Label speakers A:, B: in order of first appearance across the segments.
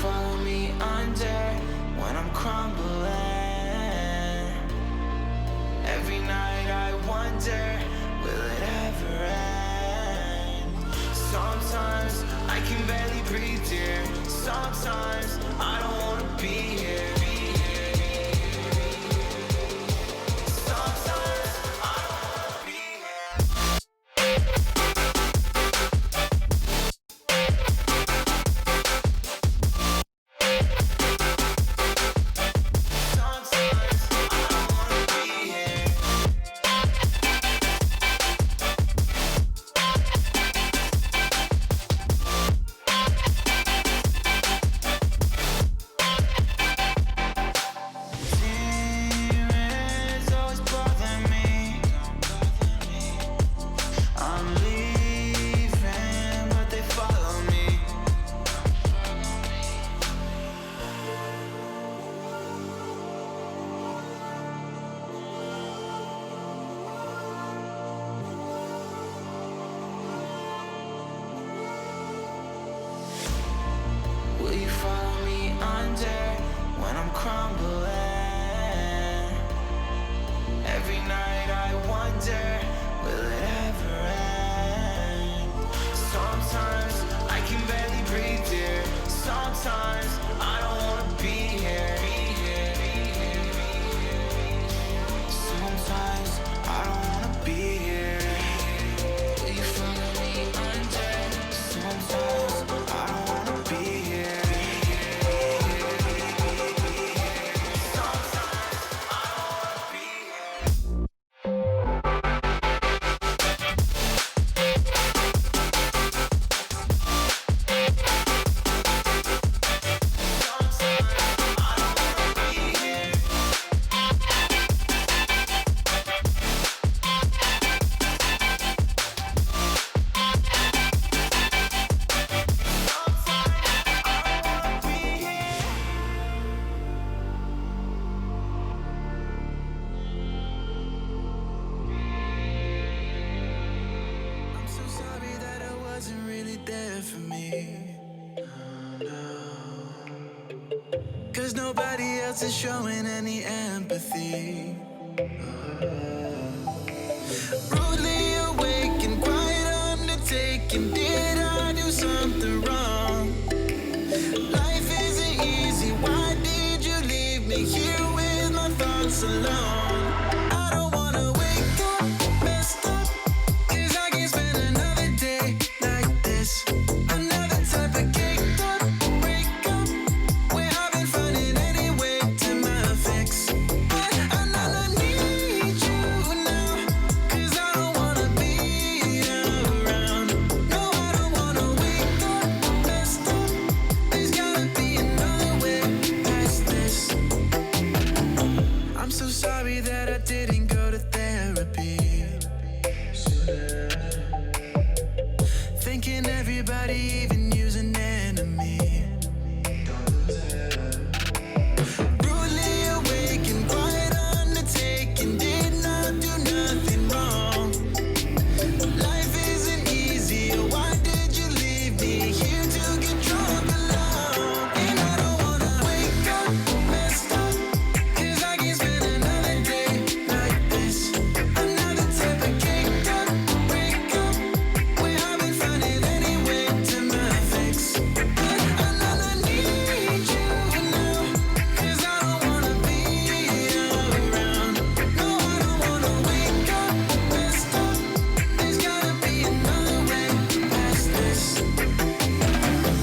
A: follow me under when I'm crumbling? Every night I wonder, will it ever end? Sometimes I can barely breathe, dear. Sometimes I don't wanna be here. Will you follow me under when I'm crumbling? Every night I wonder, will it ever end? Sometimes I can barely breathe, dear. Sometimes I don't wanna be here. Sometimes I don't wanna be here. Will you follow me under? Sometimes I don't wanna be here. For me, cause nobody else is showing any empathy. Rudely awakened, quite undertaken. Did I do something wrong? Life isn't easy. Why did you leave me here with my thoughts alone? I don't wanna wake up messed up, cause I can't spend another day like this. Another type of caked up breakup, where I've been finding any way to my fix. But I need you now, cause I don't wanna be around. No, I don't wanna wake up messed up. There's gotta be another way past this. I'm so sorry that I didn't go to therapy, thinking everybody, even you's an enemy. Rudely awakened, quite undertaken. Did not do nothing wrong. Life isn't easy. Why did you leave me here to get drunk alone? And I don't wanna wake up messed up, cause I can't spend another day like this. Another type of caked up breakup, where I've been finding any way to my fix. But I need you now, cause I don't wanna be around. No, I don't wanna wake up messed up. There's gotta be another way past this.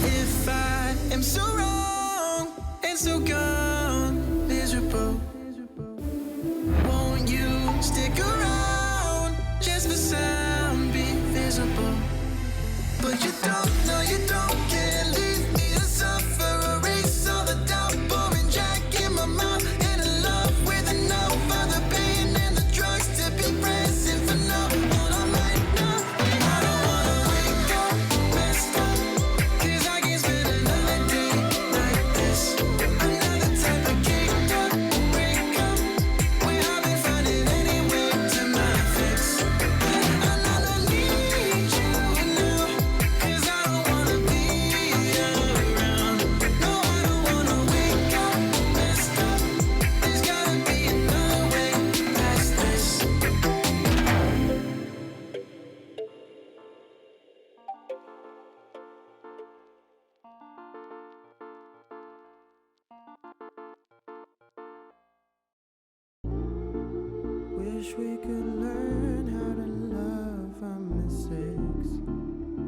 A: If I am so wrong and so gone, miserable, won't you stick around just for some be visible? But you don't, no you don't, can't leave me to suffer. Erase all the doubt, pouring Jack in my mouth, and in love with enough for the pain and the drugs to be present for now. All I'm right now, I don't wanna wake up messed up, cause I can't spend another day like this. Another type of caked up breakup, where I've been finding any way to my fix. But I need you now, cause I don't wanna be Wish we could learn how to love our mistakes.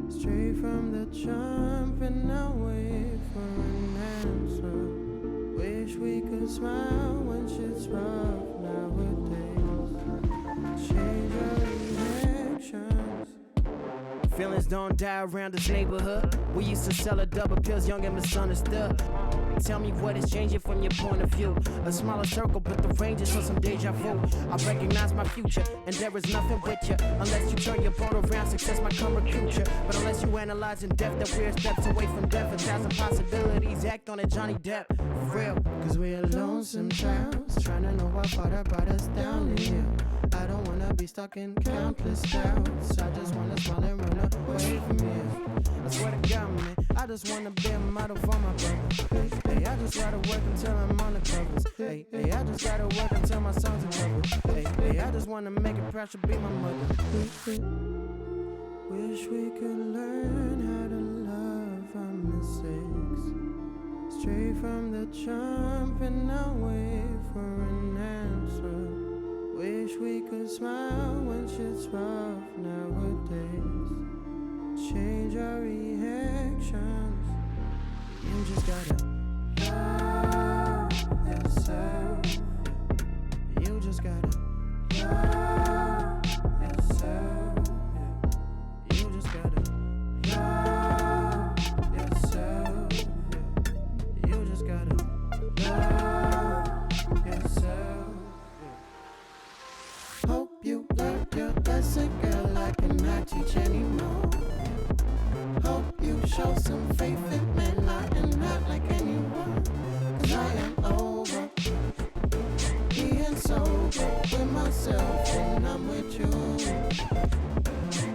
A: Straight from the jump and now wait for an answer. Wish we could smile when shit's rough nowadays. Change our reactions. Feelings don't die around this neighborhood. We used to sell a double pills, young and misunderstood. Tell me what is changing from your point of view. A smaller circle, but the range is for some deja vu. I recognize my future, and there is nothing with you. Unless you turn your boat around, success might come recruit you. But unless you analyze in depth that we're steps away from death, 1,000 possibilities, act on it, Johnny Depp. For real, cause we're lonesome childs, trying to know what father brought us down to here. I don't wanna be stuck in countless doubts. I just wanna smile and run away from you. I swear to God, man, I just wanna be a model for my brothers. Hey, I just gotta work until I'm on the covers. Hey, I just gotta work until my songs are covered. Hey, I just wanna make it proud to be my mother. Wish we could learn how to love our mistakes. Straight from the jump and now wait for an answer. Wish we could smile when shit's rough nowadays. Change our reactions. You just gotta love yourself. You just gotta love yourself. You just gotta love yourself. You just gotta love yourself. Hope you learned your lesson, girl. I cannot teach anymore. Hope you show some faith in men, I am not like anyone. Cause I am over being sober with myself and I'm with you.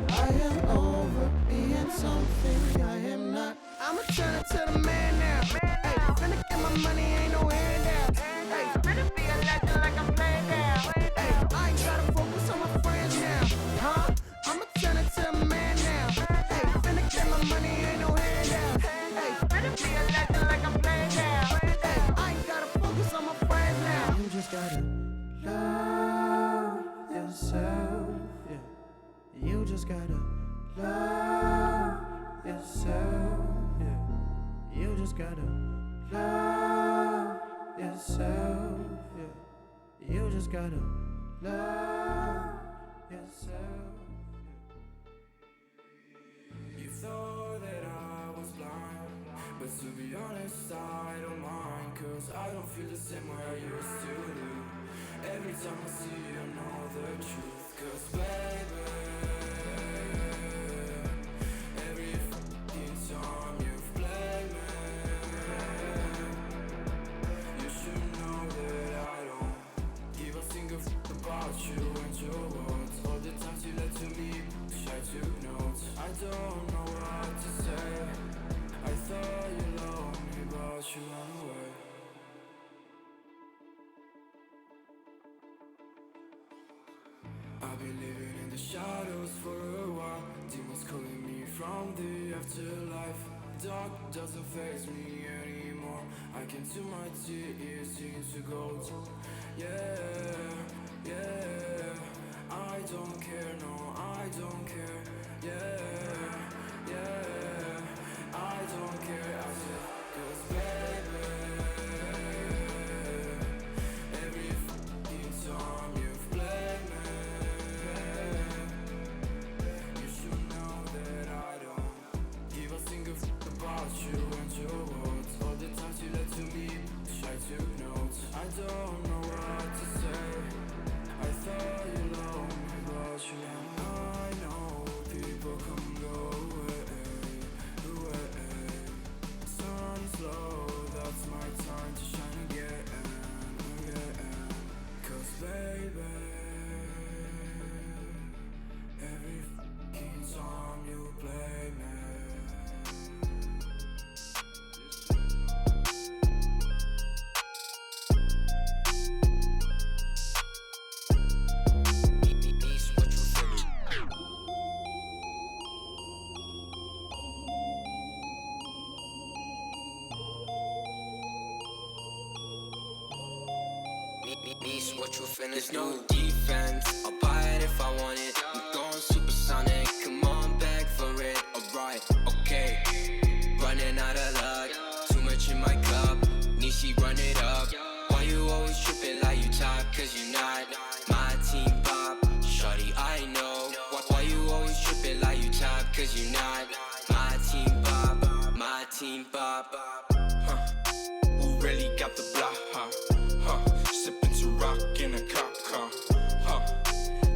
A: I am over being something I am not. I'ma turn it to the man now. Hey, finna get my money, ain't no handout. Hey, finna be a legend like I'm playing now. Hey, I ain't gotta focus on my friends now. Huh? I'ma turn it to the man now. Hey, finna get my money, ain't no handout. Hey, finna be a legend like I'm playing now. Hey, I ain't gotta focus on my friends now. You just gotta love yourself. Yeah. You just gotta love yourself. Yeah. You just gotta love yourself. Yeah. You just gotta love yourself.
B: You thought that I was blind, but to be honest I don't mind. Cause I don't feel the same way I used to do. Every time I see you, I know the truth. Cause baby, every fucking time you've played me, you should know that I don't give a single fuck about you and your words. All the times you lied to me, I took notes. I don't know what to say. I thought you loved me, but you ran away. I've been living in the shadows for a while. Demons calling me from the afterlife. Dark doesn't faze me anymore. I can see my tears into gold. Yeah, I don't care, no, I don't care. Yeah, I don't care. I said, cause baby, every fucking time you've played me, you should know that I don't give a single fuck about you and your words. All the times you lied to me, I took notes. I don't know what to say. I thought you loved me, but you ran. I know people come and go away. Sun is low, that's my time to shine again. Cause baby, every fucking time you play me,
C: What you finna do? There's no defense
B: if I want it. I'm going supersonic, come on back for it. Alright, okay. Running out of luck, too much in my cup. Nishi run it up. Why you always tripping like you top? Cause you not my team pop. Shorty, I know. Why you always tripping like you top? Cause you not my team pop. My team pop. Who really got the block, sipping to rock in a cop car,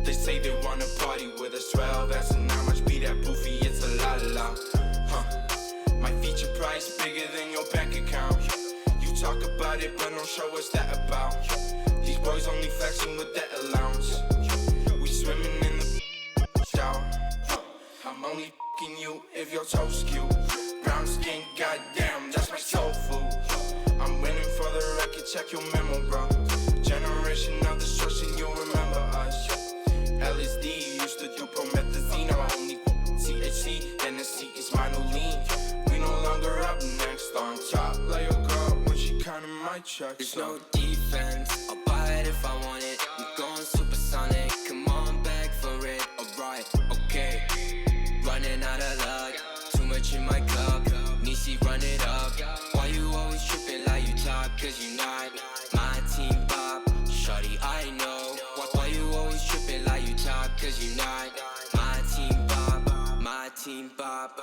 B: They say they wanna party with us, 12 as and how much be that poofy, it's a la. My feature price bigger than your bank account. You talk about it, but don't show us that about. These boys only flexing with that allowance. We swimming in the shower. I'm only f***ing you if your toes cute. Brown skin, goddamn, that's my soul food. I'm winning for the record, check your memo, bro. Generation of destruction, you remember us. LSD used to do promethazine, only THC, Hennessy is my new lean. We no longer up next on top. Like your girl when she counting my checks. There's no defense, I'll buy it if I want it. I'm going supersonic, come on back for it. Alright, okay. Running out of luck, too much in my cup. Nishi run it up. Why you always tripping like you top? Cause you not my team pop. Shorty, I know. Why you always tripping like you top? Cause you not my team pop. My team pop.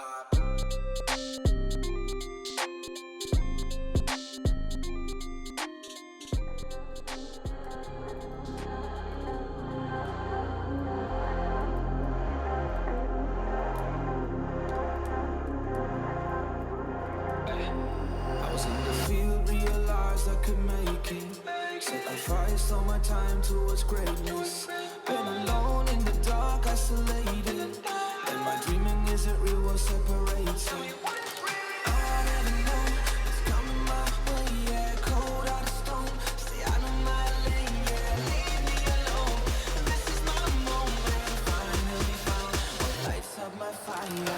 A: I could make it. Sacrificed all my time towards greatness. Been alone in the dark, isolated. And my dreaming isn't real, we're separated. I never know it's coming my way, yeah. Cold out of stone, stay out of my lane, yeah. Leave me alone, this is my moment. Finally found what lights up my fire.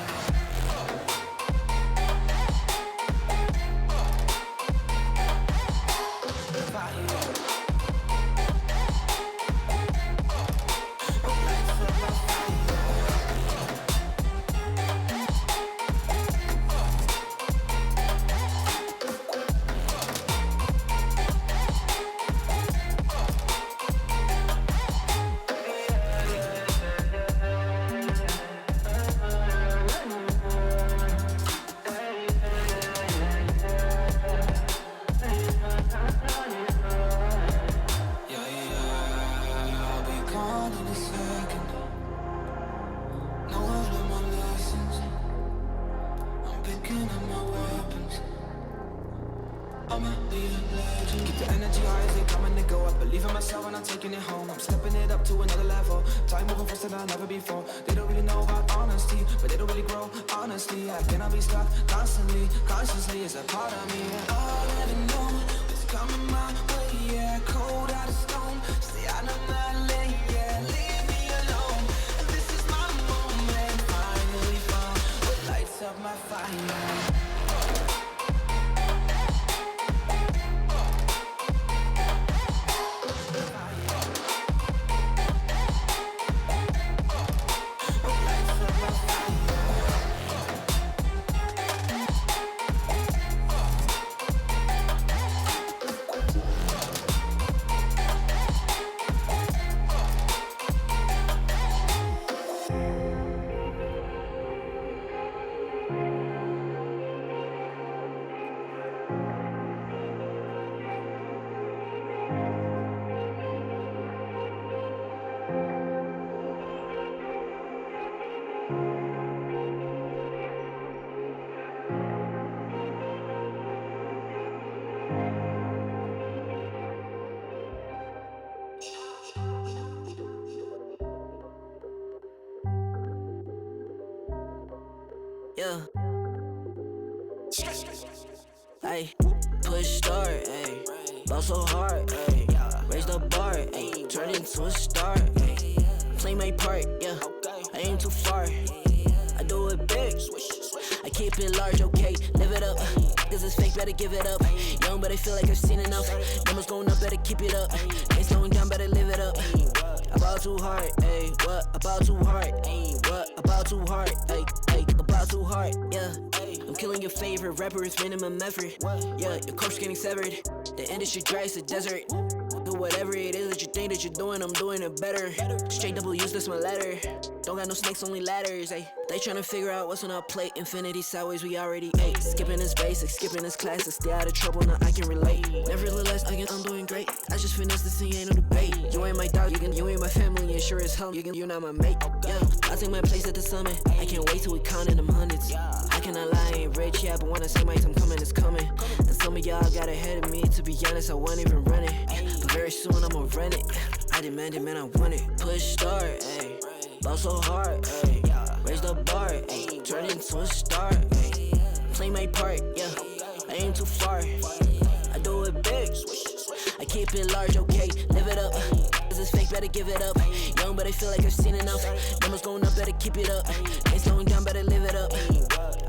C: Yeah. Ay, push start, ay. Ball so hard, ay. Raise the bar, ay. Turn into a star, ay. Play my part, yeah. I ain't too far. I do it big. I keep it large, okay. Live it up. Cause it's fake, better give it up. Young, but I feel like I've seen enough. Numbers going up, better keep it up. Ain't slowing down, better live it up. About too hard, ayy. What about too hard? Ayy, what about too hard? Ayy, about too hard, yeah. I'm killing your favorite rapper with minimum effort. Yeah, your corpse getting severed. The industry dry as a desert. Do whatever it is that you think that you're doing, I'm doing it better. Straight double use, that's my letter. Don't got no snakes, only ladders, ayy. They tryna figure out what's on our plate. Infinity sideways, we already ate. Skipping is basic, skipping is classic. Stay out of trouble, now I can relate. Nevertheless, again, I'm doing great. I just finished this thing, ain't no debate. You ain't my dog, you ain't my family, and sure as hell, you're not my mate. Yeah, I take my place at the summit. I can't wait till we countin' them hundreds. I cannot lie, I ain't rich, yeah, but when I say my time coming, it's coming. And some of y'all got ahead of me, to be honest, I wasn't even running. But very soon I'ma run it. I demand it, man, I want it. Push start, ayy. Ball so hard, ayy. Raise the bar, ayy. Turn into a star, ayy. Play my part, yeah. I ain't too far. I do it big. I keep it large, okay. Live it up. This is fake, better give it up. Young, but I feel like I've seen enough. Numbers going up, better keep it up. Ain't slowing down, better live it up.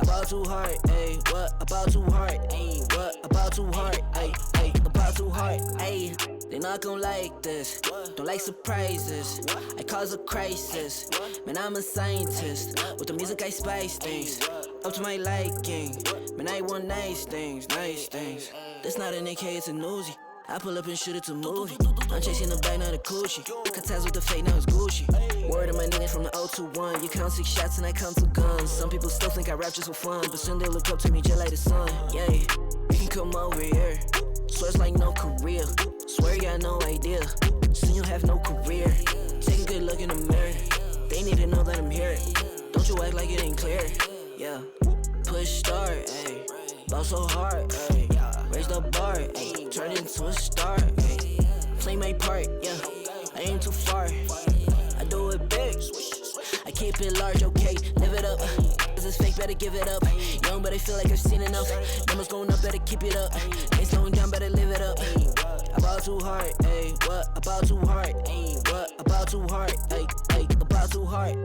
C: About too hard, ayy. What about too hard? Ayy. What about too hard? Ayy. About too hard, ayy. They not gon' like this, don't like surprises. I cause a crisis, man, I'm a scientist. With the music I spice things, up to my liking. Man, I want nice things, nice things. That's not an AK, it's a Uzi. I pull up and shoot it to movie. I'm chasing the bag, not a coochie. Cut ties with the fake, now it's Gucci. Word of my nigga from the 021. You count 6 shots and I count 2 guns. Some people still think I rap just for fun, but soon they look up to me just like the sun. Yeah, you can come over here. Swear it's like no career. Swear you got no idea. Soon you'll have no career. Take a good look in the mirror. They need to know that I'm here. Don't you act like it ain't clear. Yeah. Push start, ayy. Ball so hard, ayy. Raise the bar, ayy. Turn into a star, ayy. Play my part, yeah. I ain't too far. I do it big. I keep it large, okay. Live it up. This is fake, better give it up. Young, but I feel like I've seen enough. Numbers going up, better keep it up. Ain't slowing down, better live it up. About too hard, ayy. What about too hard? Ayy. What about too hard? Ayy. About too hard.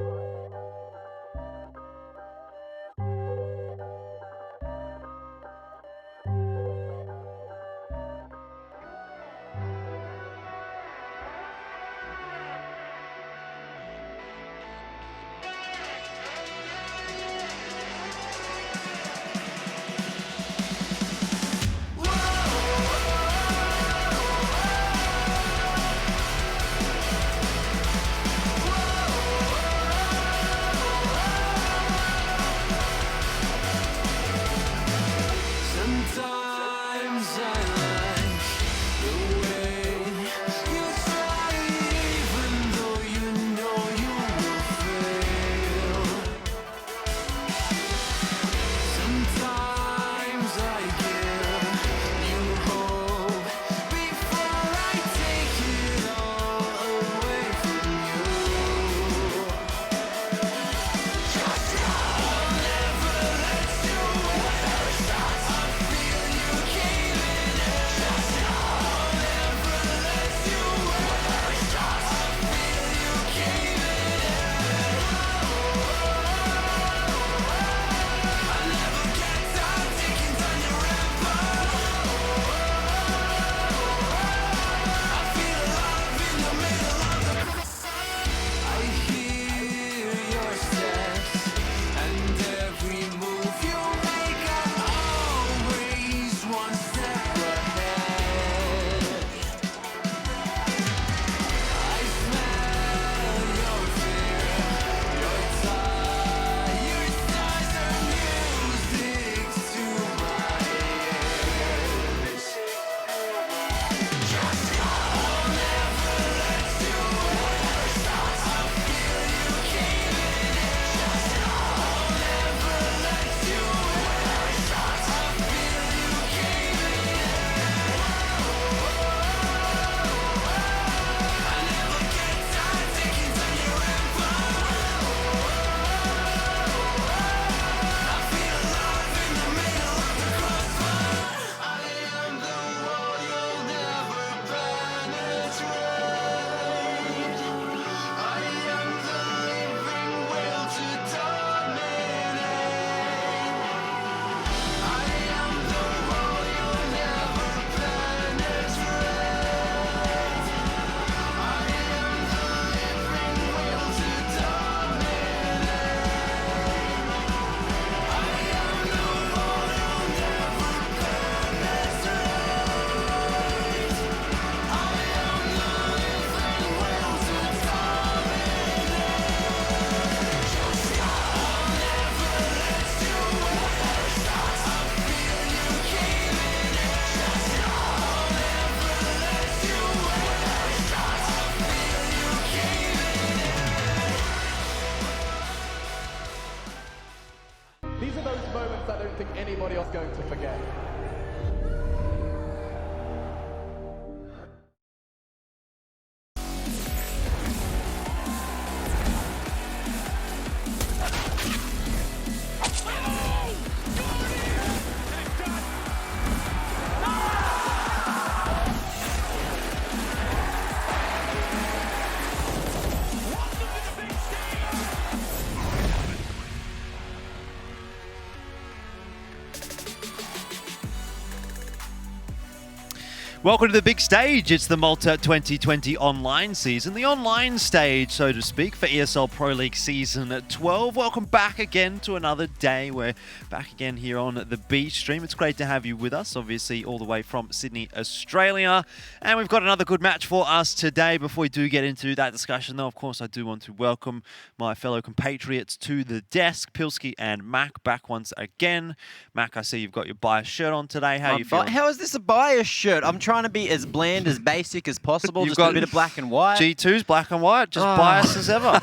D: Welcome to the big stage. It's the Malta 2020 online season, the online stage, so to speak, for ESL Pro League Season 12. Welcome back again to another day. We're back again here on the B stream. It's great to have you with us, obviously, all the way from Sydney, Australia. And we've got another good match for us today. Before we do get into that discussion, though, of course, I do want to welcome my fellow compatriots to the desk, Pilsky and Mac, back once again. Mac, I see you've got your bias shirt on today. How are you feeling?
E: How is this a bias shirt? I'm trying to be as bland, as basic as possible.
D: You've
E: just
D: got
E: a bit of black and white.
D: G2's black and white, just biased as ever.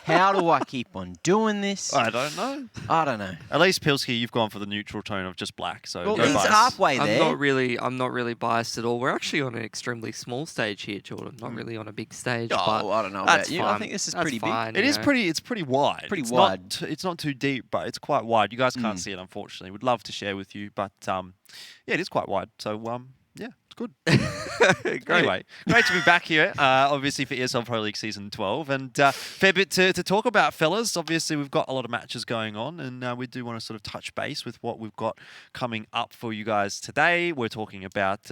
E: How do I keep on doing this?
D: I don't know.
E: I don't know.
D: At least Pilsky, you've gone for the neutral tone of just black, so
E: Well,
D: no
E: he's
D: bias.
E: halfway there.
F: I'm not really biased at all. We're actually on an extremely small stage here, Jordan. Not really on a big stage.
E: Oh,
F: but
E: I don't know
F: that's
E: about you.
F: fine.
E: I think this is
F: That's
E: pretty
F: fine,
E: big.
D: It is pretty. It's pretty wide.
E: Pretty
D: it's
E: wide.
D: It's not too deep, but it's quite wide. You guys can't see it, unfortunately. We'd love to share with you, but yeah, it is quite wide. So yeah, it's good.
F: Great.
D: Anyway, great to be back here, obviously, for ESL Pro League Season 12. And fair bit to talk about, fellas. Obviously, we've got a lot of matches going on, and we do want to sort of touch base with what we've got coming up for you guys today. We're talking about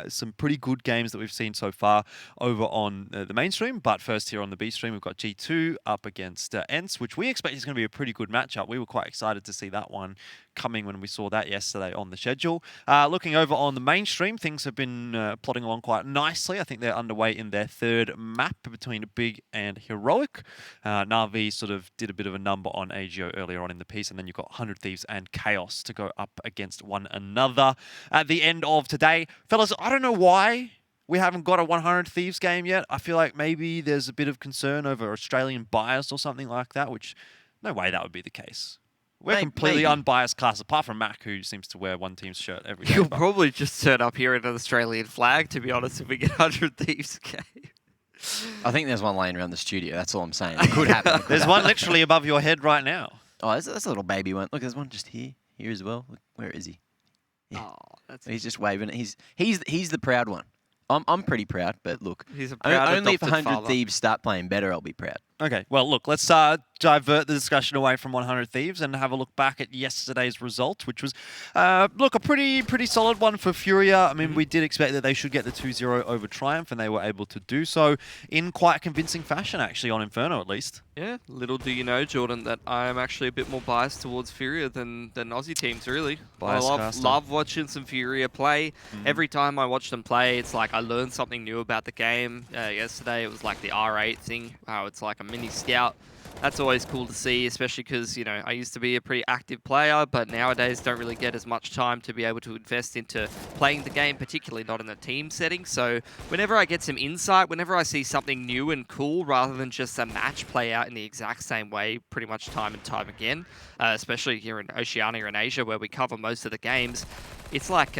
D: some pretty good games that we've seen so far over on the mainstream. But first, here on the B stream, we've got G2 up against ENCE, which we expect is going to be a pretty good matchup. We were quite excited to see that one coming when we saw that yesterday on the schedule. Looking over on the mainstream, things have been plodding along quite nicely. I think they're underway in their third map between Big and Heroic. Na'Vi sort of did a bit of a number on AGO earlier on in the piece, and then you've got 100 Thieves and Chaos to go up against one another at the end of today. Fellas, I don't know why we haven't got a 100 Thieves game yet. I feel like maybe there's a bit of concern over Australian bias or something like that, which no way that would be the case. We're completely unbiased class, apart from Mac, who seems to wear one team's shirt every day.
F: You'll probably just turn up here in an Australian flag, to be honest, if we get 100 Thieves game.
E: I think there's one laying around the studio. That's all I'm saying. It could happen.
D: There's one literally above your head right now.
E: Oh, that's a little baby one. Look, there's one just here as well. Look, where is he? Yeah.
F: Oh,
E: He's just waving it. He's the proud one. I'm pretty proud, but look,
F: He's a proud
E: only if
F: adopted
E: 100
F: father.
E: Thieves start playing better, I'll be proud.
D: Okay, well, look, let's divert the discussion away from 100 Thieves and have a look back at yesterday's result, which was, look, a pretty solid one for Furia. I mean, we did expect that they should get the 2-0 over Triumph, and they were able to do so in quite convincing fashion, actually, on Inferno, at least.
F: Yeah, little do you know, Jordan, that I'm actually a bit more biased towards Furia than Aussie teams, really.
D: Bias
F: I
D: caster.
F: love watching some Furia play. Every time I watch them play, it's like I learn something new about the game. Yesterday, it was like the R8 thing, how it's like a mini scout. That's always cool to see, especially because, you know, I used to be a pretty active player, but nowadays don't really get as much time to be able to invest into playing the game, particularly not in a team setting. So whenever I get some insight, whenever I see something new and cool, rather than just a match play out in the exact same way pretty much time and time again, especially here in Oceania and Asia where we cover most of the games, it's like...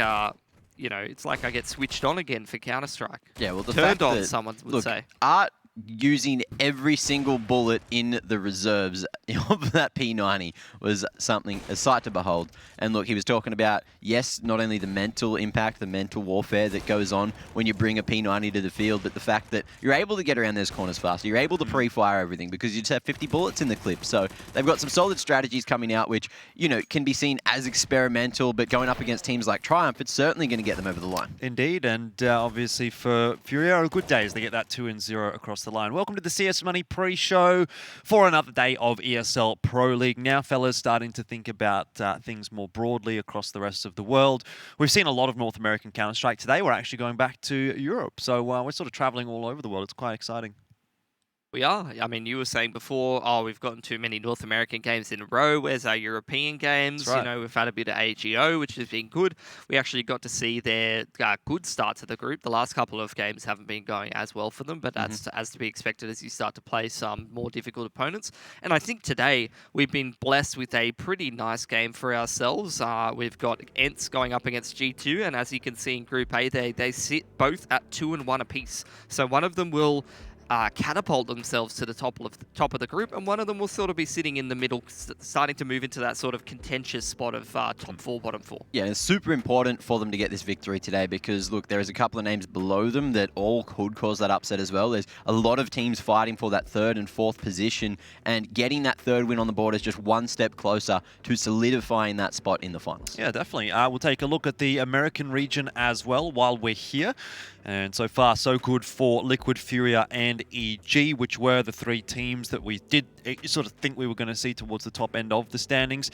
F: you know, it's like I get switched on again for Counter-Strike.
E: Yeah, well, the
F: Turned
E: fact
F: on,
E: that,
F: someone would
E: look,
F: say.
E: Art using every single bullet in the reserves of that P90 was something, a sight to behold. And look, he was talking about, yes, not only the mental impact, the mental warfare that goes on when you bring a P90 to the field, but the fact that you're able to get around those corners faster. You're able to pre-fire everything because you just have 50 bullets in the clip. So they've got some solid strategies coming out, which, you know, can be seen as experimental, but going up against teams like Triumph, it's certainly going to get them over the line.
D: Indeed, and obviously for Furia are good days. They get that 2-0 across the line. Welcome to the CS Money pre-show for another day of ESL Pro League. Now, fellas, starting to think about things more broadly across the rest of the world. We've seen a lot of North American Counter-Strike. Today, we're actually going back to Europe, so we're sort of traveling all over the world. It's quite exciting.
F: We are. I mean, you were saying before, oh, we've gotten too many North American games in a row. Where's our European games?
D: That's right.
F: You know, we've had a bit of AGO, which has been good. We actually got to see their good start to the group. The last couple of games haven't been going as well for them, but that's as to be expected as you start to play some more difficult opponents. And I think today we've been blessed with a pretty nice game for ourselves. We've got ENCE going up against G2, and as you can see in Group A, they sit both at 2-1 apiece. So one of them will catapult themselves to the top of the group, and one of them will sort of be sitting in the middle, starting to move into that sort of contentious spot of top 4, bottom 4.
E: Yeah, it's super important for them to get this victory today because, look, there is a couple of names below them that all could cause that upset as well. There's a lot of teams fighting for that 3rd and 4th position, and getting that 3rd win on the board is just one step closer to solidifying that spot in the finals.
D: Yeah, definitely. We'll take a look at the American region as well while we're here. And so far, so good for Liquid Furia and EG, which were the 3 teams that we did sort of think we were going to see towards the top end of the standings.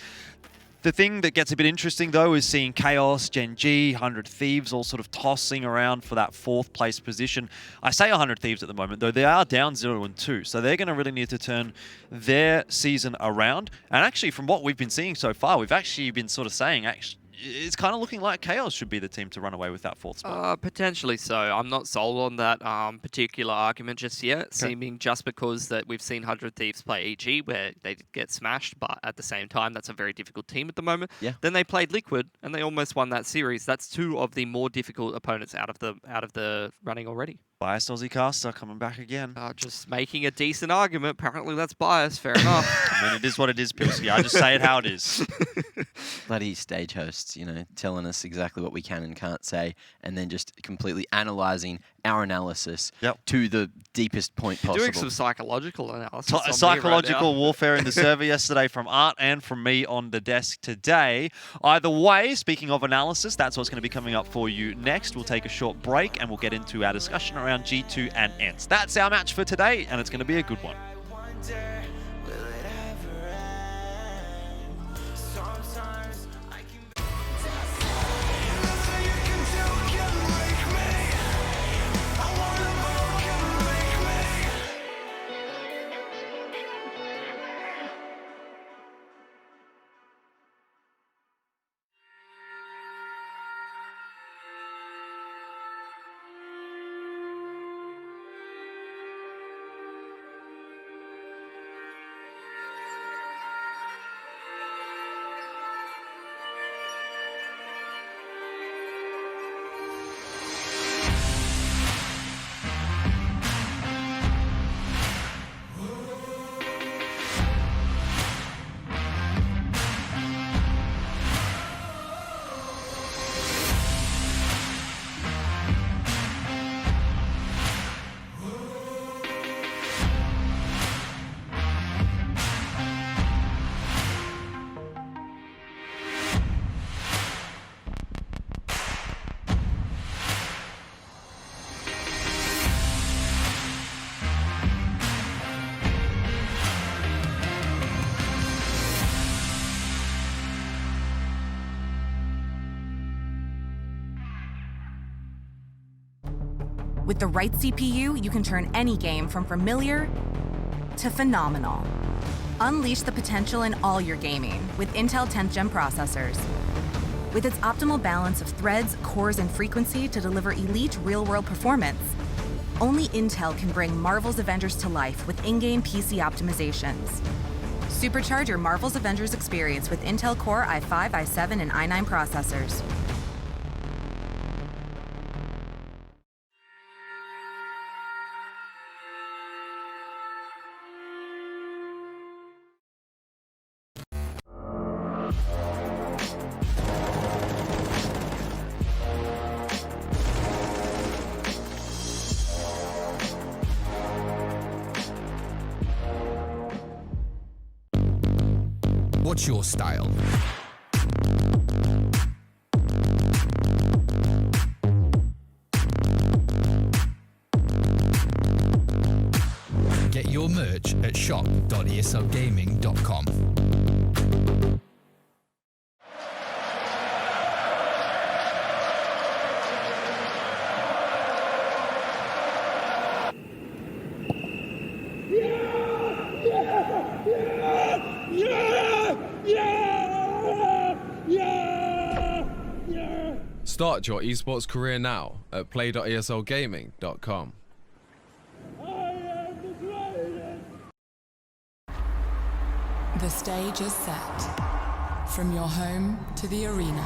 D: The thing that gets a bit interesting, though, is seeing Chaos, Gen G, 100 Thieves all sort of tossing around for that 4th place position. I say 100 Thieves at the moment, though they are down 0-2, so they're going to really need to turn their season around. And actually, from what we've been seeing so far, we've actually been sort of saying, it's kind of looking like Chaos should be the team to run away with that 4th spot.
F: Potentially so. I'm not sold on that particular argument just yet, seeming just because that we've seen 100 Thieves play EG where they did get smashed, but at the same time, that's a very difficult team at the moment.
E: Yeah.
F: Then they played Liquid, and they almost won that series. That's 2 of the more difficult opponents out of the running already.
D: Biased Aussie caster coming back again.
F: Just making a decent argument. Apparently that's biased. Fair enough.
D: I mean, it is what it is, Pilsky. I just say it how it is.
E: Bloody stage hosts, telling us exactly what we can and can't say, and then just completely analysing our analysis to the deepest point possible.
F: Doing some psychological analysis.
D: Psychological warfare in the server yesterday from Art and from me on the desk today. Either way, speaking of analysis, that's what's going to be coming up for you next. We'll take a short break and we'll get into our discussion around G2 and ENCE. That's our match for today, and it's going to be a good one.
G: With the right CPU, you can turn any game from familiar to phenomenal. Unleash the potential in all your gaming with Intel 10th Gen processors. With its optimal balance of threads, cores, and frequency to deliver elite real-world performance, only Intel can bring Marvel's Avengers to life with in-game PC optimizations. Supercharge your Marvel's Avengers experience with Intel Core i5, i7, and i9 processors.
H: What's your style? Get your merch at shop.eslgaming.com.
I: Start your esports career now at play.eslgaming.com.
J: The stage is set. From your home to the arena.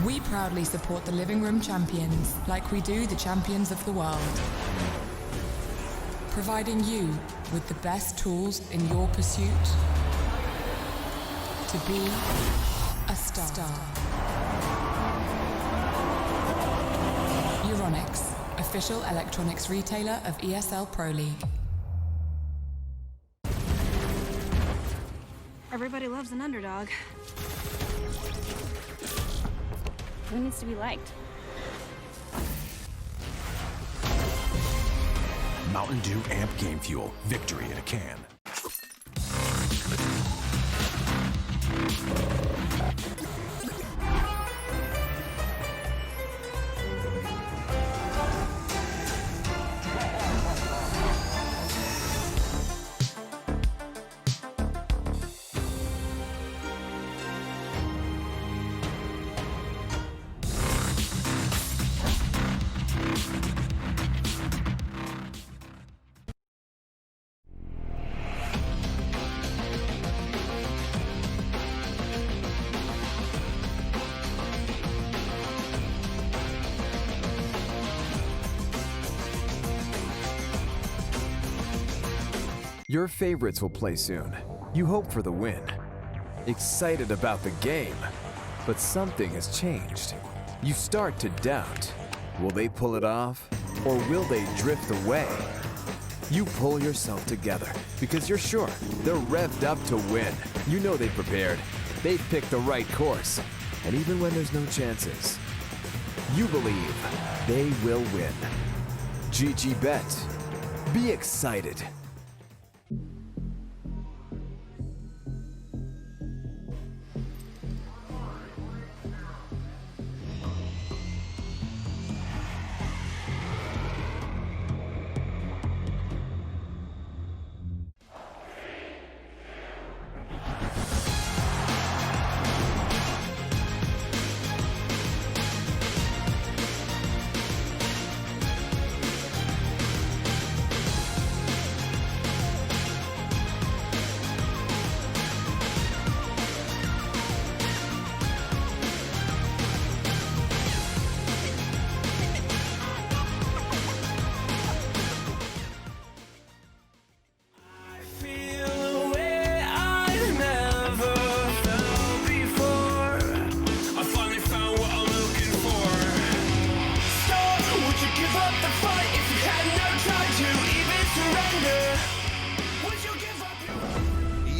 J: We proudly support the living room champions like we do the champions of the world. providing you with the best tools in your pursuit to be a star. Euronics, official electronics retailer of ESL Pro League.
K: Everybody loves an underdog. Who needs to be liked?
L: Mountain Dew Amp Game Fuel. Victory in a can.
M: Your favorites will play soon. You hope for the win. Excited about the game. But something has changed. You start to doubt. Will they pull it off? Or will they drift away? You pull yourself together because you're sure they're revved up to win. You know they've prepared. They've picked the right course. And even when there's no chances, you believe they will win. GG Bet. Be excited.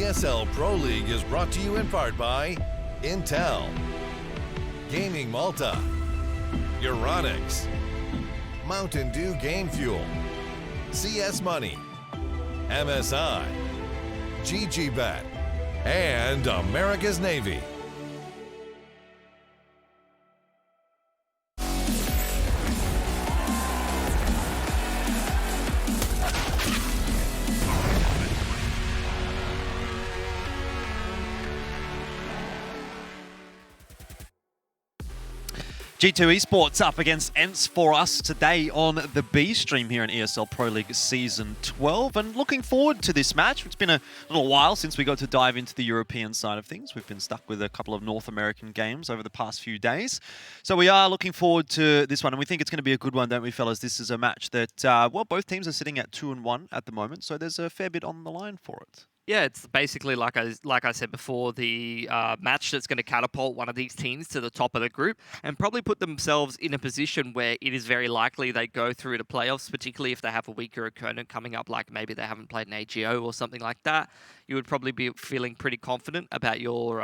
N: ESL Pro League is brought to you in part by Intel, Gaming Malta, Euronics, Mountain Dew Game Fuel, CS Money, MSI, GG Bet, and America's Navy.
D: G2 Esports up against ENCE for us today on the B stream here in ESL Pro League Season 12. And looking forward to this match. It's been a little while since we got to dive into the European side of things. We've been stuck with a couple of North American games over the past few days. So we are looking forward to this one. And we think it's going to be a good one, don't we, fellas? This is a match that, well, both teams are sitting at 2-1 at the moment. So there's a fair bit on the line for it.
F: Yeah, it's basically, like I said before, the match that's going to catapult one of these teams to the top of the group and probably put themselves in a position where it is very likely they go through to playoffs, particularly if they have a weaker opponent coming up, like maybe they haven't played an AGO or something like that. You would probably be feeling pretty confident about your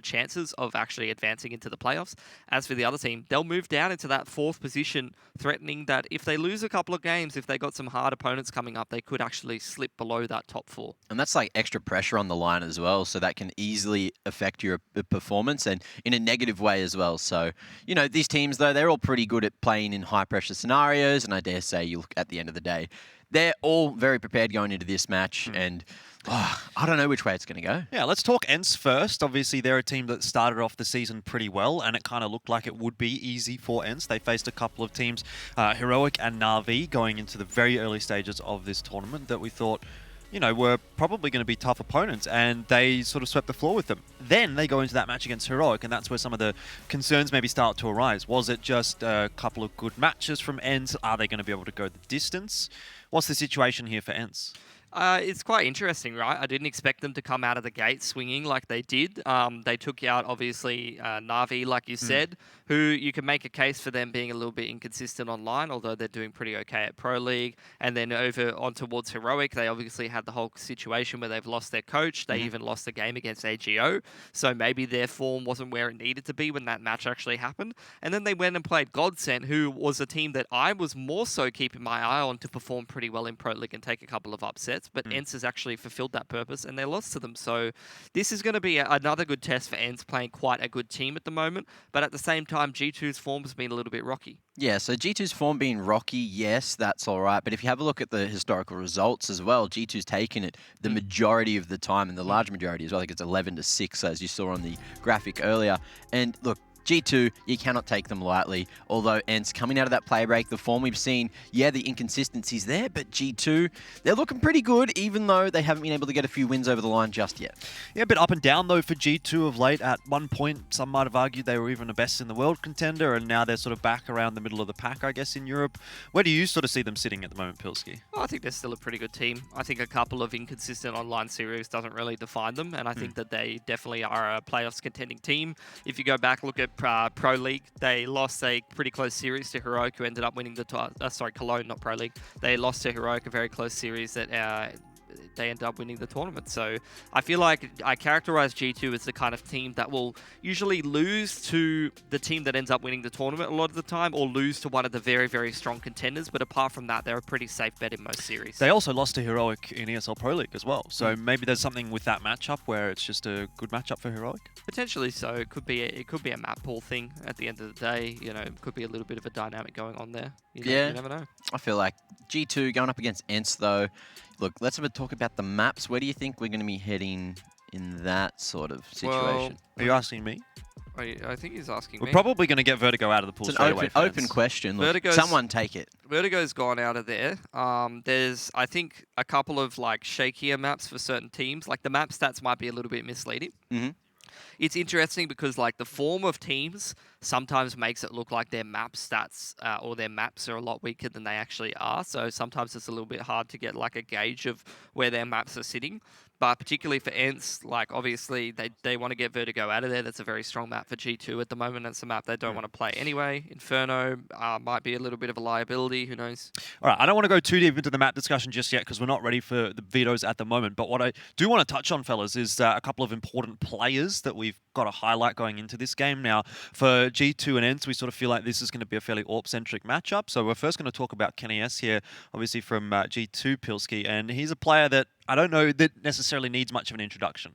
F: chances of actually advancing into the playoffs. As for the other team, they'll move down into that fourth position, threatening that if they lose a couple of games, if they got some hard opponents coming up, they could actually slip below that top four.
E: And that's like extra pressure on the line as well, so that can easily affect your performance and in a negative way as well. So, you know, these teams, though, they're all pretty good at playing in high-pressure scenarios, and I dare say, you look at the end of the day, they're all very prepared going into this match, and I don't know which way it's going to go.
D: Yeah, let's talk ENCE first. Obviously, they're a team that started off the season pretty well, and it kind of looked like it would be easy for ENCE. They faced a couple of teams, Heroic and Na'Vi, going into the very early stages of this tournament that we thought, you know, were probably going to be tough opponents, and they sort of swept the floor with them. Then they go into that match against Heroic, and that's where some of the concerns maybe start to arise. Was it just a couple of good matches from ENCE? Are they going to be able to go the distance? What's the situation here for ENCE?
F: It's quite interesting, right? I didn't expect them to come out of the gate swinging like they did. They took out, obviously, Na'Vi, like you said, who you can make a case for them being a little bit inconsistent online, although they're doing pretty okay at Pro League. And then over on towards Heroic, they obviously had the whole situation where they've lost their coach. They even lost the game against AGO. So maybe their form wasn't where it needed to be when that match actually happened. And then they went and played Godsent, who was a team that I was more so keeping my eye on to perform pretty well in Pro League and take a couple of upsets. But ENCE has actually fulfilled that purpose, and they lost to them. So this is going to be another good test for ENCE, playing quite a good team at the moment. But at the same time, G2's form has been a little bit rocky.
E: Yeah, so G2's form being rocky, yes, that's all right. But if you have a look at the historical results as well, G2's taken it the majority of the time, and the large majority as well. I think it's 11-6, as you saw on the graphic earlier. And look, G2, you cannot take them lightly. Although ENCE coming out of that play break, the form we've seen, yeah, the inconsistencies there, but G2, they're looking pretty good, even though they haven't been able to get a few wins over the line just yet.
D: Yeah, a bit up and down, though, for G2 of late. At one point, some might have argued they were even the best in the world contender, and now they're sort of back around the middle of the pack, I guess, in Europe. Where do you sort of see them sitting at the moment, Pilski?
F: Well, I think they're still a pretty good team. I think a couple of inconsistent online series doesn't really define them, and I think that they definitely are a playoffs contending team. If you go back, look at Pro League, they lost a pretty close series to Heroic, who ended up winning the Cologne, not Pro League. They lost to Heroic, a very close series that they end up winning the tournament. So I feel like I characterize G2 as the kind of team that will usually lose to the team that ends up winning the tournament a lot of the time, or lose to one of the very, very strong contenders. But apart from that, they're a pretty safe bet in most series.
D: They also lost to Heroic in ESL Pro League as well. So maybe there's something with that matchup where it's just a good matchup for Heroic?
F: Potentially so. It could be a map pool thing at the end of the day. You know, it could be a little bit of a dynamic going on there. You never know.
E: I feel like G2 going up against ENCE, though. Look, let's have a talk about the maps. Where do you think we're going to be heading in that sort of situation?
D: Are you asking me?
F: I think he's asking
D: We're
F: me.
D: probably going to get Vertigo out of the pool
E: It's
D: straight
E: an
D: away.
E: open question. Look, someone take it.
F: Vertigo's gone out of there. There's, I think, a couple of like shakier maps for certain teams. Like the map stats might be a little bit misleading. It's interesting because like the form of teams sometimes makes it look like their map stats or their maps are a lot weaker than they actually are. So sometimes it's a little bit hard to get like a gauge of where their maps are sitting. But particularly for ENCE, like obviously they want to get Vertigo out of there. That's a very strong map for G2 at the moment. It's a map they don't want to play anyway. Inferno might be a little bit of a liability. Who knows?
D: All right, I don't want to go too deep into the map discussion just yet because we're not ready for the vetoes at the moment. But what I do want to touch on, fellas, is a couple of important players that we've got to highlight going into this game. Now, for G2 and ENCE, we sort of feel like this is going to be a fairly AWP-centric matchup. So we're first going to talk about Kenny S here, obviously from G2 Pilski. And he's a player that I don't know that necessarily needs much of an introduction.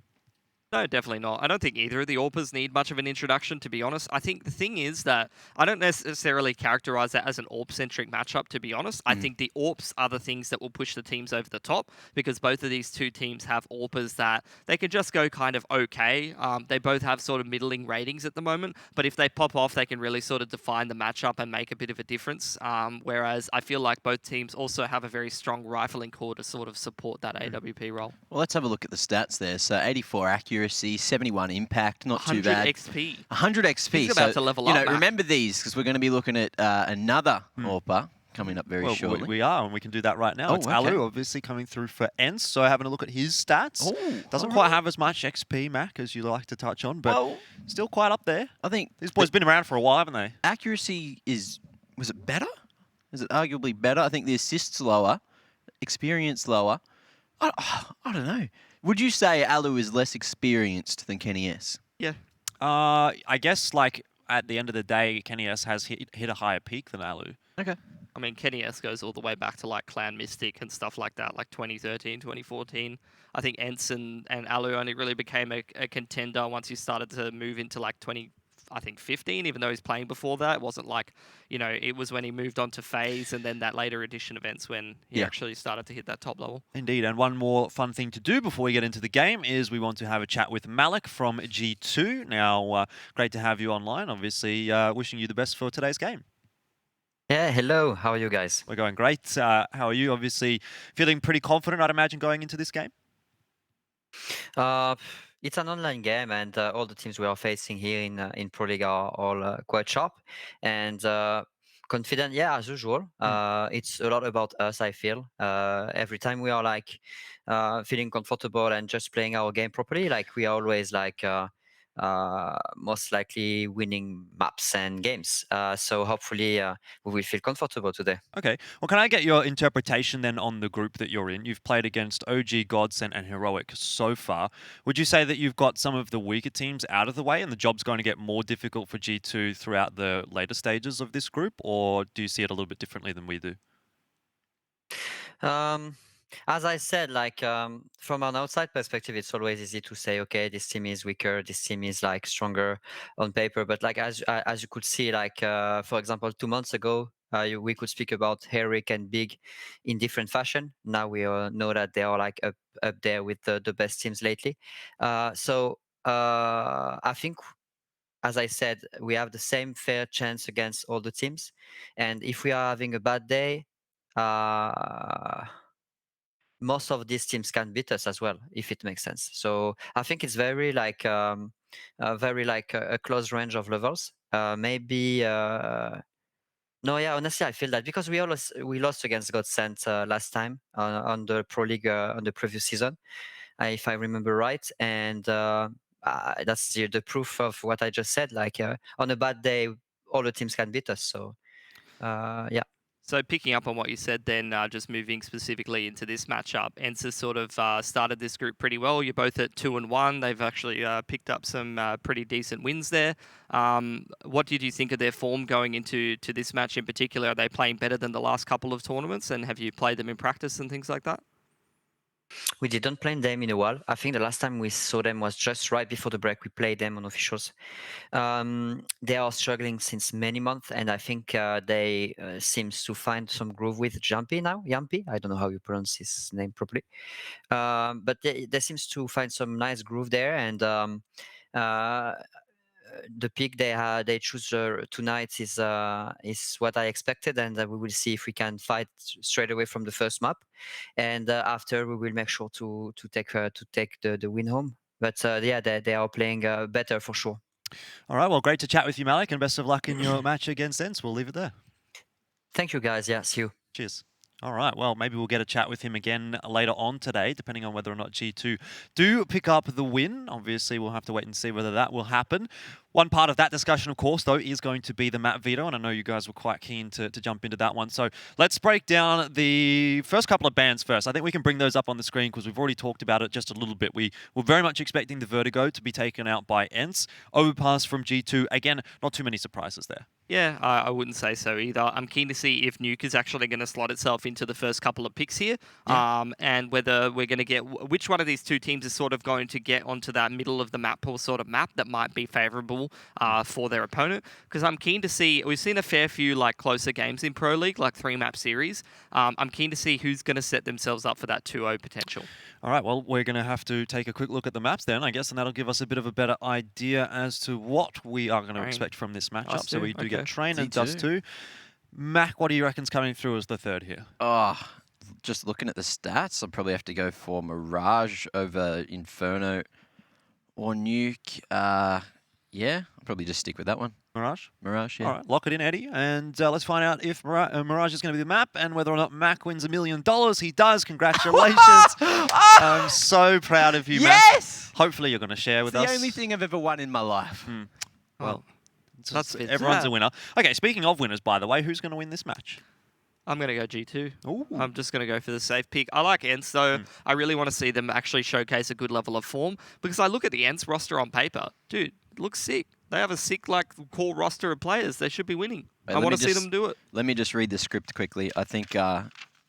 F: No, definitely not. I don't think either of the AWPers need much of an introduction, to be honest. I think the thing is that I don't necessarily characterize that as an AWP-centric matchup, to be honest. I think the AWPs are the things that will push the teams over the top because both of these two teams have AWPers that they can just go kind of okay. They both have sort of middling ratings at the moment, but if they pop off, they can really sort of define the matchup and make a bit of a difference. Whereas I feel like both teams also have a very strong rifling core to sort of support that AWP role.
E: Well, let's have a look at the stats there. So 84 accuracy, 71 impact, not too bad.
F: 100 XP.
E: 100 XP.
F: He's about to level up,
E: remember these because we're going to be looking at another AWPer coming up very shortly.
D: We are, and we can do that right now. It's Alu, obviously, coming through for ENCE. So having a look at his stats. Doesn't quite have as much XP, Mac, as you like to touch on, but still quite up there.
E: I think
D: these boys been around for a while, haven't they?
E: Accuracy was it better? Is it arguably better? I think the assists lower, experience lower. I don't know. Would you say Alu is less experienced than Kenny S?
F: Yeah.
D: I guess, like, at the end of the day, Kenny S has hit a higher peak than Alu.
E: Okay.
F: I mean, Kenny S goes all the way back to, like, Clan Mystic and stuff like that, like 2013, 2014. I think ENCE and Alu only really became a contender once you started to move into, like, 2015, even though he's playing before that. It wasn't like, it was when he moved on to FaZe and then that later edition events when he actually started to hit that top level.
D: Indeed, and one more fun thing to do before we get into the game is we want to have a chat with Malik from G2. Now, great to have you online, obviously. Wishing you the best for today's game.
O: Yeah, hello. How are you guys?
D: We're going great. How are you? Obviously, feeling pretty confident, I'd imagine, going into this game?
O: Uh, it's an online game, and all the teams we are facing here in Pro League are all quite sharp and confident. Yeah, as usual. It's a lot about us. I feel every time we are like feeling comfortable and just playing our game properly, like we are always like. Most likely winning maps and games. So hopefully we will feel comfortable today.
D: Okay. Well, can I get your interpretation then on the group that you're in? You've played against OG, Godsend, and Heroic so far. Would you say that you've got some of the weaker teams out of the way and the job's going to get more difficult for G2 throughout the later stages of this group? Or do you see it a little bit differently than we do?
O: As I said, like from an outside perspective, it's always easy to say, okay, this team is weaker, this team is like stronger on paper. But like as you could see, like for example, 2 months ago, we could speak about Herrick and Big in different fashion. Now we know that they are like up there with the best teams lately. I think, as I said, we have the same fair chance against all the teams, and if we are having a bad day. Most of these teams can beat us as well, if it makes sense. So I think it's very like a close range of levels. Maybe no, yeah. Honestly, I feel that because we lost against Godsend last time on the Pro League on the previous season, if I remember right, and that's the proof of what I just said. Like on a bad day, all the teams can beat us. So yeah.
F: So picking up on what you said then, just moving specifically into this matchup, ENCE sort of started this group pretty well. You're both at 2-1. They've actually picked up some pretty decent wins there. What did you think of their form going into this match in particular? Are they playing better than the last couple of tournaments? And have you played them in practice and things like that?
O: We didn't play them in a while. I think the last time we saw them was just right before the break. We played them on officials. They are struggling since many months, and I think they seems to find some groove with Jumpy now. Yampy, I don't know how you pronounce his name properly, but they seems to find some nice groove there, and the pick they choose tonight is what I expected, and we will see if we can fight straight away from the first map, and after we will make sure to take the win home. But yeah, they are playing better for sure.
D: All right. Well, great to chat with you, Malik, and best of luck in your match against ENCE. We'll leave it there.
O: Thank you, guys. Yeah, see you.
D: Cheers. All right, well, maybe we'll get a chat with him again later on today, depending on whether or not G2 do pick up the win. Obviously, we'll have to wait and see whether that will happen. One part of that discussion, of course, though, is going to be the map veto, and I know you guys were quite keen to jump into that one. So let's break down the first couple of bans first. I think we can bring those up on the screen because we've already talked about it just a little bit. We were very much expecting the Vertigo to be taken out by ENCE. Overpass from G2. Again, not too many surprises there.
F: Yeah, I wouldn't say so either. I'm keen to see if Nuke is actually going to slot itself into the first couple of picks here, and whether we're going to get which one of these two teams is sort of going to get onto that middle of the map pool sort of map that might be favourable for their opponent. Because I'm keen to see, we've seen a fair few like closer games in Pro League, like 3-map series. I'm keen to see who's going to set themselves up for that 2-0 potential.
D: All right, well, we're going to have to take a quick look at the maps then, I guess, and that'll give us a bit of a better idea as to what we are going to expect from this matchup. So we do get Train and Dust 2. Mac, what do you reckon's coming through as the third here?
E: Just looking at the stats, I'll probably have to go for Mirage over Inferno or Nuke. Yeah, I'll probably just stick with that one.
D: Mirage?
E: Mirage, yeah.
D: All right, lock it in, Eddie. And let's find out if Mirage is going to be the map and whether or not Mac wins $1 million. He does. Congratulations. I'm so proud of you, Mac.
E: Yes!
D: Hopefully you're going to share with us.
E: It's the only thing I've ever won in my life.
D: Well, everyone's a winner. Okay, speaking of winners, by the way, who's going to win this match?
F: I'm going to go G2.
D: Ooh.
F: I'm just going to go for the safe pick. I like ENCE, though. I really want to see them actually showcase a good level of form because I look at the ENCE roster on paper. Dude, it looks sick. They have a sick, like, core roster of players. They should be winning.
E: Wait,
F: I want to see them do it.
E: Let me just read the script quickly. I think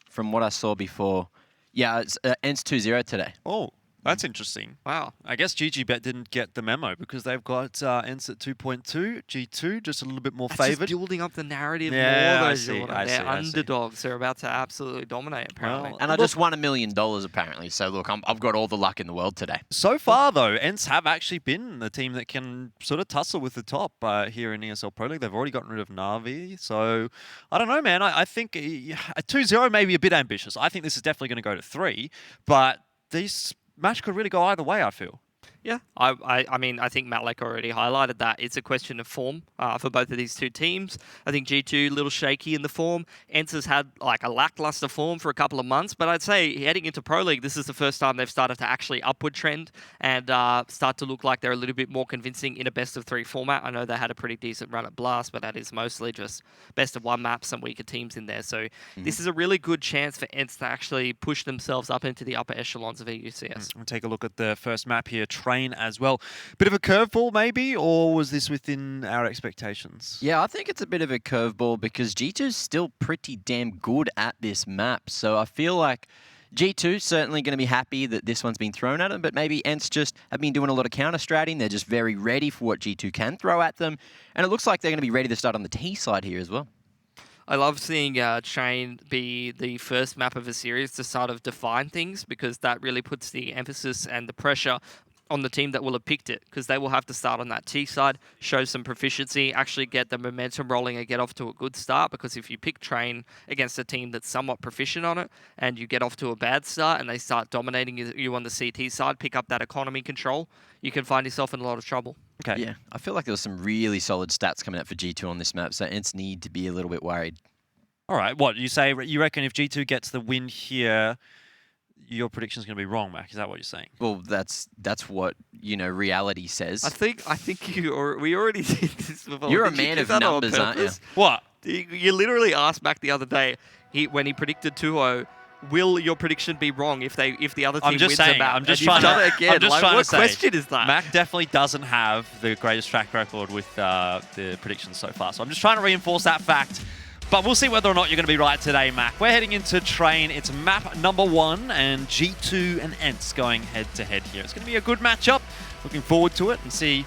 E: from what I saw before, yeah, it's ENCE 2-0 today.
D: Oh. That's interesting.
F: Wow.
D: I guess GGBet didn't get the memo because they've got ENCE at 2.2, G2 just a little bit more
F: That's
D: favoured.
F: just building up the narrative more,
D: Yeah,
F: though,
D: I see,
F: Jordan.
D: I
F: They're
D: see, I see.
F: underdogs. They're about to absolutely dominate, apparently.
D: Well,
E: And I just won $1 million, apparently. So, look, I've got all the luck in the world today.
D: So far, though, ENCE have actually been the team that can sort of tussle with the top here in ESL Pro League. They've already gotten rid of Na'Vi. So, I don't know, man. I think a 2-0 may be a bit ambitious. I think this is definitely going to go to 3. But this match could really go either way, I feel.
F: Yeah, I mean, I think Matt Leck already highlighted that. It's a question of form for both of these two teams. I think G2 a little shaky in the form. ENCE's had like a lackluster form for a couple of months, but I'd say heading into Pro League, this is the first time they've started to actually upward trend and start to look like they're a little bit more convincing in a best-of-3 format. I know they had a pretty decent run at Blast, but that is mostly just best-of-1 maps, some weaker teams in there. So this is a really good chance for ENCE to actually push themselves up into the upper echelons of EUCS.
D: We'll take a look at the first map here, Train as well. Bit of a curveball maybe, or was this within our expectations?
E: Yeah, I think it's a bit of a curveball because G2's still pretty damn good at this map. So I feel like G2 certainly going to be happy that this one's been thrown at them, but maybe ENCE just have been doing a lot of counter-stratting. They're just very ready for what G2 can throw at them. And it looks like they're going to be ready to start on the T side here as well.
F: I love seeing Train be the first map of a series to sort of define things because that really puts the emphasis and the pressure on the team that will have picked it because they will have to start on that T side, show some proficiency, actually get the momentum rolling and get off to a good start because if you pick Train against a team that's somewhat proficient on it and you get off to a bad start and they start dominating you on the CT side, pick up that economy control, you can find yourself in a lot of trouble.
D: Okay.
E: Yeah, I feel like there was some really solid stats coming out for G2 on this map, so ENCE need to be a little bit worried.
D: All right, what, you reckon if G2 gets the win here, your prediction's going to be wrong, Mac? Is that what you're saying?
E: Well, that's what, reality says.
F: I think we already did this before.
E: You're a man of numbers, aren't you?
D: What?
F: You literally asked Mac the other day when he predicted 2-0, will your prediction be wrong if the other team wins a map?
D: I'm just
F: and
D: trying
F: you've done it again.
D: I'm just trying
F: what
D: to say,
F: question is that?
D: Mac definitely doesn't have the greatest track record with the predictions so far. So I'm just trying to reinforce that fact. But we'll see whether or not you're going to be right today, Mac. We're heading into Train. It's map number 1 and G2 and ENCE going head-to-head here. It's going to be a good matchup. Looking forward to it and see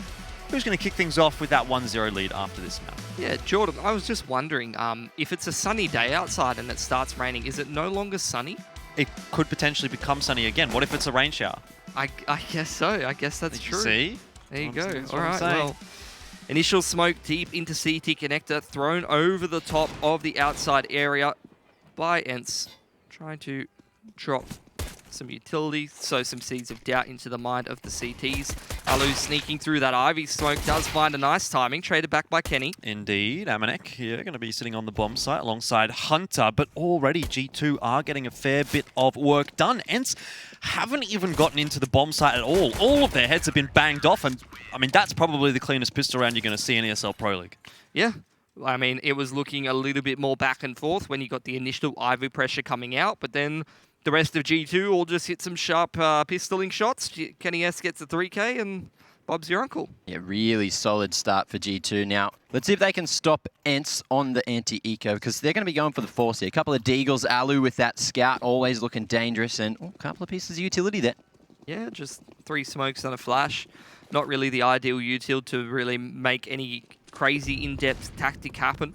D: who's going to kick things off with that 1-0 lead after this map.
F: Yeah, Jordan, I was just wondering, if it's a sunny day outside and it starts raining, is it no longer sunny?
D: It could potentially become sunny again. What if it's a rain shower?
F: I guess so. I guess that's true.
D: See?
F: There you go.
D: That's
F: All
D: what I'm
F: right,
D: saying.
F: well, initial smoke deep into CT connector, thrown over the top of the outside area by ENCE, trying to drop some utility, sow some seeds of doubt into the mind of the CTs. Alu sneaking through that Ivy smoke, does find a nice timing, traded back by Kenny.
D: Indeed, Amanek here going to be sitting on the bomb site alongside Hunter, but already G2 are getting a fair bit of work done. ENCE haven't even gotten into the bomb site at all. All of their heads have been banged off, and I mean, that's probably the cleanest pistol round you're going to see in ESL Pro League.
F: Yeah. I mean, it was looking a little bit more back and forth when you got the initial Ivy pressure coming out, but then the rest of G2 all just hit some sharp pistoling shots. Kenny S gets a 3K and Bob's your uncle.
E: Yeah, really solid start for G2. Now, let's see if they can stop ENCE on the anti-eco because they're going to be going for the force here. A couple of Deagles, Alu with that scout, always looking dangerous, and a couple of pieces of utility there.
F: Yeah, just 3 smokes and a flash. Not really the ideal util to really make any crazy in-depth tactic happen.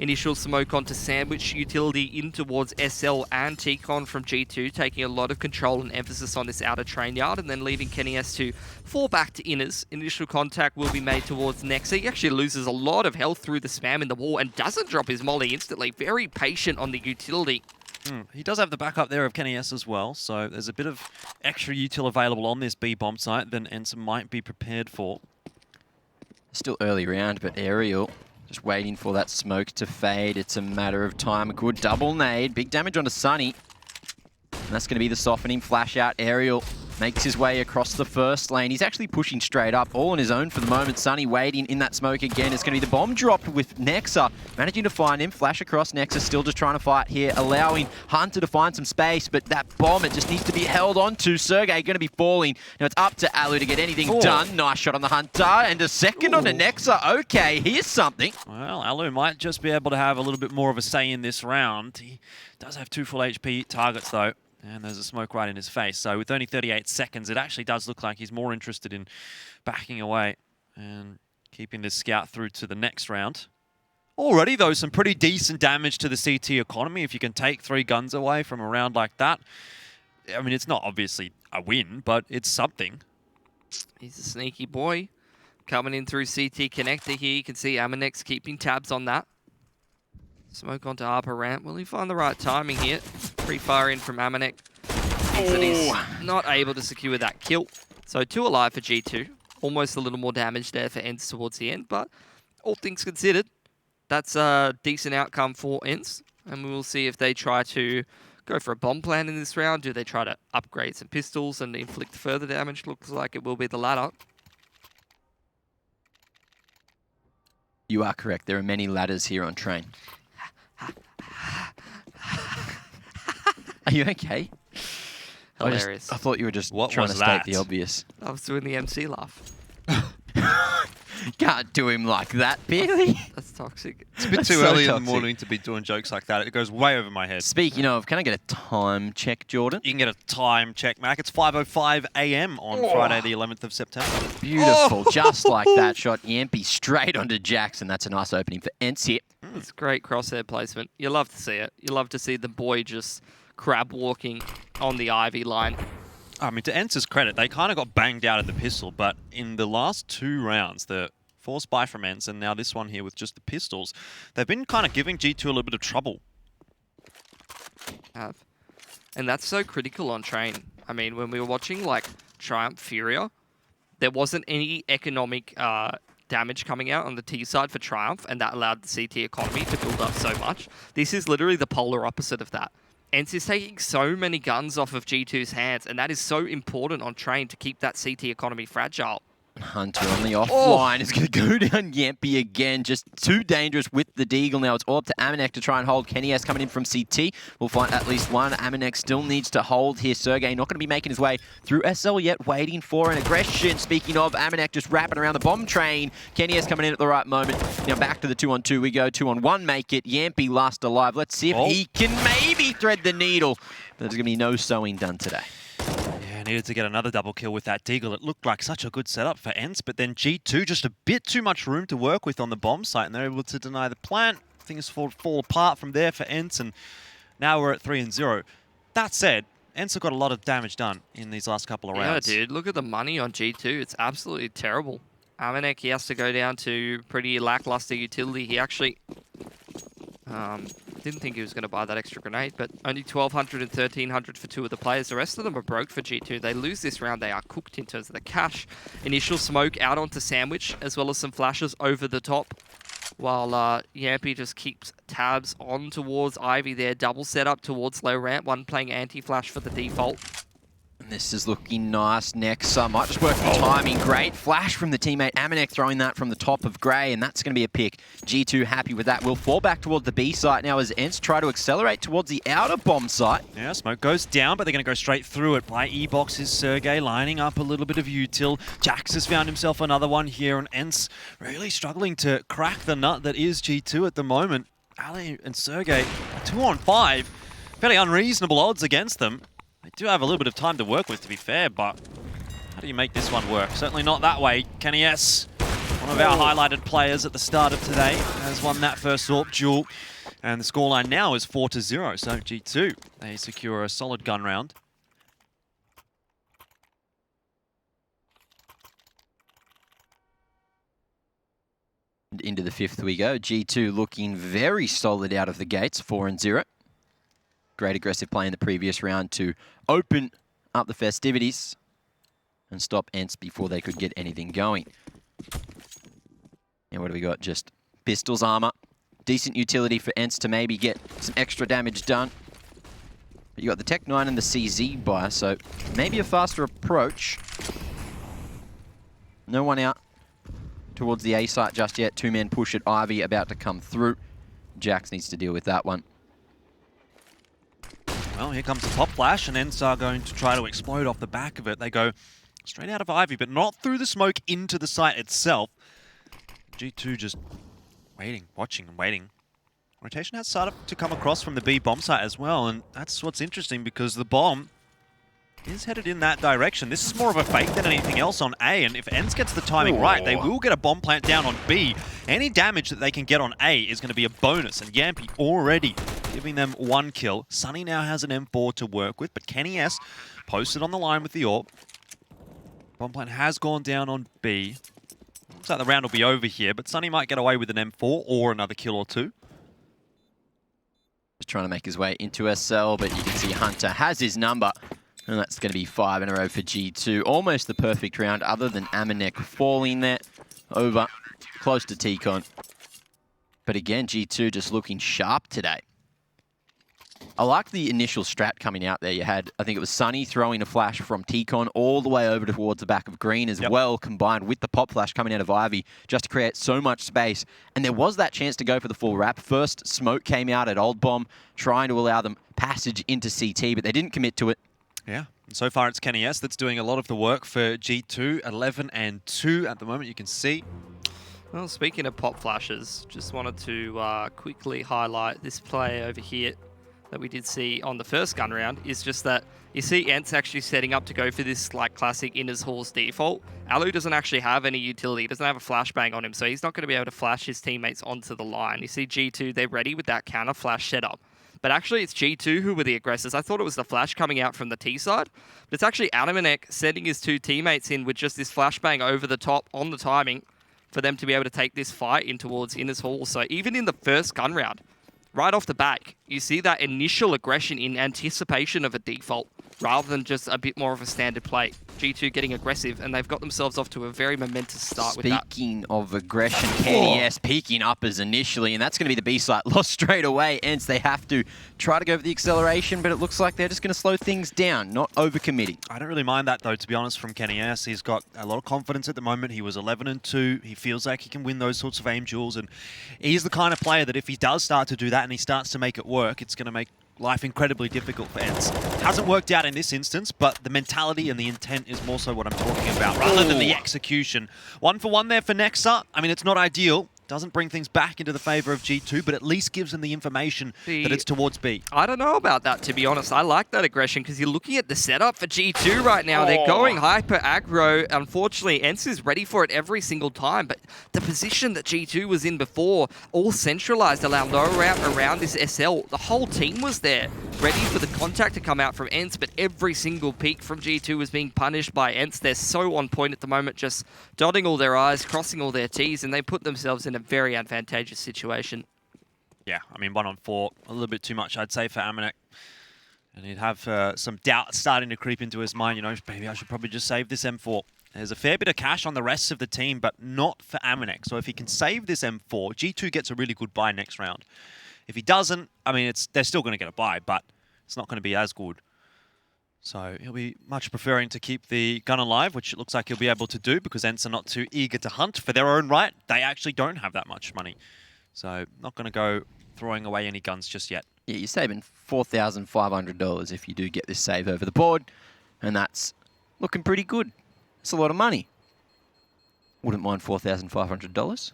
F: Initial smoke onto Sandwich, utility in towards SL and T-Con from G2, taking a lot of control and emphasis on this outer train yard, and then leaving Kenny S to fall back to inners. Initial contact will be made towards Nexa. He actually loses a lot of health through the spam in the wall and doesn't drop his molly instantly. Very patient on the utility.
D: He does have the backup there of Kenny S as well, so there's a bit of extra util available on this B bomb site than ENCE might be prepared for.
E: Still early round, but Aerial just waiting for that smoke to fade. It's a matter of time. A good double nade. Big damage onto Sunny. And that's going to be the softening. Flash out. Aerial makes his way across the first lane. He's actually pushing straight up, all on his own for the moment. Sunny waiting in that smoke again. It's going to be the bomb drop with Nexa. Managing to find him. Flash across. Nexa still just trying to fight here, allowing Hunter to find some space. But that bomb, it just needs to be held on to. Sergey going to be falling. Now it's up to Alu to get anything done. Nice shot on the Hunter. And a second on the Nexa. Okay, here's something.
D: Well, Alu might just be able to have a little bit more of a say in this round. He does have 2 full HP targets, though. And there's a smoke right in his face. So with only 38 seconds, it actually does look like he's more interested in backing away and keeping this scout through to the next round. Already, though, some pretty decent damage to the CT economy. If you can take 3 guns away from a round like that, I mean, it's not obviously a win, but it's something.
F: He's a sneaky boy. Coming in through CT connector here. You can see Aminex keeping tabs on that. Smoke onto upper ramp. Will he find the right timing here? Pretty far in from Aminex. Means that he's not able to secure that kill. So 2 alive for G2. Almost a little more damage there for ENCE towards the end. But all things considered, that's a decent outcome for ENCE. And we will see if they try to go for a bomb plan in this round. Do they try to upgrade some pistols and inflict further damage? Looks like it will be the latter.
E: You are correct. There are many ladders here on train. Are you okay?
F: Hilarious.
E: I thought you were just trying to state the obvious.
F: I was doing the MC laugh.
E: Can't do him like that, Bailey.
F: That's toxic.
D: It's a bit too early in the morning to be doing jokes like that. It goes way over my head.
E: Speaking of, can I get a time check, Jordan?
D: You can get a time check, Mac. It's 5:05 a.m. on Friday, the 11th of September.
E: Beautiful. Just like that shot. Yampi straight onto Jackson. That's a nice opening for ENCE here.
F: It's great crosshair placement. You love to see it. You love to see the boy just crab walking on the Ivy line.
D: I mean, to ENCE's credit, they kind of got banged out in the pistol, but in the last 2 rounds, the forced buy from ENCE and now this one here with just the pistols, they've been kind of giving G2 a little bit of trouble.
F: And that's so critical on train. I mean, when we were watching like Triumph Furia, there wasn't any economic damage coming out on the T side for Triumph, and that allowed the CT economy to build up so much. This is literally the polar opposite of that. ENCE is taking so many guns off of G2's hands, and that is so important on train to keep that CT economy fragile.
E: Hunter on the offline is going to go down Yampi again. Just too dangerous with the Deagle now. It's all up to Aminex to try and hold. Kenny S coming in from CT. We'll find at least one. Aminex still needs to hold here. Sergey not going to be making his way through SL yet. Waiting for an aggression. Speaking of, Aminex just wrapping around the bomb train. Kenny S coming in at the right moment. Now back to the 2-on-2 we go. 2-on-1 make it. Yampi last alive. Let's see if he can maybe thread the needle. But there's going to be no sewing done today.
D: Needed to get another double kill with that Deagle. It looked like such a good setup for ENCE, but then G2 just a bit too much room to work with on the bomb site, and they're able to deny the plant. Things fall apart from there for ENCE, and now we're at 3-0. That said, ENCE have got a lot of damage done in these last couple of rounds.
F: Yeah, dude, look at the money on G2. It's absolutely terrible. Aminex, he has to go down to pretty lackluster utility. He actually didn't think he was going to buy that extra grenade, but only 1,200 and 1,300 for 2 of the players. The rest of them are broke for G2. They lose this round. They are cooked in terms of the cash. Initial smoke out onto Sandwich, as well as some flashes over the top, while Yampi just keeps tabs on towards Ivy there. Double setup towards low ramp. One playing anti-flash for the default.
E: And this is looking nice. Nexa might just work the timing. Great flash from the teammate. Aminex throwing that from the top of Grey, and that's going to be a pick. G2 happy with that. We'll fall back towards the B site now as ENCE try to accelerate towards the outer bomb site.
D: Yeah, smoke goes down, but they're going to go straight through it. By E-Box's Sergey lining up a little bit of util. Jax has found himself another one here, and ENCE really struggling to crack the nut that is G2 at the moment. Ali and Sergey, 2-on-5. Fairly unreasonable odds against them. They do have a little bit of time to work with, to be fair, but how do you make this one work? Certainly not that way. Kenny S, one of our highlighted players at the start of today, has won that first AWP duel. And the scoreline now is 4-0, so G2, they secure a solid gun round.
E: And into the 5th we go. G2 looking very solid out of the gates, 4-0. Great aggressive play in the previous round to open up the festivities and stop ENCE before they could get anything going. And what do we got? Just pistols armor. Decent utility for ENCE to maybe get some extra damage done. But you got the Tech 9 and the CZ buy, so maybe a faster approach. No one out towards the A site just yet. 2-man push at Ivy about to come through. Jax needs to deal with that one.
D: Well, here comes the pop flash, and ENCE are going to try to explode off the back of it. They go straight out of Ivy, but not through the smoke into the site itself. G2 just waiting, watching and waiting. Rotation has started to come across from the B bomb site as well, and that's what's interesting because the bomb is headed in that direction. This is more of a fake than anything else on A, and if ENCE gets the timing right, they will get a bomb plant down on B. Any damage that they can get on A is going to be a bonus, and Yampi already giving them 1 kill. Sunny now has an M4 to work with, but Kenny S posted on the line with the AWP. Bomb plant has gone down on B. Looks like the round will be over here, but Sunny might get away with an M4 or another kill or 2.
E: Just trying to make his way into SL, but you can see Hunter has his number. And that's going to be 5 in a row for G2. Almost the perfect round, other than Amanek falling there over close to T-Con. But again, G2 just looking sharp today. I like the initial strat coming out there. You had, I think it was Sunny throwing a flash from T-Con all the way over towards the back of Green as well, combined with the pop flash coming out of Ivy, just to create so much space. And there was that chance to go for the full wrap. First, smoke came out at Old Bomb, trying to allow them passage into CT, but they didn't commit to it.
D: Yeah, and so far it's Kenny S that's doing a lot of the work for G2, 11 and 2 at the moment, you can see.
F: Well, speaking of pop flashes, just wanted to quickly highlight this play over here that we did see on the first gun round. Is just that you see ENCE actually setting up to go for this like classic Inner's Hall's default. Alu doesn't actually have any utility, doesn't have a flashbang on him, so he's not going to be able to flash his teammates onto the line. You see G2, they're ready with that counter flash setup. But actually, it's G2 who were the aggressors. I thought it was the flash coming out from the T side, but it's actually Adamanek sending his 2 teammates in with just this flashbang over the top on the timing for them to be able to take this fight in towards Inner's Hall. So even in the first gun round, right off the bat, you see that initial aggression in anticipation of a default rather than just a bit more of a standard play. G2 getting aggressive, and they've got themselves off to a very momentous start with that.
E: Speaking of aggression, KDS peeking uppers initially, and that's going to be the B site. Lost straight away, hence they have to try to go for the acceleration, but it looks like they're just going to slow things down, not overcommitting.
D: I don't really mind that, though, to be honest, from Kenny S. He's got a lot of confidence at the moment. He was 11 and 2. He feels like he can win those sorts of aim duels, and he's the kind of player that if he does start to do that and he starts to make it work, it's going to make life incredibly difficult for ENCE. Hasn't worked out in this instance, but the mentality and the intent is more so what I'm talking about, rather than the execution. 1 for 1 there for Nexa. I mean, it's not ideal. Doesn't bring things back into the favor of G2, but at least gives them the information that it's towards B.
F: I don't know about that, to be honest. I like that aggression because you're looking at the setup for G2 right now. They're going hyper aggro. Unfortunately, ENCE is ready for it every single time, but the position that G2 was in before, all centralized, allowed no route around this SL. The whole team was there, ready for the contact to come out from ENCE, but every single peak from G2 was being punished by ENCE. They're so on point at the moment, just dotting all their I's, crossing all their T's, and they put themselves in a very advantageous situation.
D: Yeah, I mean, 1 on 4, a little bit too much, I'd say, for Amanek. And he'd have some doubt starting to creep into his mind, you know, maybe I should probably just save this M4. There's a fair bit of cash on the rest of the team, but not for Amanek. So if he can save this M4, G2 gets a really good buy next round. If he doesn't, I mean, they're still going to get a buy, but it's not going to be as good. So he'll be much preferring to keep the gun alive, which it looks like he'll be able to do because ENCE are not too eager to hunt for their own right. They actually don't have that much money. So not going to go throwing away any guns just yet.
E: Yeah, you're saving $4,500 if you do get this save over the board, and that's looking pretty good. It's a lot of money. Wouldn't mind $4,500.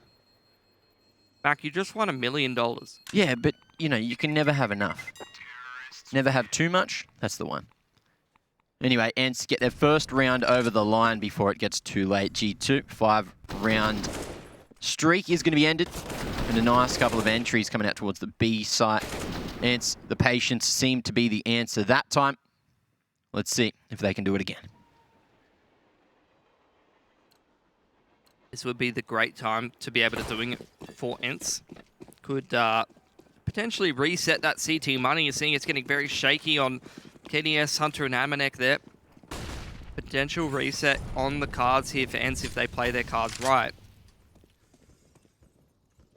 F: Mac, you just won $1 million.
E: Yeah, but, you know, you can never have enough. Never have too much. That's the one. Anyway, ENCE get their first round over the line before it gets too late. G2, 5-round streak is going to be ended. And a nice couple of entries coming out towards the B site. ENCE, the patience seemed to be the answer that time. Let's see if they can do it again.
F: This would be the great time to be able to doing it for ENCE. Could potentially reset that CT money. You're seeing it's getting very shaky on KDS, Hunter, and Amanek there. Potential reset on the cards here for ENCE if they play their cards right.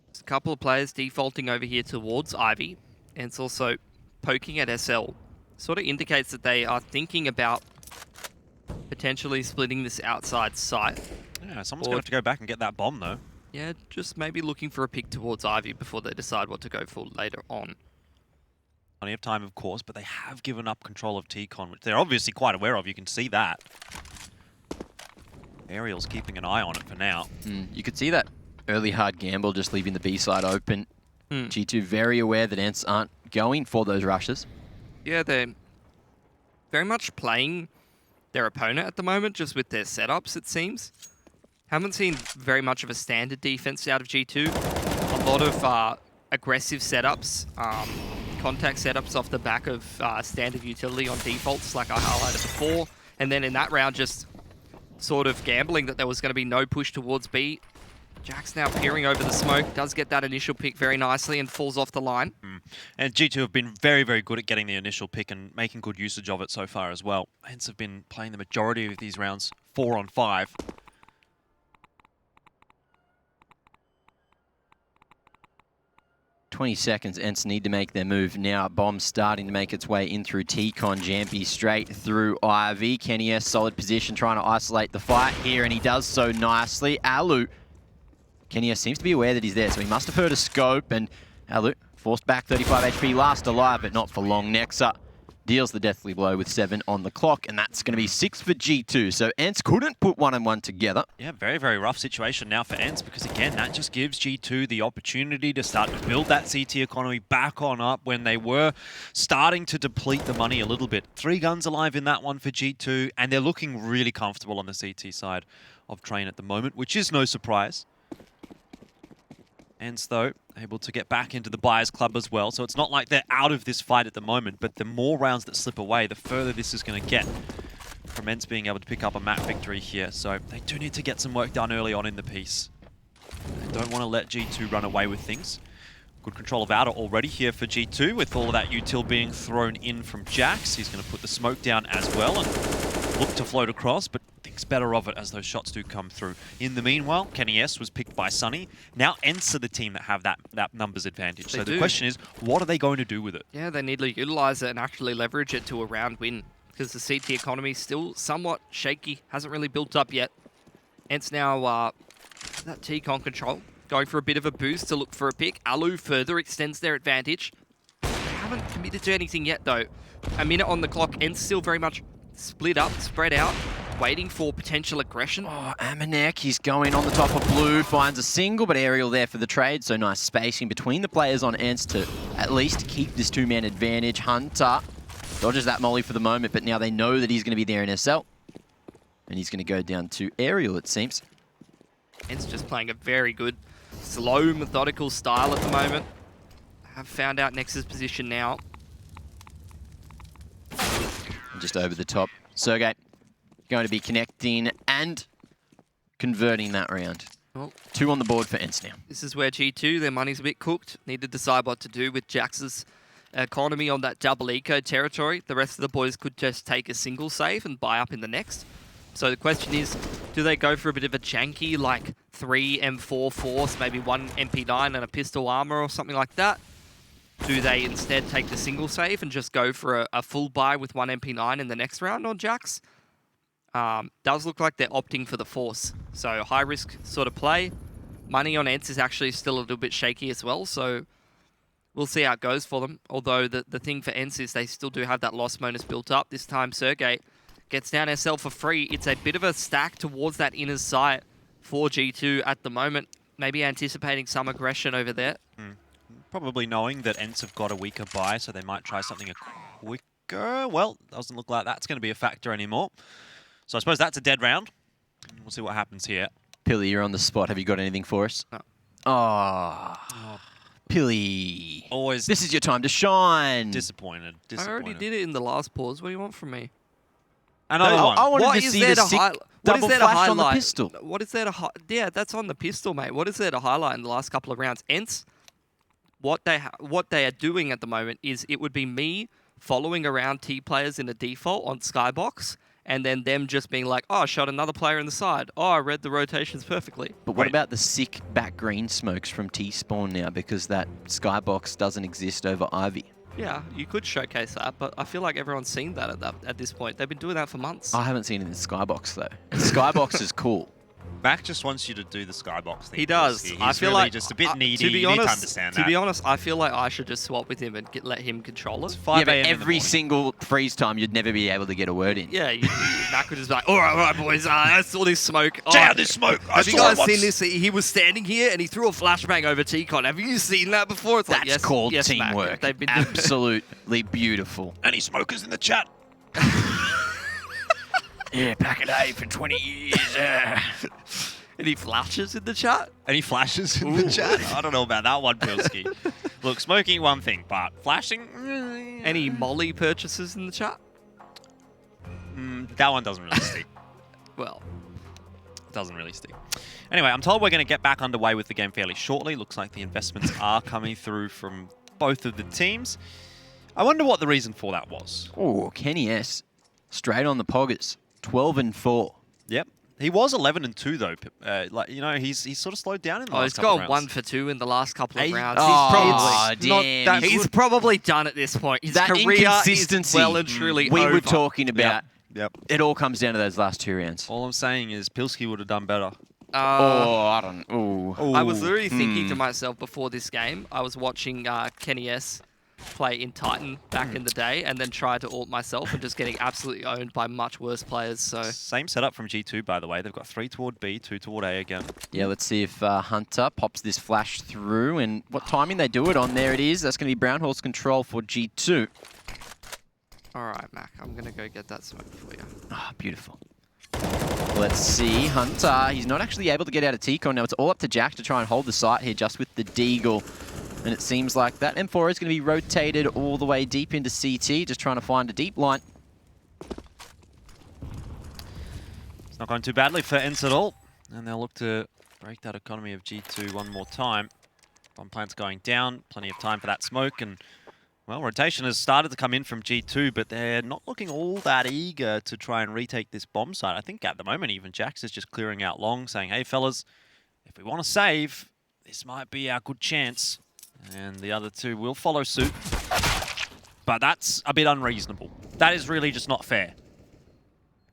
F: There's a couple of players defaulting over here towards Ivy. ENCE also poking at SL. Sort of indicates that they are thinking about potentially splitting this outside site.
D: Yeah, someone's going to have to go back and get that bomb, though.
F: Yeah, just maybe looking for a pick towards Ivy before they decide what to go for later on.
D: Plenty of time, of course, but they have given up control of T-Con, which they're obviously quite aware of. You can see that. Ariel's keeping an eye on it for now.
E: You could see that early hard gamble just leaving the B side open. G2 very aware that ENCE aren't going for those rushes.
F: Yeah, they're very much playing their opponent at the moment, just with their setups, it seems. Haven't seen very much of a standard defense out of G2. A lot of aggressive setups, contact setups off the back of standard utility on defaults, like I highlighted before. And then in that round, just sort of gambling that there was going to be no push towards B. Jack's now peering over the smoke, does get that initial pick very nicely and falls off the line.
D: And G2 have been very, very good at getting the initial pick and making good usage of it so far as well. ENCE have been playing the majority of these rounds 4-on-5.
E: "20 seconds, ENCE need to make their move now. Bomb starting to make its way in through T-Con. Jampy straight through Ivy. Kenny S, solid position, trying to isolate the fight here, and he does so nicely. Alu, Kenny S seems to be aware that he's there, so he must have heard a scope, and Alu forced back, 35 HP, last alive, but not for long. Nexa deals the deathly blow with 7 on the clock, and that's going to be 6 for G2. So ENCE couldn't put 1-on-1 together.
D: Yeah, very, very rough situation now for ENCE, because again, that just gives G2 the opportunity to start to build that CT economy back on up when they were starting to deplete the money a little bit. 3 guns alive in that one for G2, and they're looking really comfortable on the CT side of Train at the moment, which is no surprise. ENCE, though, able to get back into the Buyers Club as well. So it's not like they're out of this fight at the moment, but the more rounds that slip away, the further this is going to get from ENCE being able to pick up a map victory here. So they do need to get some work done early on in the piece. They don't want to let G2 run away with things. Good control of Outer already here for G2 with all of that util being thrown in from Jax. He's going to put the smoke down as well and look to float across, but thinks better of it as those shots do come through. In the meanwhile, Kenny S was picked by Sunny. Now ENCE are the team that have that numbers advantage. So the question is, what are they going to do with it?
F: Yeah, they need to utilize it and actually leverage it to a round win, because the CT economy is still somewhat shaky, hasn't really built up yet. ENCE now that T-Con control, going for a bit of a boost to look for a pick. Alu further extends their advantage. They haven't committed to anything yet though. A minute on the clock, ENCE still very much split up, spread out, waiting for potential aggression.
E: Oh, Amanek, he's going on the top of blue, finds a single, but Aerial there for the trade. So nice spacing between the players on ENCE to at least keep this 2-man advantage. Hunter dodges that molly for the moment, but now they know that he's going to be there in SL. And he's going to go down to Aerial, it seems.
F: ENCE just playing a very good, slow, methodical style at the moment. Have found out Nex's position now.
E: Just over the top. Sergey going to be connecting and converting that round.
F: Well,
E: 2 on the board for ENCE now.
F: This is where G2, their money's a bit cooked. Need to decide what to do with Jax's economy on that double eco territory. The rest of the boys could just take a single save and buy up in the next. So the question is, do they go for a bit of a janky, like 3 M4 force, maybe 1 MP9 and a pistol armor or something like that? Do they instead take the single save and just go for a full buy with 1 MP9 in the next round on Jax? Does look like they're opting for the force. So high risk sort of play. Money on ENCE is actually still a little bit shaky as well, so we'll see how it goes for them. Although the thing for ENCE is they still do have that loss bonus built up. This time Sergey gets down SL for free. It's a bit of a stack towards that inner sight for G2 at the moment. Maybe anticipating some aggression over there.
D: Probably knowing that ENCE have got a weaker buy, so they might try something quicker. Well, doesn't look like that's going to be a factor anymore. So I suppose that's a dead round. We'll see what happens here.
E: Pilly, you're on the spot. Have you got anything for us?
F: No.
E: Oh, Pilly.
D: Always.
E: This is your time to shine.
D: Disappointed.
F: I already did it in the last pause. What do you want from me?
D: Another one.
E: I wanted
F: What
E: to
F: is
E: see
F: there
E: the
F: to
E: sick
F: What is
E: double
F: there to
E: flash on the
F: highlight?
E: pistol.
F: What is there to Yeah, that's on the pistol, mate. What is there to highlight in the last couple of rounds? ENCE, what they are doing at the moment is it would be me following around T players in a default on Skybox, and then them just being like, oh, I shot another player in the side. Oh, I read the rotations perfectly.
E: But what about the sick back green smokes from T-Spawn now, because that skybox doesn't exist over Ivy?
F: Yeah, you could showcase that, but I feel like everyone's seen that at this point. They've been doing that for months.
E: I haven't seen it in Skybox, though. And Skybox is cool.
D: Mac just wants you to do the skybox thing.
F: He does.
D: He's
F: I feel
D: really
F: like
D: just a bit needy.
F: To be
D: You
F: honest,
D: need to understand that.
F: To be honest, I feel like I should just swap with him and let him control it.
D: It's 5
E: Yeah, but
D: a.m. in the
E: every
D: morning.
E: single freeze time, you'd never be able to get a word in.
F: Yeah, Mac would just be like, all right, boys, I saw this smoke.
D: Check out this smoke.
F: Have you guys seen this? He was standing here and he threw a flashbang over T-Con. Have you seen that before? It's like,
E: That's
F: yes,
E: called
F: yes, Mac.
E: teamwork.
F: They've been
E: Absolutely beautiful.
D: Any smokers in the chat?
E: Yeah, back in day for 20 years.
F: Any flashes in the chat?
D: Any flashes in the chat? I don't know about that one, Pilski. Look, smoking one thing, but flashing?
F: Any Molly purchases in the chat?
D: That one doesn't really stick.
F: Well,
D: doesn't really stick. Anyway, I'm told we're going to get back underway with the game fairly shortly. Looks like the investments are coming through from both of the teams. I wonder what the reason for that was.
E: Oh, Kenny S. Straight on the poggers. 12-4.
D: Yep. He was 11-2 though. He's sort of slowed down in the last couple
F: he's
D: of
F: got
D: rounds.
F: 1 for 2 in the last couple of rounds.
E: He's
F: probably done at this point. His
E: that
F: career
E: inconsistency
F: is well and truly
E: we
F: over.
E: were talking about.
D: Yep.
E: It all comes down to those last 2 rounds.
D: All I'm saying is Pilski would have done better.
E: I don't. Ooh.
F: I was literally thinking to myself before this game. I was watching Kenny S play in Titan back in the day, and then tried to ult myself and just getting absolutely owned by much worse players. So
D: same setup from G2, by the way. They've got 3 toward B, 2 toward A again.
E: Yeah, let's see if Hunter pops this flash through, and what timing they do it on. There it is. That's going to be Brown Horse control for G2.
F: All right, Mac, I'm going to go get that smoke for you.
E: Ah, beautiful. Let's see, Hunter. He's not actually able to get out of T-Con now. It's all up to Jack to try and hold the site here just with the Deagle. And it seems like that M4 is going to be rotated all the way deep into CT, just trying to find a deep line.
D: It's not going too badly for ENCE at all. And they'll look to break that economy of G2 one more time. Bomb plant's going down. Plenty of time for that smoke. And, well, rotation has started to come in from G2, but they're not looking all that eager to try and retake this bomb site. I think at the moment even Jax is just clearing out long, saying, hey, fellas, if we want to save, this might be our good chance. And the other two will follow suit. But that's a bit unreasonable. That is really just not fair.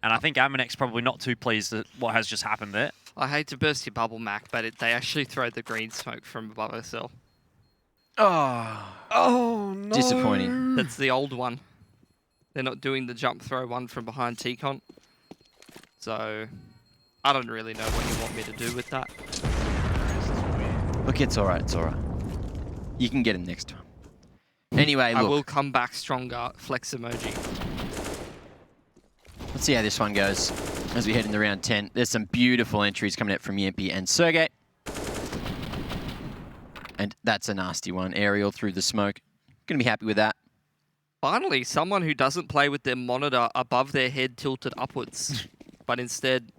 D: And I think Aminek's probably not too pleased at what has just happened there.
F: I hate to burst your bubble, Mac, but they actually throw the green smoke from above ESL.
E: Oh, no. Disappointing.
F: That's the old one. They're not doing the jump throw one from behind T-Con. So, I don't really know what you want me to do with that.
E: Look, it's all right. It's all right. You can get him next time. Anyway, look.
F: I will come back stronger. Flex emoji.
E: Let's see how this one goes as we head into round 10. There's some beautiful entries coming out from Yempi and Sergey. And that's a nasty one. Aerial through the smoke. Gonna be happy with that.
F: Finally, someone who doesn't play with their monitor above their head tilted upwards, but instead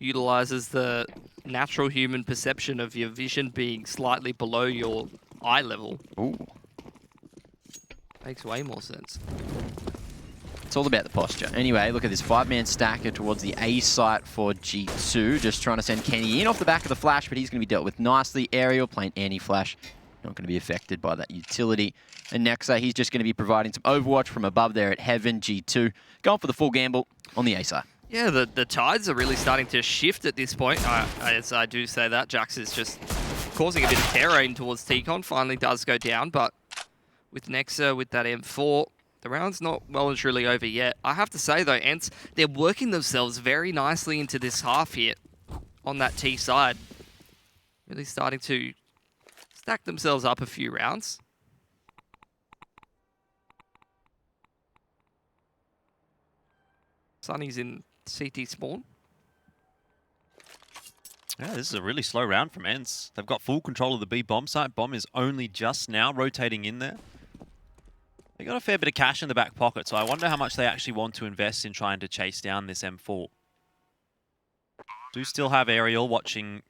F: utilizes the natural human perception of your vision being slightly below your eye level.
E: Ooh.
F: Makes way more sense.
E: It's all about the posture. Anyway, look at this 5-man stacker towards the A site for G2. Just trying to send Kenny in off the back of the flash, but he's going to be dealt with nicely. Aerial playing anti-flash. Not going to be affected by that utility. And Nexa, he's just going to be providing some overwatch from above there at Heaven. G2 going for the full gamble on the A side.
F: Yeah, the tides are really starting to shift at this point. As I do say that, Jax is just causing a bit of terrain towards T-Con. Finally does go down, but with Nexa, with that M4, the round's not well and truly over yet. I have to say, though, ENCE, they're working themselves very nicely into this half here on that T side. Really starting to stack themselves up a few rounds. Sunny's in CT spawn.
D: Yeah, this is a really slow round from ENCE. They've got full control of the B bomb site. Bomb is only just now rotating in there. They got a fair bit of cash in the back pocket, so I wonder how much they actually want to invest in trying to chase down this M4. Do still have Aerial watching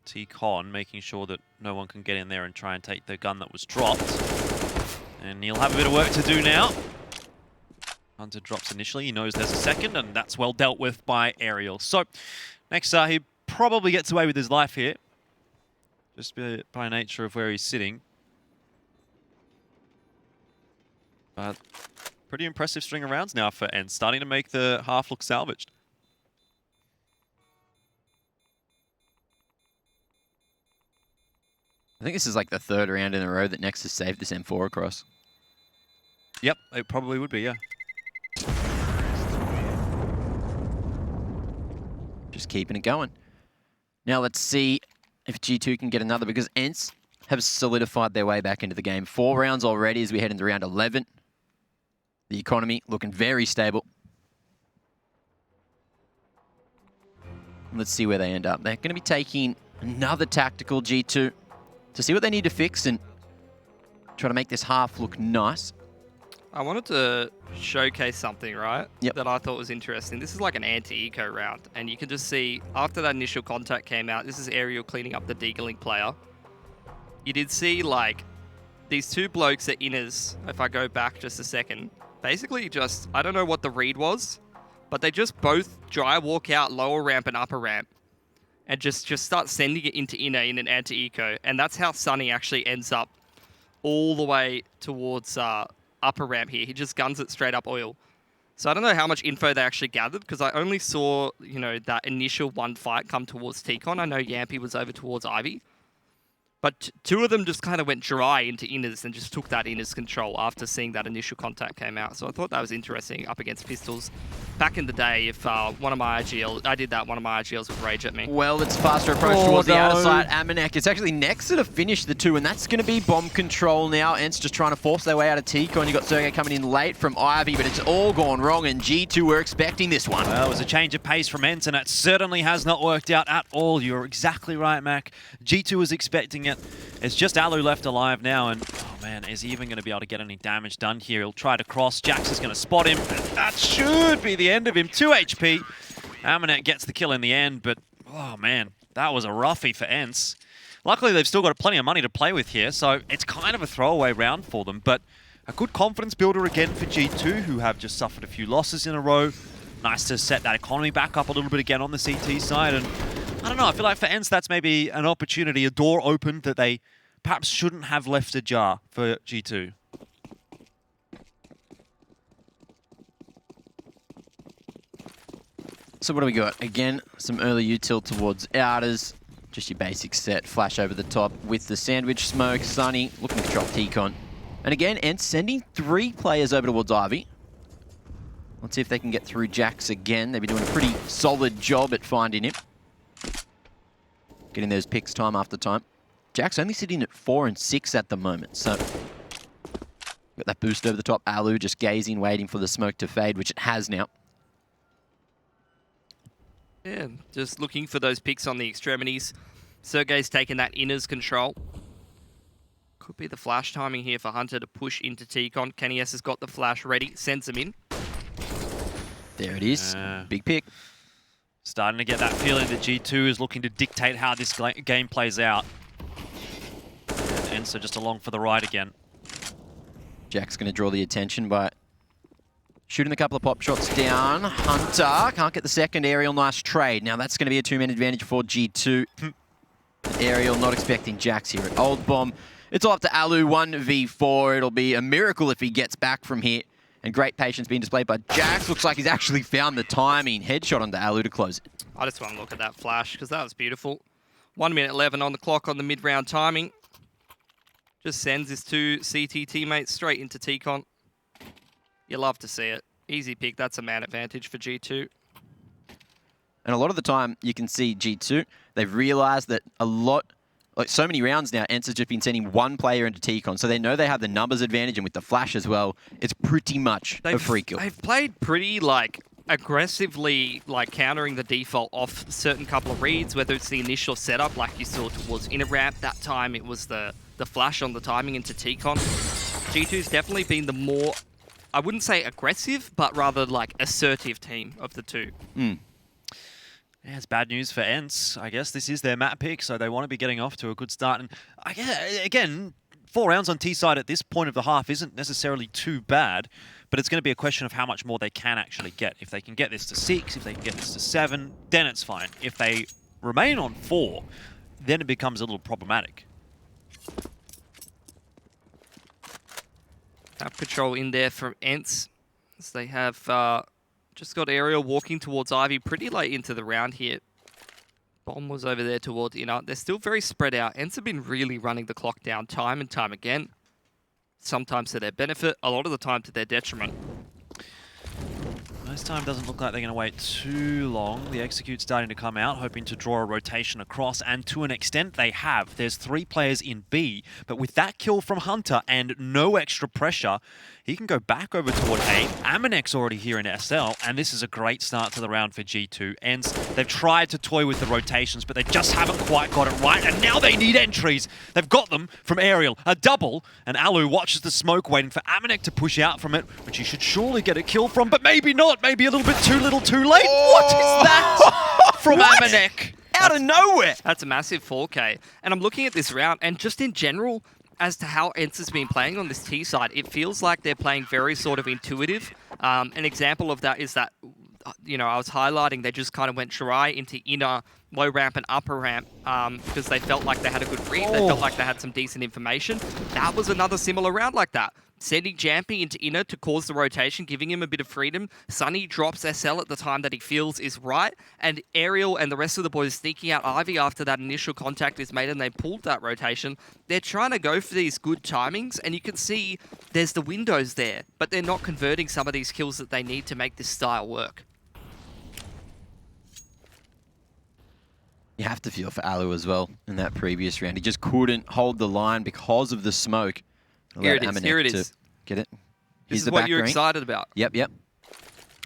D: T-Con, making sure that no one can get in there and try and take the gun that was dropped. And he'll have a bit of work to do now. Hunter drops initially, he knows there's a second, and that's well dealt with by Aerial. So, next he probably gets away with his life here. Just by nature of where he's sitting. But pretty impressive string of rounds now for ENCE, starting to make the half look salvaged.
E: think this is like the third round in a row that Next has saved this M4 across.
D: Yep, it probably would be, yeah.
E: Just keeping it going. Now let's see if G2 can get another, because ENCE have solidified their way back into the game. 4 rounds already as we head into round 11. The economy looking very stable. Let's see where they end up. They're going to be taking another tactical G2 to see what they need to fix and try to make this half look nice.
F: I wanted to showcase something, right?
E: Yep.
F: That I thought was interesting. This is like an anti-eco round, and you can just see after that initial contact came out, this is Aerial cleaning up the Deagling player. You did see like these 2 blokes at inners, if I go back just a second, basically just, I don't know what the read was, but they just both dry walk out lower ramp and upper ramp and just start sending it into inner in an anti-eco. And that's how Sunny actually ends up all the way towards upper ramp here. He just guns it straight up oil. So I don't know how much info they actually gathered, because I only saw, you know, that initial one fight come towards T-Con. I know Yampy was over towards Ivy. But 2 of them just kind of went dry into inners and just took that inners control after seeing that initial contact came out. So I thought that was interesting up against pistols. Back in the day, if one of my IGLs, I did that, one of my IGLs would rage at me.
E: Well, it's faster approach towards the outer side. Amanek, it's actually Nexa to finish the 2, and that's going to be bomb control now. ENCE just trying to force their way out of T-Con. You got Sergey coming in late from Ivy, but it's all gone wrong, and G2 were expecting this one.
D: Well, it was a change of pace from ENCE, and it certainly has not worked out at all. You're exactly right, Mac. G2 was expecting it. It's just Alu left alive now, and oh man, is he even going to be able to get any damage done here? He'll try to cross. Jax is going to spot him, and that should be the end of him. 2 HP. Amanet gets the kill in the end, but oh man, that was a roughie for ENCE. Luckily, they've still got plenty of money to play with here, so it's kind of a throwaway round for them, but a good confidence builder again for G2, who have just suffered a few losses in a row. Nice to set that economy back up a little bit again on the CT side, and I don't know, I feel like for ENCE that's maybe an opportunity, a door opened that they perhaps shouldn't have left ajar for G2.
E: So what do we got? Again, some early util towards outers. Just your basic set, flash over the top with the sandwich smoke. Sunny looking to drop T-Con. And again, ENCE sending 3 players over towards Ivy. Let's see if they can get through Jax again. They've been doing a pretty solid job at finding him. Getting those picks time after time. Jax only sitting at 4 and 6 at the moment, so got that boost over the top. Alu just gazing, waiting for the smoke to fade, which it has now.
F: Yeah, just looking for those picks on the extremities. Sergey's taken that inners control. Could be the flash timing here for Hunter to push into T-Con. Kenny S has got the flash ready, sends him in.
E: There it is. Big pick.
D: Starting to get that feeling that G2 is looking to dictate how this game plays out. And ENCE are just along for the ride again.
E: Jack's going to draw the attention by shooting a couple of pop shots down. Hunter can't get the second aerial. Nice trade. Now that's going to be a 2-man advantage for G2. Aerial not expecting Jax here at Old Bomb. It's all up to Alu 1v4. It'll be a miracle if he gets back from here. And great patience being displayed by Jax. Looks like he's actually found the timing. Headshot onto Alu to close it.
F: I just want to look at that flash because that was beautiful. 1 minute 11 on the clock on the mid-round timing. Just sends his 2 CT teammates straight into T-Con. You love to see it. Easy pick. That's a man advantage for G2.
E: And a lot of the time, you can see G2, they've realized that so many rounds now, ENCE has just been sending 1 player into T-Con, so they know they have the numbers advantage, and with the flash as well, it's pretty much a free kill.
F: They've played pretty, aggressively, countering the default off certain couple of reads, whether it's the initial setup, like you saw towards inner ramp. That time, it was the flash on the timing into T-Con. G2's definitely been the more, I wouldn't say aggressive, but rather, assertive team of the 2.
D: Yeah, it's bad news for ENCE. I guess this is their map pick, so they want to be getting off to a good start. And I guess, again, 4 rounds on T-side at this point of the half isn't necessarily too bad, but it's going to be a question of how much more they can actually get. If they can get this to 6, if they can get this to 7, then it's fine. If they remain on 4, then it becomes a little problematic.
F: Map control in there from ENCE, as they have... just got Aerial walking towards Ivy pretty late into the round here. Bomb was over there towards inner. They're still very spread out. ENCE have been really running the clock down time and time again. Sometimes to their benefit, a lot of the time to their detriment.
D: This time doesn't look like they're going to wait too long. The execute's starting to come out, hoping to draw a rotation across, and to an extent they have. There's 3 players in B, but with that kill from Hunter and no extra pressure, he can go back over toward A. Amanek's already here in SL, and this is a great start to the round for G2. ENCE, they've tried to toy with the rotations, but they just haven't quite got it right, and now they need entries. They've got them from Aerial, a double, and Alu watches the smoke, waiting for Amanek to push out from it, which he should surely get a kill from, but maybe not. Maybe a little bit too little, too late.
F: Oh!
D: What is that from Amanek?
E: Out of nowhere.
F: That's a massive 4K. And I'm looking at this round, and just in general, as to how ENCE has been playing on this T side, it feels like they're playing very sort of intuitive. An example of that is that, you know, I was highlighting they just kind of went dry into inner, low ramp and upper ramp because they felt like they had a good read. They felt like they had some decent information. That was another similar round like that. Sending Jampy into inner to cause the rotation, giving him a bit of freedom. Sunny drops SL at the time that he feels is right. And Aerial and the rest of the boys sneaking out Ivy after that initial contact is made and they pulled that rotation. They're trying to go for these good timings, and you can see there's the windows there, but they're not converting some of these kills that they need to make this style work.
E: You have to feel for Alu as well in that previous round. He just couldn't hold the line because of the smoke.
F: Here it is. Here it is.
E: Get it?
F: This is what you're excited about.
E: Yep.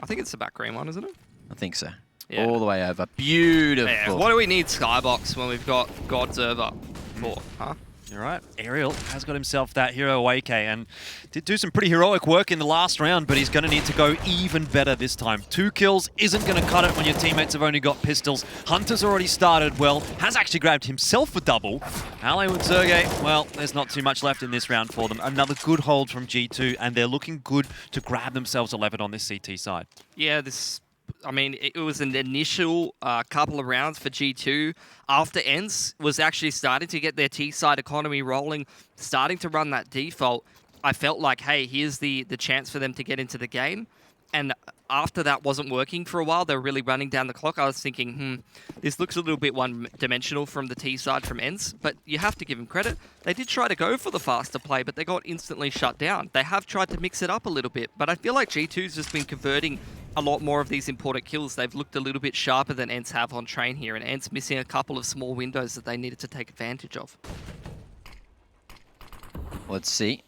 F: I think it's the back green one, isn't it?
E: I think so.
F: Yeah.
E: All the way over. Beautiful.
F: Yeah. What do we need Skybox when we've got God's Over for, huh?
D: You're right. Aerial has got himself that hero AK and did do some pretty heroic work in the last round, but he's going to need to go even better this time. 2 kills isn't going to cut it when your teammates have only got pistols. Hunter's already started well, has actually grabbed himself a double. Ale with Sergey, well, there's not too much left in this round for them. Another good hold from G2, and they're looking good to grab themselves 11 on this CT side.
F: Yeah, I mean, it was an initial couple of rounds for G2 after ENCE was actually starting to get their T-side economy rolling, starting to run that default. I felt like, hey, here's the chance for them to get into the game. And after that wasn't working for a while, they were really running down the clock. I was thinking, this looks a little bit one-dimensional from the T side from ENCE, but you have to give them credit. They did try to go for the faster play, but they got instantly shut down. They have tried to mix it up a little bit, but I feel like G2's just been converting a lot more of these important kills. They've looked a little bit sharper than ENCE have on train here, and ENCE missing a couple of small windows that they needed to take advantage of.
E: Let's see.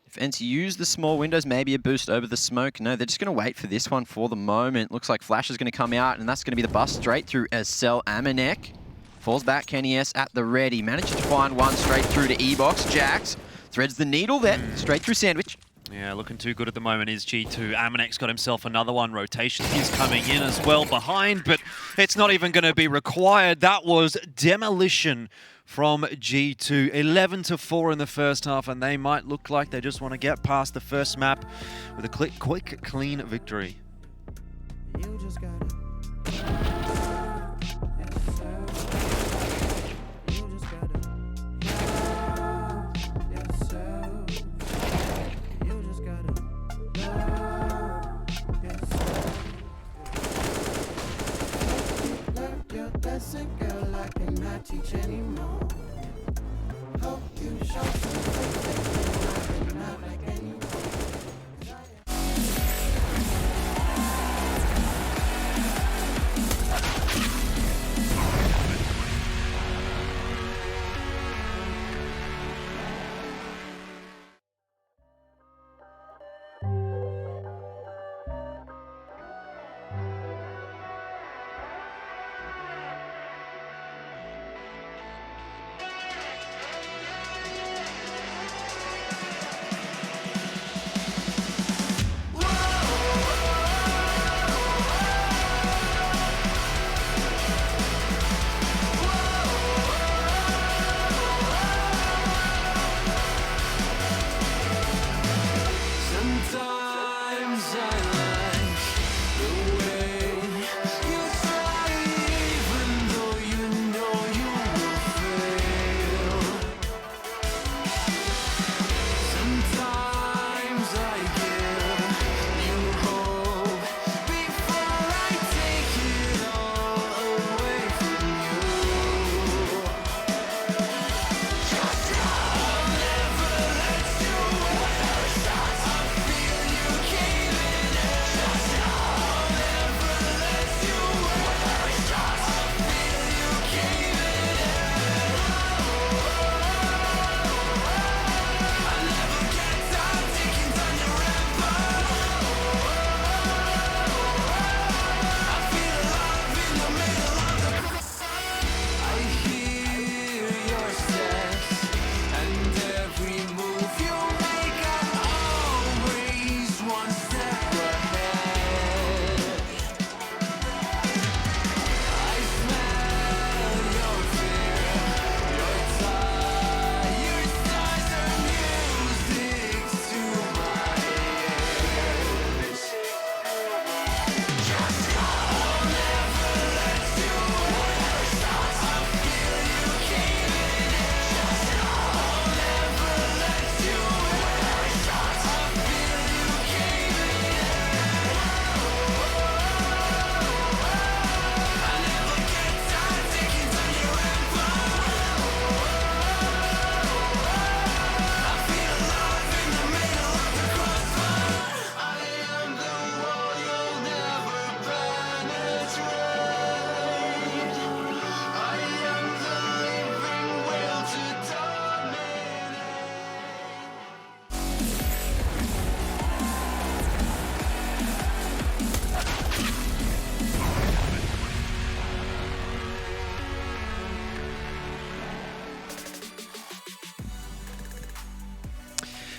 E: If ENCE use the small windows, maybe a boost over the smoke. No, they're just going to wait for this one for the moment. Looks like Flash is going to come out, and that's going to be the bust straight through SL. Amanek falls back. Kenny S at the ready. Manages to find one straight through to E-Box. Jax threads the needle there, straight through Sandwich.
D: Yeah, looking too good at the moment is G2. Amanek's got himself another one. Rotation is coming in as well behind, but it's not even going to be required. That was demolition from G2. 11-4 in the first half, and they might look like they just want to get past the first map with a quick, clean victory.
B: You just gotta girl, I cannot teach anymore. Hope you show something not like anyone.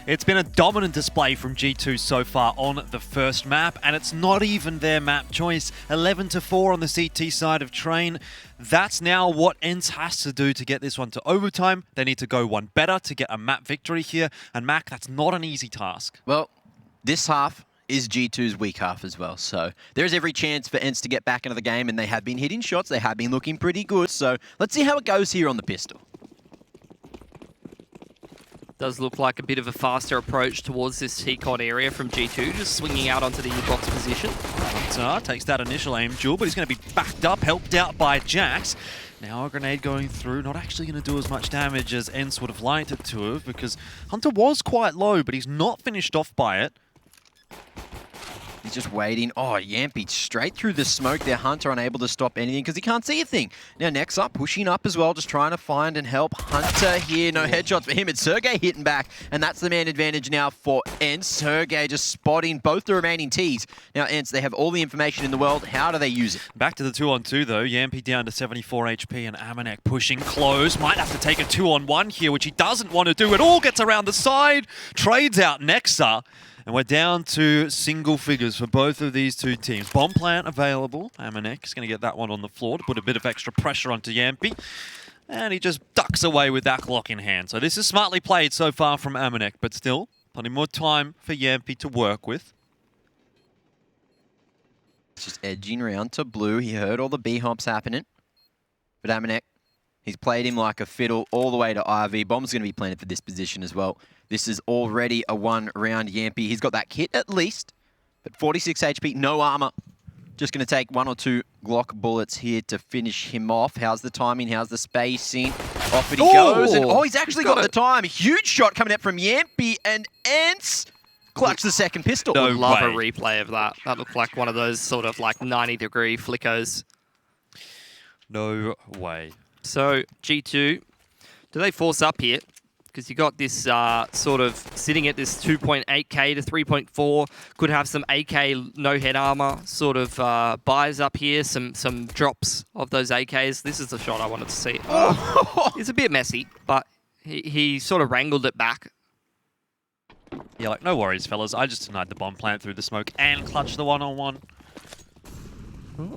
D: It's been a dominant display from G2 so far on the first map, and it's not even their map choice. 11-4 on the CT side of Train. That's now what ENCE has to do to get this one to overtime. They need to go one better to get a map victory here. And Mac, that's not an easy task.
E: Well, this half is G2's weak half as well. So there's every chance for ENCE to get back into the game, and they have been hitting shots. They have been looking pretty good. So let's see how it goes here on the pistol.
F: Does look like a bit of a faster approach towards this T-Con area from G2, just swinging out onto the U-box position.
D: Takes that initial aim duel, but he's going to be backed up, helped out by Jax. Now a grenade going through, not actually going to do as much damage as ENCE would have liked it to have, because Hunter was quite low, but he's not finished off by it.
E: He's just waiting. Oh, Yampy straight through the smoke there. Hunter unable to stop anything because he can't see a thing. Now next up, pushing up as well, just trying to find and help Hunter here. No headshots for him. It's Sergey hitting back, and that's the man advantage now for ENCE. Sergey just spotting both the remaining Ts. Now ENCE, they have all the information in the world. How do they use it?
D: Back to the 2-on-2 though. Yampy down to 74 HP and Amanek pushing close. Might have to take a 2-on-1 here, which he doesn't want to do. It all gets around the side. Trades out Nexa. And we're down to single figures for both of these two teams. Bomb plant available. Amanek is going to get that one on the floor to put a bit of extra pressure onto Yampy. And he just ducks away with that Glock in hand. So this is smartly played so far from Amanek, but still plenty more time for Yampy to work with.
E: It's just edging around to blue. He heard all the B-hops happening. But Amanek, he's played him like a fiddle all the way to IV. Bomb's going to be planted for this position as well. This is already a one-round Yampy. He's got that kit at least, but 46 HP, no armor. Just going to take 1 or 2 Glock bullets here to finish him off. How's the timing? How's the spacing? Off it he goes. And he's actually got the time. A huge shot coming out from Yampy, and ENCE clutch the second pistol.
F: Would love a replay of that. That looked like one of those sort of like 90-degree flickers.
D: No way.
F: So G2, do they force up here? Because you got this sort of sitting at this 2.8k to 3.4. Could have some AK no head armor sort of buys up here. Some drops of those AKs. This is the shot I wanted to see. It's a bit messy, but he sort of wrangled it back.
D: Yeah, like, no worries, fellas. I just denied the bomb plant through the smoke and clutched the one-on-one.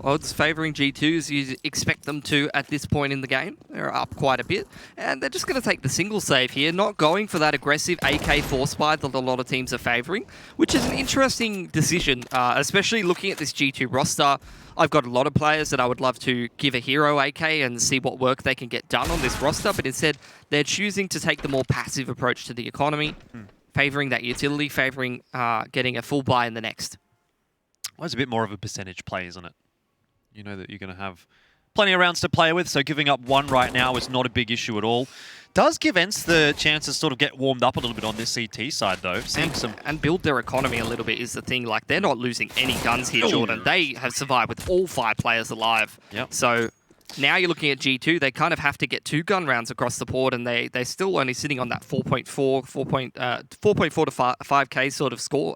F: Odds favouring G2 as you expect them to at this point in the game. They're up quite a bit. And they're just going to take the single save here, not going for that aggressive AK force buy that a lot of teams are favouring, which is an interesting decision, especially looking at this G2 roster. I've got a lot of players that I would love to give a hero AK and see what work they can get done on this roster, but instead they're choosing to take the more passive approach to the economy, favouring that utility, favouring getting a full buy in the next.
D: Well, it's a bit more of a percentage play, isn't it? You know that you're going to have plenty of rounds to play with, so giving up one right now is not a big issue at all. Does give ENCE the chance to sort of get warmed up a little bit on this CT side, though.
F: And build their economy a little bit is the thing. Like, they're not losing any guns here, Jordan. They have survived with all 5 players alive.
D: Yep.
F: So now you're looking at G2. They kind of have to get 2 gun rounds across the board, and they're still only sitting on that 4.4 to 5k sort of score.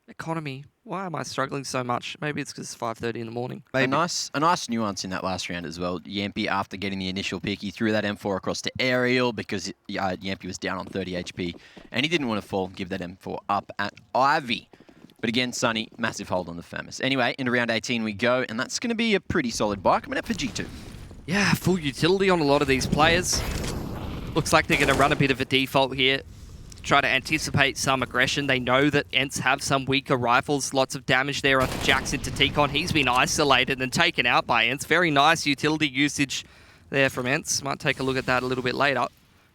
F: Economy. Why am I struggling so much? Maybe it's because it's 5:30 in the morning.
E: A nice nuance in that last round as well. Yampy, after getting the initial pick, he threw that M4 across to Aerial because Yampy was down on 30 HP, and he didn't want to fall, give that M4 up at Ivy. But again, Sunny, massive hold on the Famous. Anyway, into round 18 we go, and that's going to be a pretty solid buy coming up for G2.
F: Yeah, full utility on a lot of these players. Looks like they're going to run a bit of a default here. Try to anticipate some aggression. They know that ENCE have some weaker rifles. Lots of damage there onto Jackson to T-Con. He's been isolated and taken out by ENCE. Very nice utility usage there from ENCE. Might take a look at that a little bit later.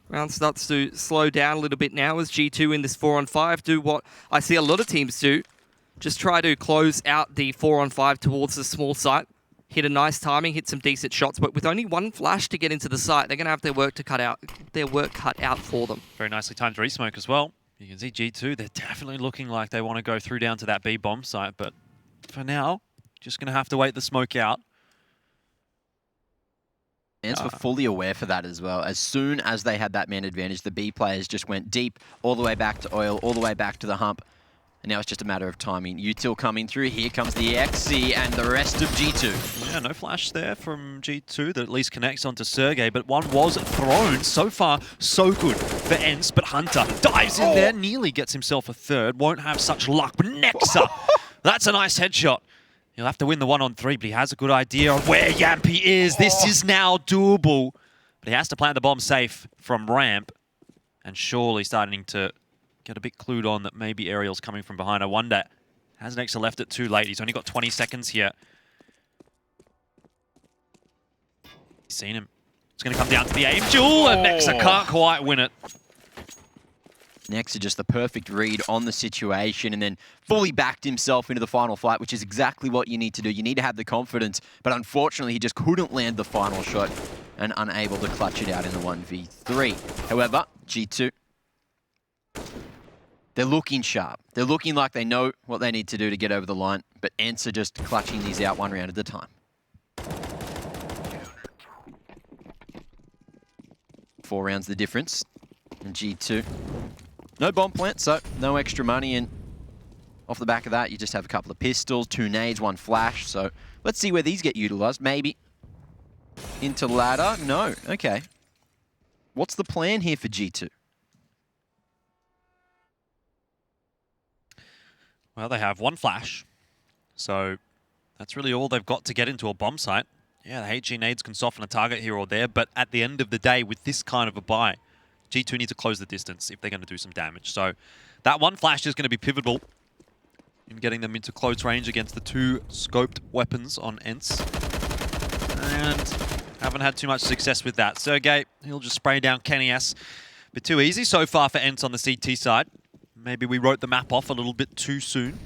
F: Round starts to slow down a little bit now as G2 in this 4-on-5 do what I see a lot of teams do. Just try to close out the 4-on-5 towards the small site. Hit a nice timing, hit some decent shots, but with only 1 flash to get into the site, they're going to have their work cut out for them.
D: Very nicely timed resmoke as well. You can see G2, they're definitely looking like they want to go through down to that B bomb site, but for now, just going to have to wait the smoke out.
E: ENCE were fully aware for that as well. As soon as they had that man advantage, the B players just went deep, all the way back to Oil, all the way back to the hump. And now it's just a matter of timing. Util coming through. Here comes the ENCE and the rest of G2.
D: Yeah, no flash there from G2 that at least connects onto Sergey, but one was thrown. So far, so good for ENCE, but Hunter dives in there, nearly gets himself a third. Won't have such luck, but Nexa, that's a nice headshot. He'll have to win the 1-on-3, but he has a good idea of where Yampy is. This is now doable, but he has to plant the bomb safe from ramp, and surely starting to get a bit clued on that maybe Ariel's coming from behind. I wonder, has Nexa left it too late? He's only got 20 seconds here. He's seen him. It's going to come down to the aim duel, and Nexa can't quite win it.
E: Nexa just the perfect read on the situation and then fully backed himself into the final fight, which is exactly what you need to do. You need to have the confidence, but unfortunately he just couldn't land the final shot and unable to clutch it out in the 1v3. However, G2, they're looking sharp. They're looking like they know what they need to do to get over the line, but ENCE are just clutching these out one round at a time. 4 rounds the difference, and G2, no bomb plant, so no extra money, and off the back of that, you just have a couple of pistols, 2 nades, 1 flash, so let's see where these get utilized. Maybe into ladder? No, okay. What's the plan here for G2?
D: Well, they have 1 flash, so that's really all they've got to get into a bomb site. Yeah, the HG nades can soften a target here or there, but at the end of the day, with this kind of a buy, G2 need to close the distance if they're going to do some damage. So that 1 flash is going to be pivotal in getting them into close range against the 2 scoped weapons on ENCE. And haven't had too much success with that. Sergey, he'll just spray down Kenny S. Bit too easy so far for ENCE on the CT side. Maybe we wrote the map off a little bit too soon.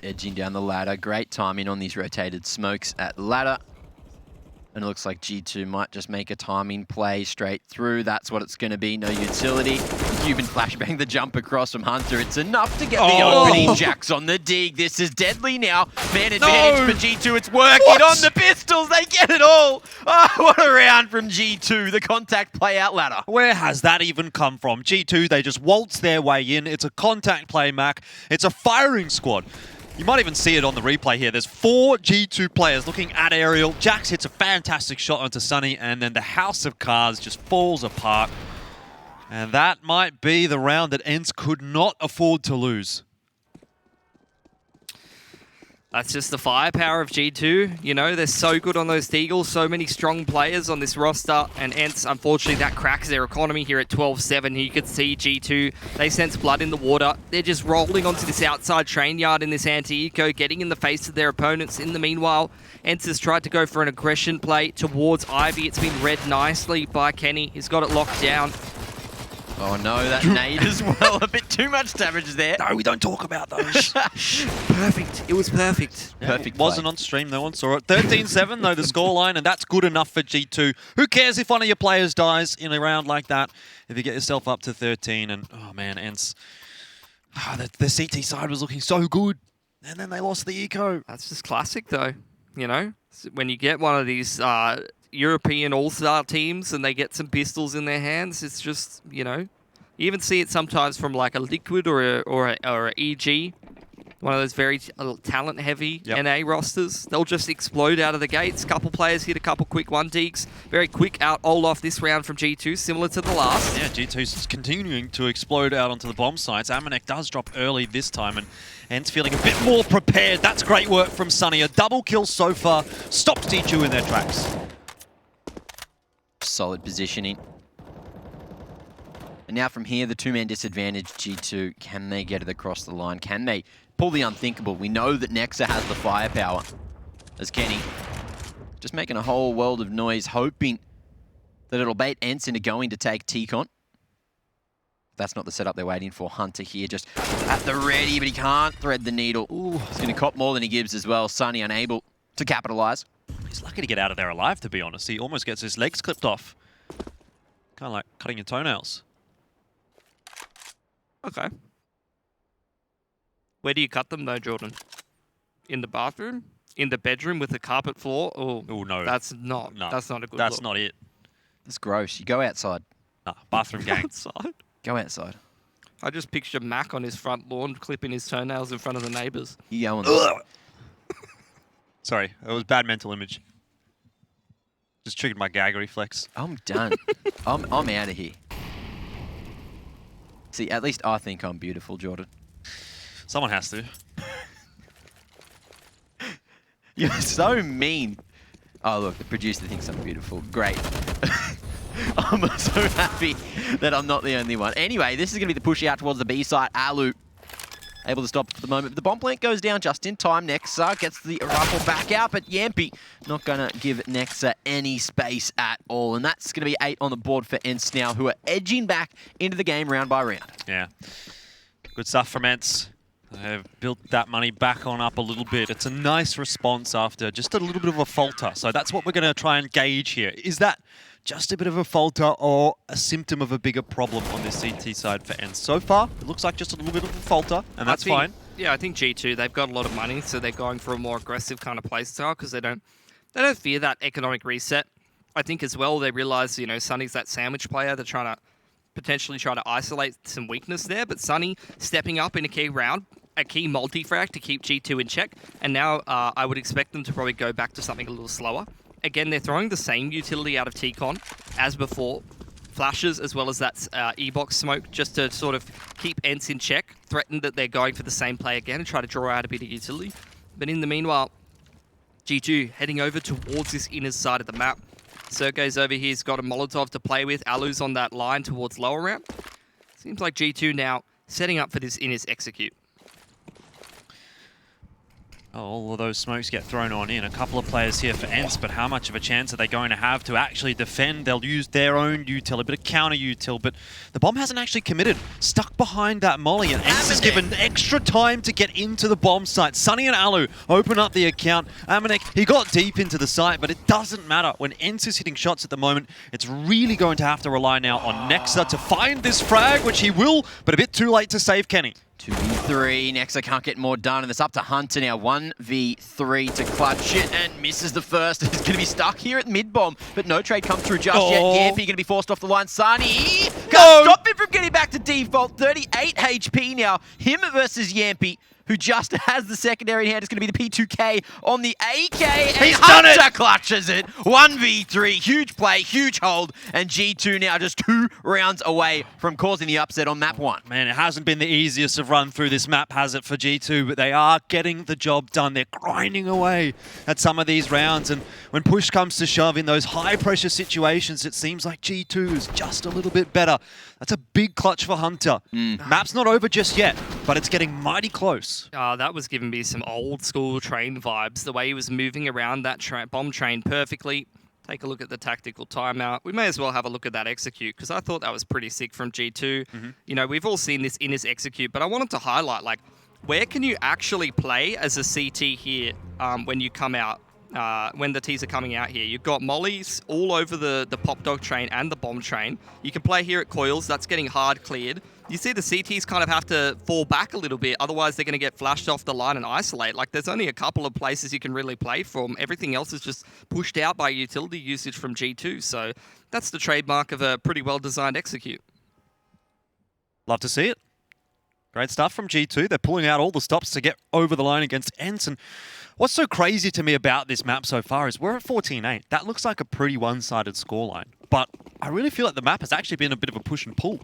E: Edging down the ladder. Great timing on these rotated smokes at ladder. And it looks like G2 might just make a timing play straight through. That's what it's going to be. No utility. Cuban flashbang the jump across from Hunter. It's enough to get the opening. Jack's on the dig. This is deadly now. Man advantage for G2. It's working on the pistols. They get it all. Oh, what a round from G2. The contact play out ladder.
D: Where has that even come from? G2, they just waltz their way in. It's a contact play, Mac. It's a firing squad. You might even see it on the replay here. There's 4 G2 players looking at Ariel. Jax hits a fantastic shot onto Sunny, and then the house of cards just falls apart. And that might be the round that ENCE could not afford to lose.
F: That's just the firepower of G2. You know, they're so good on those Deagles, so many strong players on this roster, and ENCE, unfortunately, that cracks their economy here at 12-7. You could see G2, they sense blood in the water. They're just rolling onto this outside train yard in this anti-eco, getting in the face of their opponents. In the meanwhile, ENCE has tried to go for an aggression play towards Ivy. It's been read nicely by Kenny. He's got it locked down.
E: Oh no, that nade as well. A bit too much damage there.
D: No, we don't talk about those.
F: Perfect. It was perfect.
E: Yeah, perfect.
D: Wasn't on stream, no one saw it. 13-7 though, the scoreline, and that's good enough for G2. Who cares if one of your players dies in a round like that? If you get yourself up to 13, and oh man, ENCE, the CT side was looking so good, and then they lost the eco.
F: That's just classic though, you know? When you get one of these European all-star teams and they get some pistols in their hands, it's just, you know, you even see it sometimes from like a Liquid or a EG, one of those very talent-heavy NA rosters. They'll just explode out of the gates. Couple players hit a couple quick 1-digs. Very quick out Olaf this round from G2, similar to the last.
D: Yeah, G2's continuing to explode out onto the bomb sites. Amanek does drop early this time, and ENCE feeling a bit more prepared. That's great work from Sunny. A double kill so far. Stops G2 in their tracks.
E: Solid positioning. And now from here, the 2-man disadvantage, G2, can they get it across the line? Can they pull the unthinkable? We know that Nexa has the firepower. As Kenny just making a whole world of noise, hoping that it'll bait ENCE into going to take T-Con. That's not the setup they're waiting for. Hunter here just at the ready, but he can't thread the needle. Ooh, he's going to cop more than he gives as well. Sunny unable to capitalize.
D: He's lucky to get out of there alive, to be honest. He almost gets his legs clipped off. Kind of like cutting your toenails.
F: Okay. Where do you cut them though, Jordan? In the bathroom? In the bedroom with the carpet floor? Oh,
D: no.
F: That's not a good
D: That's
F: look.
D: not it.
E: It's gross. You go outside.
D: Nah, bathroom gang.
F: Outside.
E: Go outside.
F: I just picture Mac on his front lawn clipping his toenails in front of the neighbours.
E: You go on the
D: Sorry, it was bad mental image. Just triggered my gag reflex.
E: I'm done. I'm out of here. See, at least I think I'm beautiful, Jordan.
D: Someone has to.
E: You're so mean. Oh, look, the producer thinks I'm beautiful. Great. I'm so happy that I'm not the only one. Anyway, this is going to be the push out towards the B site. Alu able to stop for the moment. The bomb plant goes down just in time. Nexa gets the ruffle back out, but Yampi not going to give Nexa any space at all. And that's going to be 8 on the board for ENCE now, who are edging back into the game round by round.
D: Yeah. Good stuff from ENCE. They've built that money back on up a little bit. It's a nice response after just a little bit of a falter. So that's what we're going to try and gauge here. Is that just a bit of a falter or a symptom of a bigger problem on this CT side for ENCE? So far, it looks like just a little bit of a falter, and that's fine.
F: Yeah, I think G2, they've got a lot of money, so they're going for a more aggressive kind of play style because they don't fear that economic reset. I think as well, they realize, you know, Sunny's that sandwich player. They're trying to potentially try to isolate some weakness there, but Sunny stepping up in a key round, a key multi-frag to keep G2 in check, and now I would expect them to probably go back to something a little slower. Again, they're throwing the same utility out of T-Con as before. Flashes as well as that E-box smoke just to sort of keep ENCE in check, threaten that they're going for the same play again and try to draw out a bit of utility. But in the meanwhile, G2 heading over towards this inner side of the map. Sergey's over here, he's got a Molotov to play with. Alu's on that line towards lower ramp. Seems like G2 now setting up for this inner's execute.
D: All of those smokes get thrown on in. A couple of players here for ENCE, but how much of a chance are they going to have to actually defend? They'll use their own util, a bit of counter util, but the bomb hasn't actually committed. Stuck behind that molly, and ENCE is given extra time to get into the bomb site. Sunny and Alu open up the account. Amanek, he got deep into the site, but it doesn't matter. When ENCE is hitting shots at the moment, it's really going to have to rely now on Nexa to find this frag, which he will, but a bit too late to save Kenny.
E: 2v3, Nexa can't get more done, and it's up to Hunter now. 1v3 to clutch it, and misses the first. He's going to be stuck here at mid-bomb, but no trade comes through just yet. Yampi going to be forced off the line. Sunny can't stop him from getting back to default. 38 HP now. Him versus Yampi, who just has the secondary in hand. It's going to be the P2K on the AK.
D: He's done it!
E: Hunter clutches it. 1v3. Huge play, huge hold. And G2 now just 2 rounds away from causing the upset on map 1.
D: Man, it hasn't been the easiest of run through this map, has it, for G2? But they are getting the job done. They're grinding away at some of these rounds. And when push comes to shove in those high-pressure situations, it seems like G2 is just a little bit better. That's a big clutch for Hunter. Map's not over just yet, but it's getting mighty close.
F: That was giving me some old school train vibes. The way he was moving around that bomb train perfectly. Take a look at the tactical timeout. We may as well have a look at that execute because I thought that was pretty sick from G2. You know, we've all seen this in his execute, but I wanted to highlight, like, where can you actually play as a CT here when you come out? When the T's are coming out here. You've got mollies all over the pop dog train and the bomb train. You can play here at coils. That's getting hard cleared. You see the CTs kind of have to fall back a little bit. Otherwise, they're going to get flashed off the line and isolate. Like, there's only a couple of places you can really play from. Everything else is just pushed out by utility usage from G2. So that's the trademark of a pretty well-designed execute.
D: Love to see it. Great stuff from G2. They're pulling out all the stops to get over the line against ENCE. And what's so crazy to me about this map so far is we're at 14-8. That looks like a pretty one-sided scoreline. But I really feel like the map has actually been a bit of a push and pull.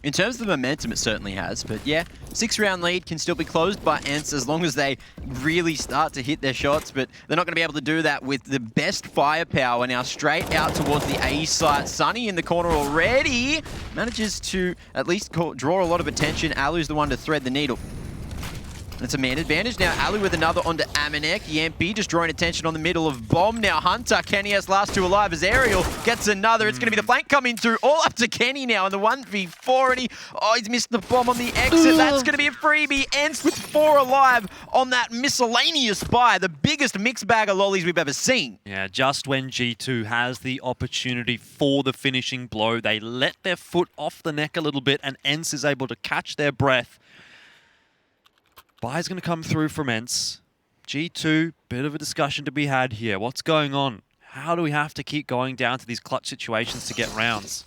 E: In terms of the momentum, it certainly has. But yeah, 6-round lead can still be closed by ENCE as long as they really start to hit their shots. But they're not going to be able to do that with the best firepower. Now straight out towards the A site. Sunny in the corner already. Manages to at least draw a lot of attention. Alu's the one to thread the needle. It's a man advantage. Now Alu with another onto Amanek. Yampi just drawing attention on the middle of bomb. Now Hunter, Kenny has last 2 alive as Ariel gets another. It's going to be the flank coming through. All up to Kenny now in the 1v4. And he's missed the bomb on the exit. That's going to be a freebie. ENCE with 4 alive on that miscellaneous buy. The biggest mixed bag of lollies we've ever seen.
D: Yeah, just when G2 has the opportunity for the finishing blow, they let their foot off the neck a little bit and ENCE is able to catch their breath. Buy's going to come through from ENCE. G2, bit of a discussion to be had here. What's going on? How do we have to keep going down to these clutch situations to get rounds?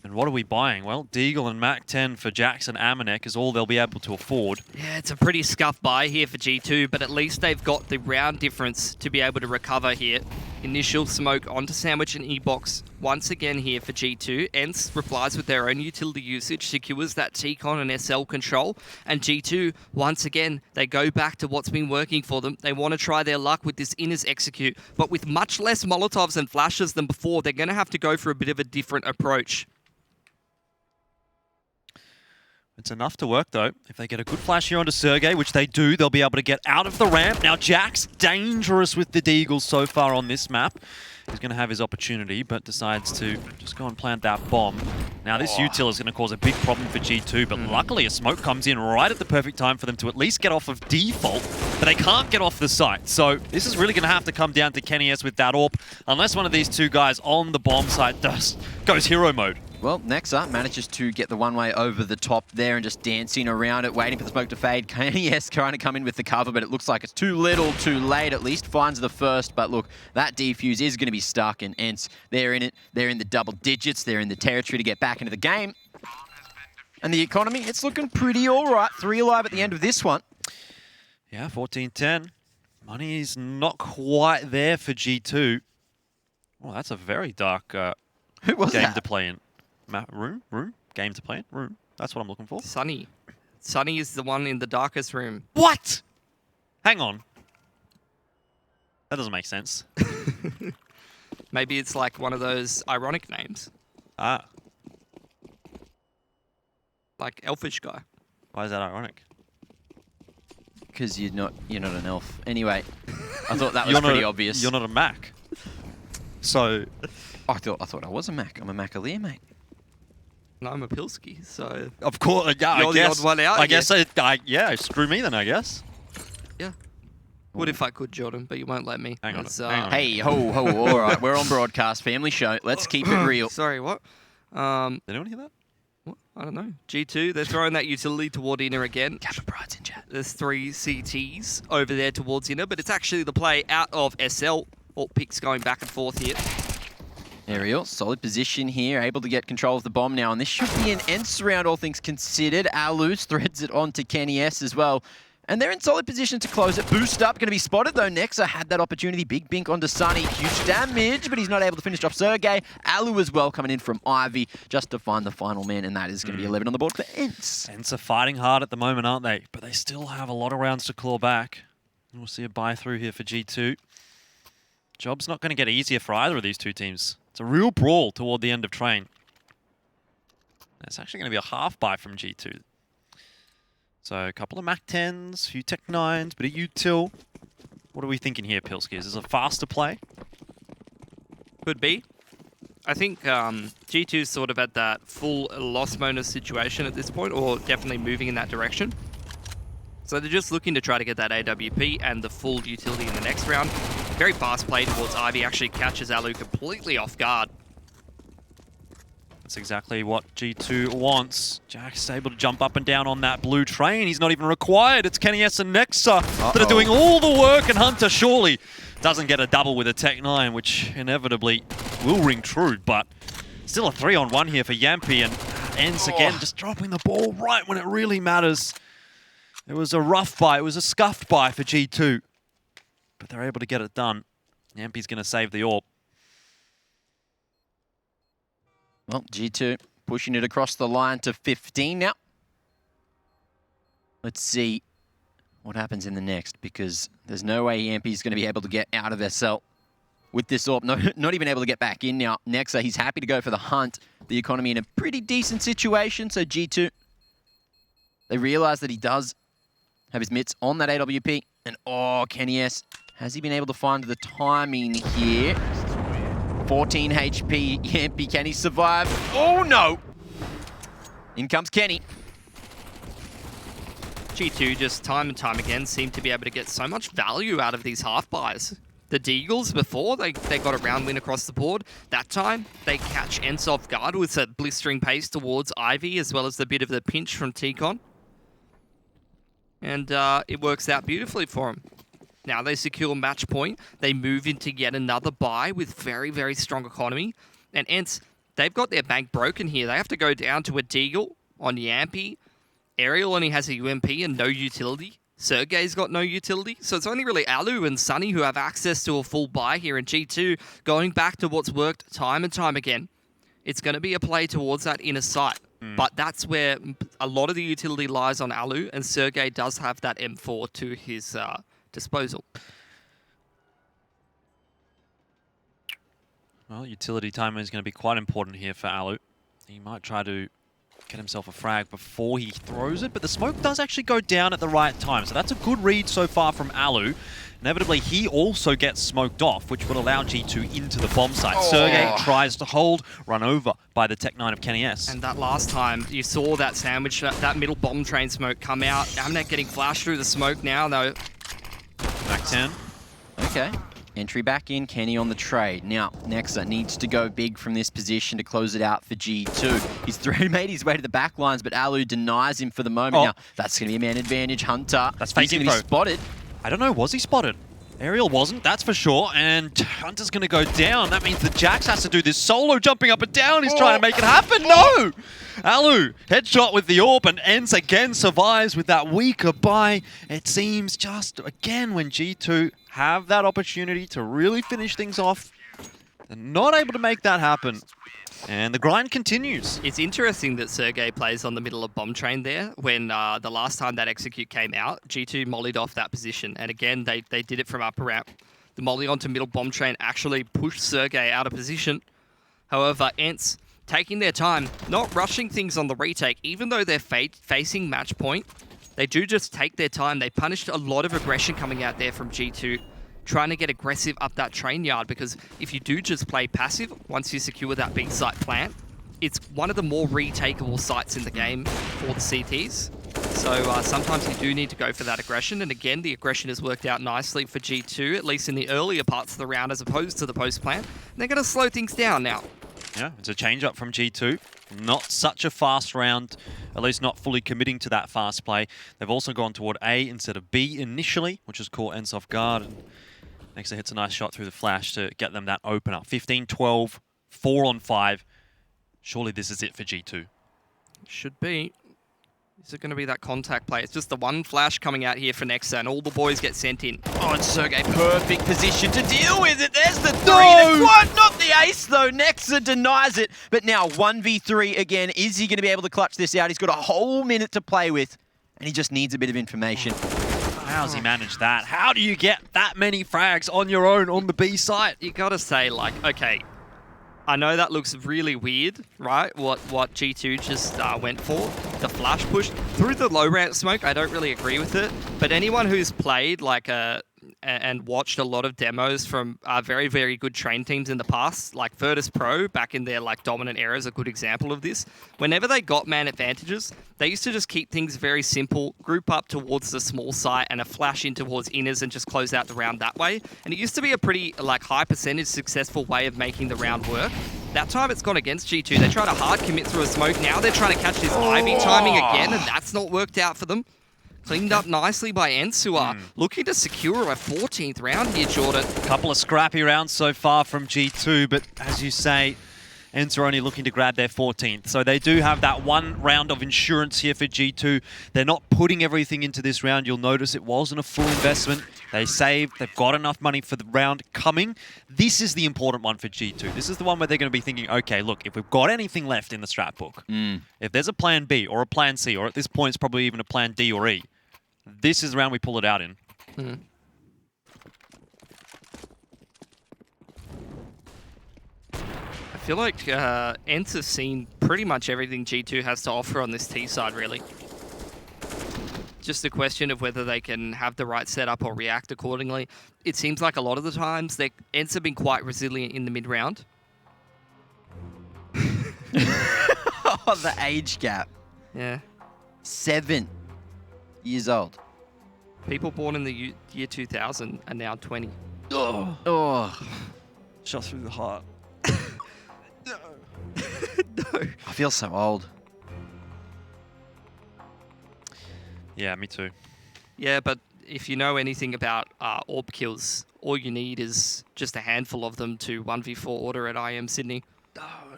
D: And what are we buying? Well, Deagle and Mac 10 for Jackson Amanek is all they'll be able to afford.
F: Yeah, it's a pretty scuffed buy here for G2, but at least they've got the round difference to be able to recover here. Initial smoke onto Sandwich and E-Box once again here for G2. ENCE replies with their own utility usage, secures that T-Con and SL control. And G2, once again, they go back to what's been working for them. They want to try their luck with this Inners execute, but with much less Molotovs and flashes than before, they're going to have to go for a bit of a different approach.
D: It's enough to work, though. If they get a good flash here onto Sergey, which they do, they'll be able to get out of the ramp. Now, Jack's dangerous with the Deagles so far on this map. He's going to have his opportunity, but decides to just go and plant that bomb. Now, this util is going to cause a big problem for G2, but luckily a smoke comes in right at the perfect time for them to at least get off of default, but they can't get off the site. So this is really going to have to come down to Kenny S with that AWP, unless one of these two guys on the bomb site just goes hero mode.
E: Well, Nexa manages to get the one-way over the top there and just dancing around it, waiting for the smoke to fade. Yes, trying to come in with the cover, but it looks like it's too little, too late. At least finds the first, but look, that defuse is going to be stuck, and ENCE, they're in it. They're in the double digits. They're in the territory to get back into the game. And the economy, it's looking pretty all right. 3 alive at the end of this one.
D: Yeah, 14-10. Money's not quite there for G2. Well, that's a very dark
E: Who was
D: game
E: that?
D: to play in. Room? Game to play in? Room. That's what I'm looking for.
F: Sunny. Sunny is the one in the darkest room.
D: What? Hang on. That doesn't make sense.
F: Maybe it's like one of those ironic names.
D: Ah.
F: Like Elfish Guy.
D: Why is that ironic?
E: Because you're not an elf. Anyway, I thought that was pretty obvious.
D: You're not a Mac. So...
E: I thought I was a Mac. I'm a Macaleer, mate.
F: No, I'm a Pilsky, so...
D: Of course, yeah,
F: You're
D: I guess.
F: the odd one out.
D: I guess, yeah, screw me then, I guess.
F: Yeah. Would if I could, Jordan, but you won't let me.
D: Hang on.
E: Hey, ho, all right. We're on broadcast, family show. Let's keep it real.
F: Sorry, what?
D: Did anyone hear that?
F: What? I don't know. G2, they're throwing that utility toward Inner again.
E: Kappa Pride's in chat.
F: There's 3 CTs over there towards Inner, but it's actually the play out of SL. All picks going back and forth here.
E: Ariel, solid position here, able to get control of the bomb now, and this should be an ENCE round, all things considered. Alus threads it on to Kenny S as well. And they're in solid position to close it. Boost up, going to be spotted though. Nexa had that opportunity. Big bink onto Sunny. Huge damage, but he's not able to finish off Sergey. Alu as well coming in from Ivy just to find the final man, and that is going to be 11 on the board for ENCE.
D: ENCE are fighting hard at the moment, aren't they? But they still have a lot of rounds to claw back. We'll see a buy through here for G2. Job's not going to get easier for either of these two teams. It's a real brawl toward the end of train. It's actually going to be a half buy from G2. So a couple of Mac 10s, a few Tech 9s, bit of util. What are we thinking here, Pilski? Is this a faster play?
F: Could be. I think G2's sort of at that full loss bonus situation at this point, or definitely moving in that direction. So they're just looking to try to get that AWP and the full utility in the next round. Very fast play towards Ivy, actually catches Alu completely off guard.
D: That's exactly what G2 wants. Jack's able to jump up and down on that blue train. He's not even required. It's Kenny S and Nexa that are doing all the work, and Hunter surely doesn't get a double with a Tech 9, which inevitably will ring true, but still a 3-on-1 here for Yampy, and ENCE again just dropping the ball right when it really matters. It was a rough buy. It was a scuffed buy for G2. But they're able to get it done. Yampy's going to save the AWP.
E: Well, G2 pushing it across the line to 15 now. Let's see what happens in the next, because there's no way Yampy's going to be able to get out of SL with this AWP. No, not even able to get back in now. Nexa, he's happy to go for the hunt. The economy in a pretty decent situation, so G2, they realize that he does have his mitts on that AWP. And Kenny S, has he been able to find the timing here? 14 HP, Yampy, can he survive? Oh no! In comes Kenny.
F: G2 just time and time again seem to be able to get so much value out of these half buys. The Deagles before, they got a round win across the board. That time, they catch ENCE off guard with a blistering pace towards Ivy, as well as the bit of the pinch from T-Con. And it works out beautifully for him. Now they secure match point. They move into yet another bye with very, very strong economy. And ENCE, they've got their bank broken here. They have to go down to a Deagle on Yampi. Ariel only has a UMP and no utility. Sergey's got no utility. So it's only really Alu and Sunny who have access to a full buy here in G2. Going back to what's worked time and time again, it's going to be a play towards that inner sight. But that's where a lot of the utility lies on Alu, and Sergey does have that M4 to his disposal.
D: Well, utility timing is going to be quite important here for Alu. He might try to get himself a frag before he throws it, but the smoke does actually go down at the right time. So that's a good read so far from Alu. Inevitably, he also gets smoked off, which would allow G2 into the bomb site. Sergey tries to hold, run over by the Tech 9 of Kenny S.
F: And that last time, you saw that sandwich, that middle bomb train smoke come out. Amnet getting flashed through the smoke now, though.
D: Back 10.
E: Okay. Entry back in, Kenny on the trade. Now, Nexa needs to go big from this position to close it out for G2. He's made his way to the back lines, but Alu denies him for the moment. Now, that's going to be a man advantage. Hunter,
D: that's fake
E: he's going to be spotted.
D: I don't know, was he spotted? Ariel wasn't, that's for sure, and Hunter's going to go down. That means the Jax has to do this solo jumping up and down. He's trying to make it happen. No! Alu, headshot with the AWP, and ENCE again survives with that weaker buy. It seems just, again, when G2 have that opportunity to really finish things off, they're not able to make that happen. And the grind continues.
F: It's interesting that Sergey plays on the middle of bomb train there. When the last time that execute came out, G2 mollied off that position. And again, they did it from upper ramp. The molly onto middle bomb train actually pushed Sergey out of position. However, ENCE taking their time, not rushing things on the retake, even though they're facing match point. They do just take their time. They punished a lot of aggression coming out there from G2. Trying to get aggressive up that train yard, because if you do just play passive, once you secure that big site plant, it's one of the more retakeable sites in the game for the CTs. So sometimes you do need to go for that aggression, and again, the aggression has worked out nicely for G2, at least in the earlier parts of the round as opposed to the post plant. And they're going to slow things down now.
D: Yeah, it's a change up from G2. Not such a fast round, at least not fully committing to that fast play. They've also gone toward A instead of B initially, which has caught ENCE off guard. And Nexa hits a nice shot through the flash to get them that opener. 15-12, 4-on-5. Surely this is it for G2.
F: Should be. Is it going to be that contact play? It's just the one flash coming out here for Nexa, and all the boys get sent in.
E: Oh, it's Sergey, perfect position to deal with it. There's the 3, the quad, not the ace though. Nexa denies it, but now 1v3 again. Is he going to be able to clutch this out? He's got a whole minute to play with, and he just needs a bit of information.
D: How's he managed that? How do you get that many frags on your own on the B site?
F: You gotta say, like, okay, I know that looks really weird, right? What G2 just went for. The flash push through the low ramp smoke, I don't really agree with it. But anyone who's played like and watched a lot of demos from very, very good train teams in the past, like Virtus Pro back in their like dominant era is a good example of this. Whenever they got man advantages, they used to just keep things very simple, group up towards the small site and a flash in towards inners and just close out the round that way. And it used to be a pretty like high percentage successful way of making the round work. That time it's gone against G2. They try to hard commit through a smoke. Now they're trying to catch this Ivy timing again, and that's not worked out for them. Cleaned up nicely by ENCE, who are looking to secure a 14th round here, Jordan.
D: Couple of scrappy rounds so far from G2, but as you say, ENCE are only looking to grab their 14th. So they do have that one round of insurance here for G2. They're not putting everything into this round. You'll notice it wasn't a full investment. They saved. They've got enough money for the round coming. This is the important one for G2. This is the one where they're going to be thinking, okay, look, if we've got anything left in the strat book, if there's a plan B or a plan C, or at this point it's probably even a plan D or E, this is the round we pull it out in.
F: I feel like ENCE has seen pretty much everything G2 has to offer on this T side, really. Just a question of whether they can have the right setup or react accordingly. It seems like a lot of the times, ENCE have been quite resilient in the mid-round.
E: Oh, the age gap.
F: Yeah.
E: 7 years old.
F: People born in the year 2000 are now 20.
E: Oh.
D: Shot through the heart.
F: No.
E: I feel so old.
D: Yeah, me too.
F: Yeah, but if you know anything about AWP kills, all you need is just a handful of them to 1v4 order at IM Sydney.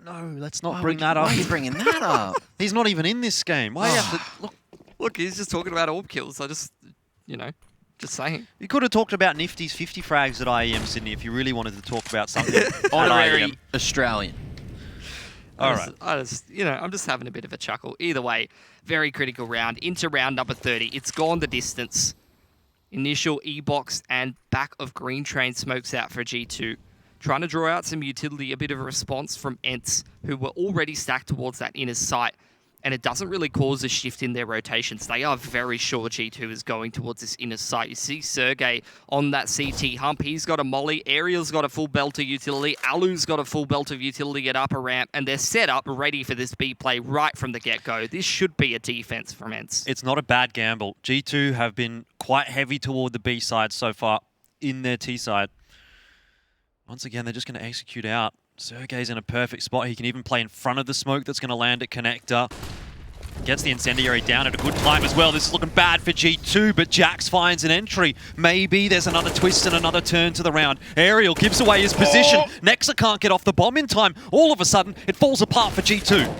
D: No, let's not bring that up.
E: Why are you bringing that up?
D: He's not even in this game. Why you have to
F: Look, he's just talking about AWP kills. I just, just saying.
D: You could have talked about Nifty's 50 frags at IEM Sydney if you really wanted to talk about something.
E: Honorary Australian.
D: All right.
F: I'm just having a bit of a chuckle. Either way, very critical round. Into round number 30. It's gone the distance. Initial E-box and back of green train smokes out for G2. Trying to draw out some utility, a bit of a response from ENCE, who were already stacked towards that inner site. And it doesn't really cause a shift in their rotations. They are very sure G2 is going towards this inner site. You see Sergey on that CT hump. He's got a molly. Ariel's got a full belt of utility. Alu's got a full belt of utility at upper ramp. And they're set up ready for this B play right from the get-go. This should be a defense from ENCE.
D: It's not a bad gamble. G2 have been quite heavy toward the B side so far in their T side. Once again, they're just going to execute out. Sergey's in a perfect spot. He can even play in front of the smoke that's going to land at connector. Gets the incendiary down at a good time as well. This is looking bad for G2, but Jax finds an entry. Maybe there's another twist and another turn to the round. Ariel gives away his position. Nexa can't get off the bomb in time. All of a sudden, it falls apart for G2.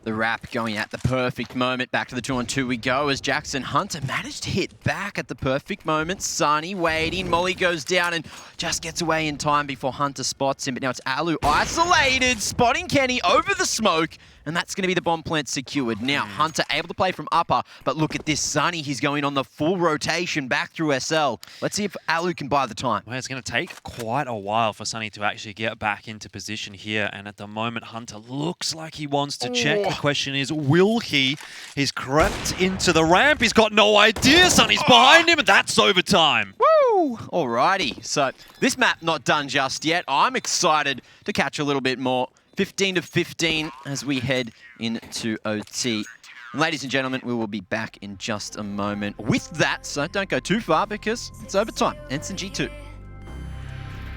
E: The wrap going at the perfect moment. Back to the 2-on-2 we go as Jackson Hunter managed to hit back at the perfect moment. Sunny waiting. Molly goes down and just gets away in time before Hunter spots him. But now it's Alu isolated, spotting Kenny over the smoke. And that's going to be the bomb plant secured. Now, Hunter able to play from upper. But look at this Sunny. He's going on the full rotation back through SL. Let's see if Alu can buy the time.
D: Well, it's going to take quite a while for Sunny to actually get back into position here. And at the moment, Hunter looks like he wants to check. The question is, will he? He's crept into the ramp. He's got no idea. Sunny's behind him, and that's overtime.
E: Woo! Alrighty. So this map not done just yet. I'm excited to catch a little bit more. 15-15 as we head into OT. And ladies and gentlemen, we will be back in just a moment with that, so don't go too far because it's overtime. ENCE and G2.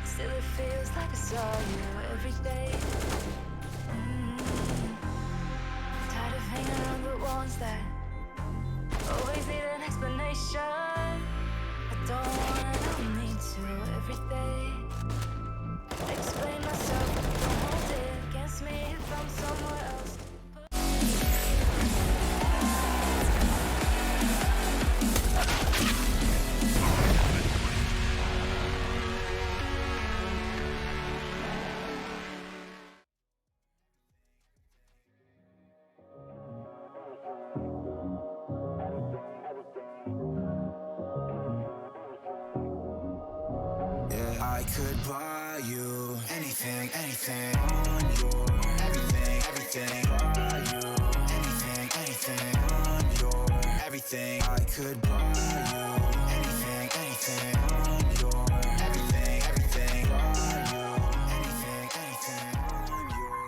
P: Still it feels like I saw you every day. Tired of hanging around the ones that always need an explanation. I don't wanna, don't need to every day. Explain myself, don't hold it against me if I'm somewhere else.
A: I could buy you anything, anything on your everything, everything. Buy you anything, anything on your everything. I could buy you anything, anything on your everything, everything. Buy you anything, anything on your.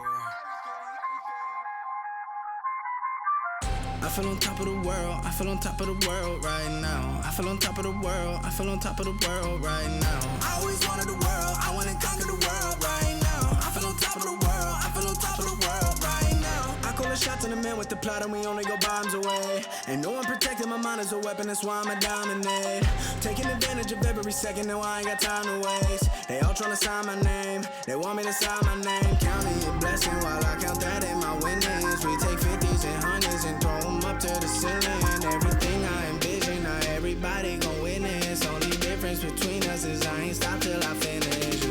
Q: I feel on top of the world, I feel on top of the world right now. I feel on top of the world, I feel on top of the world right now. I always wanted the world, I wanna conquer the world right now. I feel on top of the world, I feel on top of the world right now. I call a shot to the man with the plot and we only go bombs away. Ain't no one protecting my mind as a weapon, that's why I'ma dominate. Taking advantage of every second, now I ain't got time to waste. They all tryna sign my name, they want me to sign my name. Counting your blessing while I count that in my winnings. We take 50s and 100s and throw them up to the ceiling. Everything I envision, now everybody gon' witness. Only difference between us is I ain't stop till I finish.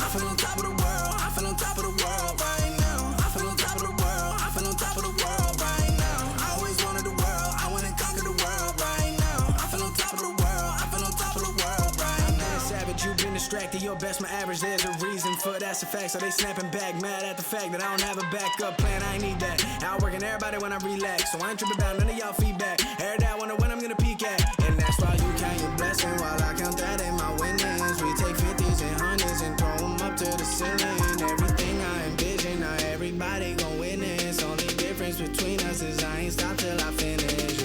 Q: I feel on top of the world, I feel on top of the world right now. I feel on top of the world, I feel on top of the world right now. I always wanted the world, I wanna conquer the world right now. I feel on top of the world, I feel on top of the world right now. Savage, you've been distracted, your best my average, there's a reason for that's a fact. So they snapping back, mad at the fact that I don't have a backup plan, I ain't need that. Outworking everybody when I relax, so I ain't tripping about none of y'all feedback. Heard that, wonder when I'm gonna peak at. And that's why you count your blessing while I count that in my winnings. We take 50s and 100s and throw them up to the ceiling. Everything I envision, now everybody gon' witness. Only difference between us is I ain't stop till I finish.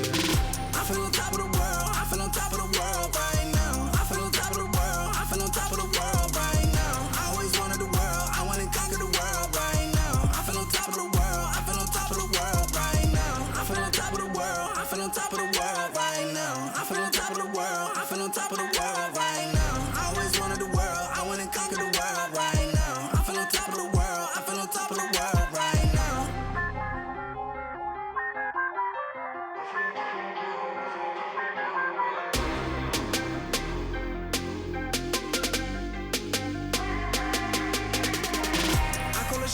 Q: I feel on top of the world, I feel on top of the world right now. I feel on top of the world, I feel on top of the world right now. I always wanted the world, I wanna conquer the world right now. I feel on top of the world, I feel on top of the world right now. I feel on top of the world, I feel on top of the world right now. I feel on top of the world, I feel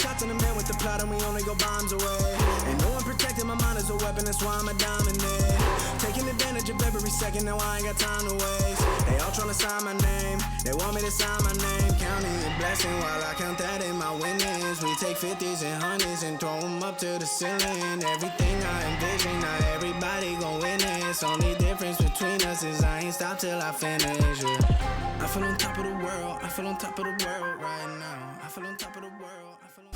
Q: shots in the man with the plot and we only go bombs away. Ain't no one protecting my mind as a weapon, that's why I'm a dominate. Taking advantage of every second, now I ain't got time to waste. They all tryna sign my name, they want me to sign my name. Counting a blessing while I count that in my winnings. We take 50s and 100s and throw them up to the ceiling. Everything I envision, not everybody gon' win it. Only difference between us is I ain't stop till I finish, yeah. I feel on top of the world, I feel on top of the world right now. I feel on top of the world, I feel on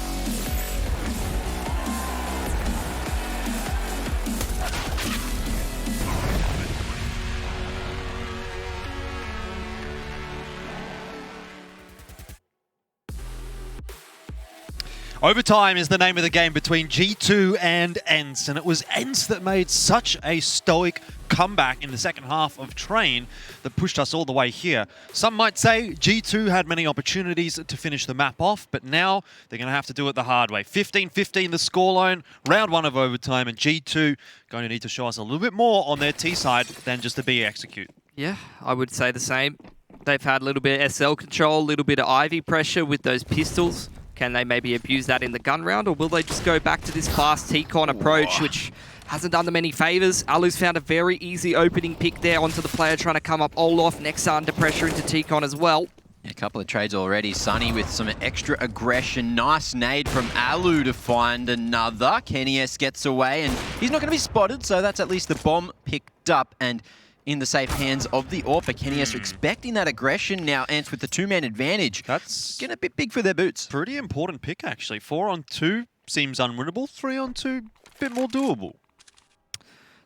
D: Overtime is the name of the game between G2 and ENCE, and it was ENCE that made such a stoic comeback in the second half of Train that pushed us all the way here. Some might say G2 had many opportunities to finish the map off, but now they're going to have to do it the hard way. 15-15 the scoreline, round one of overtime, and G2 going to need to show us a little bit more on their T side than just a B execute.
F: Yeah, I would say the same. They've had a little bit of SL control, a little bit of Ivy pressure with those pistols. Can they maybe abuse that in the gun round, or will they just go back to this fast T-con approach, which hasn't done them any favors? Alu's found a very easy opening pick there onto the player trying to come up Olaf. Nexa under pressure into T-con as well.
E: Yeah, a couple of trades already. Sunny with some extra aggression. Nice nade from Alu to find another. Kenny-S gets away, and he's not going to be spotted, so that's at least the bomb picked up and in the safe hands of the AWP. Kenny-S expecting that aggression. Now ENCE with the two-man advantage.
D: That's
E: getting a bit big for their boots.
D: Pretty important pick, actually. 4-on-2 seems unwinnable. 3-on-2, a bit more doable.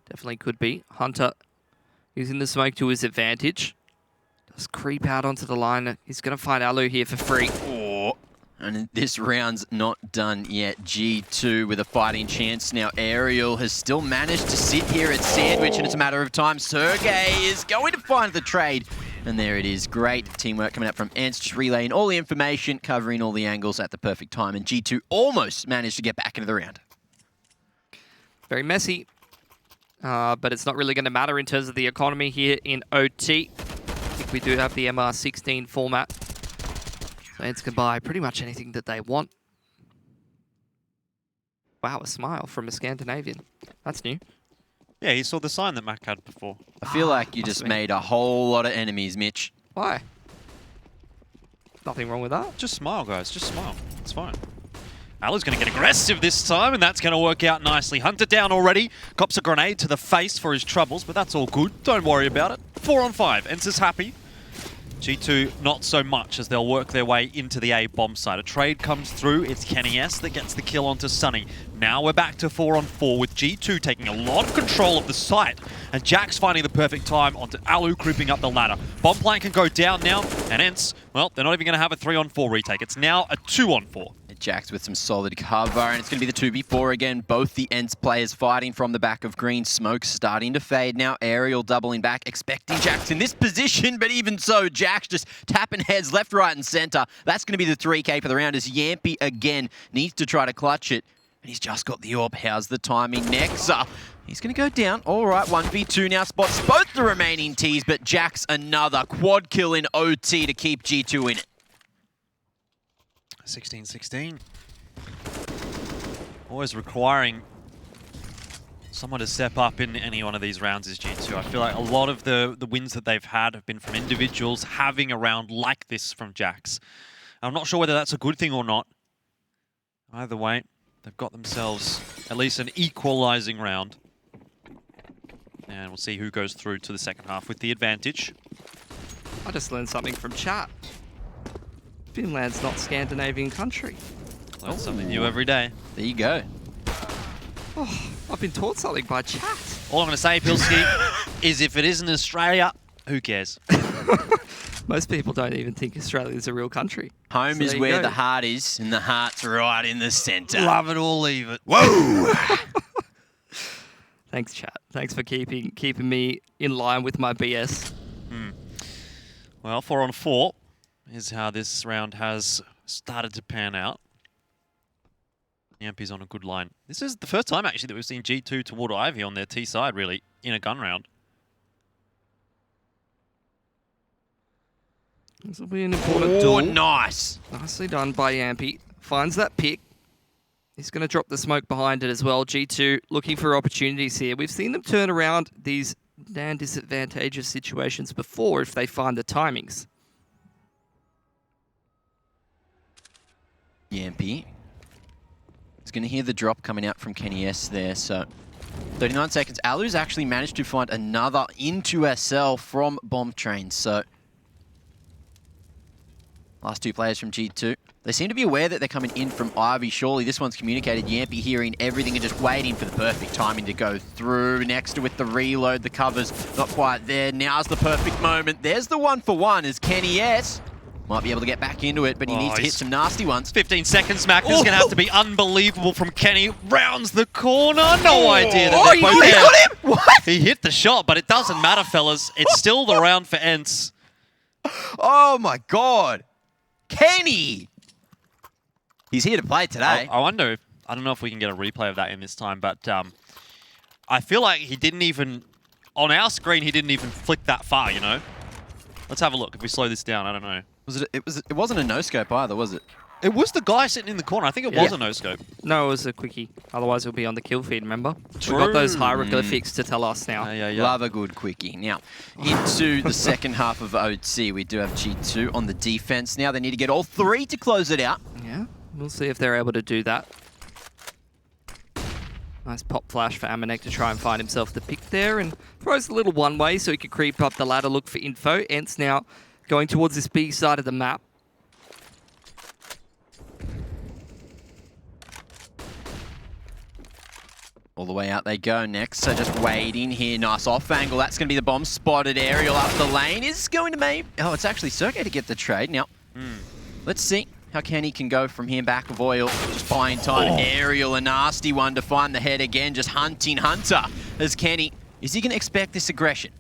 F: Definitely could be. Hunter using the smoke to his advantage. Just creep out onto the line. He's going to find Alu here for free.
E: And this round's not done yet. G2 with a fighting chance. Now Aerial has still managed to sit here at Sandwich, and it's a matter of time. Sergey is going to find the trade. And there it is. Great teamwork coming up from ENCE, just relaying all the information, covering all the angles at the perfect time. And G2 almost managed to get back into the round.
F: Very messy. But it's not really going to matter in terms of the economy here in OT. I think we do have the MR16 format. So ENCE can buy pretty much anything that they want. Wow, a smile from a Scandinavian. That's new.
D: Yeah, he saw the sign that Mac had before.
E: I feel like you just made a whole lot of enemies, Mitch.
F: Why? Nothing wrong with that.
D: Just smile, guys. Just smile. It's fine. Alu's going to get aggressive this time, and that's going to work out nicely. Hunter down already. Cops a grenade to the face for his troubles, but that's all good. Don't worry about it. 4-on-5. ENCE is happy. G2 not so much, as they'll work their way into the A bomb site. A trade comes through. It's Kenny-S that gets the kill onto Sunny. Now we're back to 4-on-4 with G2 taking a lot of control of the site, and Jax finding the perfect time onto Alu creeping up the ladder. Bomb plant can go down now, and ENCE, well, they're not even going to have a 3-on-4 retake. It's now a 2-on-4.
E: Jax with some solid cover, and it's going to be the 2v4 again. Both the ENCE players fighting from the back of green. Smoke starting to fade now. Aerial doubling back, expecting Jax in this position, but even so, Jax just tapping heads left, right, and center. That's going to be the 3K for the round as Yampy again needs to try to clutch it. And he's just got the AWP. How's the timing? Nexa, he's going to go down. All right, 1v2 now. Spots both the remaining Ts, but Jax another quad kill in OT to keep G2 in it.
D: 16-16. Always requiring someone to step up in any one of these rounds is G2. I feel like a lot of the wins that they've had have been from individuals having a round like this from Jax. I'm not sure whether that's a good thing or not. Either way, they've got themselves at least an equalizing round. And we'll see who goes through to the second half with the advantage.
F: I just learned something from chat. Finland's not Scandinavian country.
D: Learn something new every day.
E: There you go.
F: Oh, I've been taught something by chat.
D: All I'm going to say, Pilski, is if it isn't Australia, who cares?
F: Most people don't even think Australia's a real country.
E: Home
F: So
E: is
F: there you
E: where
F: go.
E: the heart is, and the heart's right in the center.
D: Love it or leave it.
E: Whoa!
F: Thanks, chat. Thanks for keeping me in line with my BS.
D: Well, 4-on-4 is how this round has started to pan out. Yampy's on a good line. This is the first time, actually, that we've seen G2 toward Ivy on their T side, really, in a gun round.
F: This will be an important
E: Oh,
F: duel.
E: nice.
F: Nicely done by Yampy. Finds that pick. He's going to drop the smoke behind it as well. G2 looking for opportunities here. We've seen them turn around these damn disadvantageous situations before if they find the timings.
E: Yampy is going to hear the drop coming out from Kenny S there, so 39 seconds. Alu's actually managed to find another into SL from Bomb Train, so last two players from G2. They seem to be aware that they're coming in from Ivy. Surely this one's communicated. Yampy hearing everything and just waiting for the perfect timing to go through. Next with the reload, the cover's not quite there. Now's the perfect moment. There's the 1-for-1 as Kenny S might be able to get back into it, but he needs to hit some nasty ones.
D: 15 seconds, Mac. This is going to have to be unbelievable from Kenny. Rounds the corner. No idea that they're both there.
E: Got him! What?
D: He hit the shot, but it doesn't matter, fellas. It's still the round for ENCE.
E: Oh my god. Kenny! He's here to play today.
D: I wonder if, I don't know if we can get a replay of that in this time, but I feel like he didn't even, on our screen, he didn't even flick that far, you know? Let's have a look. If we slow this down, I don't know.
E: It wasn't a no-scope either, was it?
D: It was the guy sitting in the corner. I think it was a no-scope.
F: No, it was a quickie. Otherwise, it'll be on the kill feed, remember? We've got those hieroglyphics to tell us now.
E: Love a good quickie. Now, into the second half of OT, we do have G2 on the defense. Now they need to get all three to close it out.
F: Yeah, we'll see if they're able to do that. Nice pop flash for Amanek to try and find himself the pick there, and throws a little one-way so he could creep up the ladder, look for info. ENCE now going towards this B side of the map.
E: All the way out they go next, so just waiting here. Nice off angle. That's going to be the bomb spotted. Aerial up the lane is going to maybe... Oh, it's actually Sergey to get the trade. Now, let's see how Kenny can go from here. Back of oil, just buying time. Aerial, a nasty one to find the head again. Just hunting Hunter as Kenny. Is he going to expect this aggression?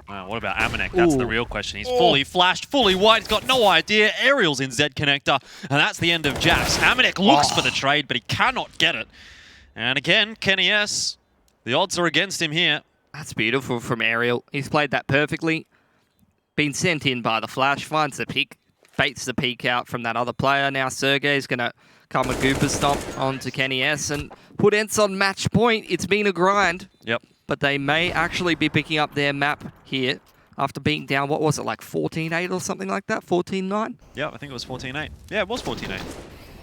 D: What about Amanek? That's the real question. He's fully flashed, fully white. He's got no idea. Aerial's in Z connector, and that's the end of Jax. Amanek looks for the trade, but he cannot get it. And again, Kenny S, the odds are against him here.
F: That's beautiful from Aerial. He's played that perfectly. Been sent in by the flash, finds the pick, baits the peek out from that other player. Now Sergey's going to come a Gooper stomp onto Kenny S and put ENCE on match point. It's been a grind.
D: Yep.
F: But they may actually be picking up their map here after being down, what was it, like 14-8 or something like that? 14-9?
D: Yeah, I think it was 14-8. Yeah, it was 14-8.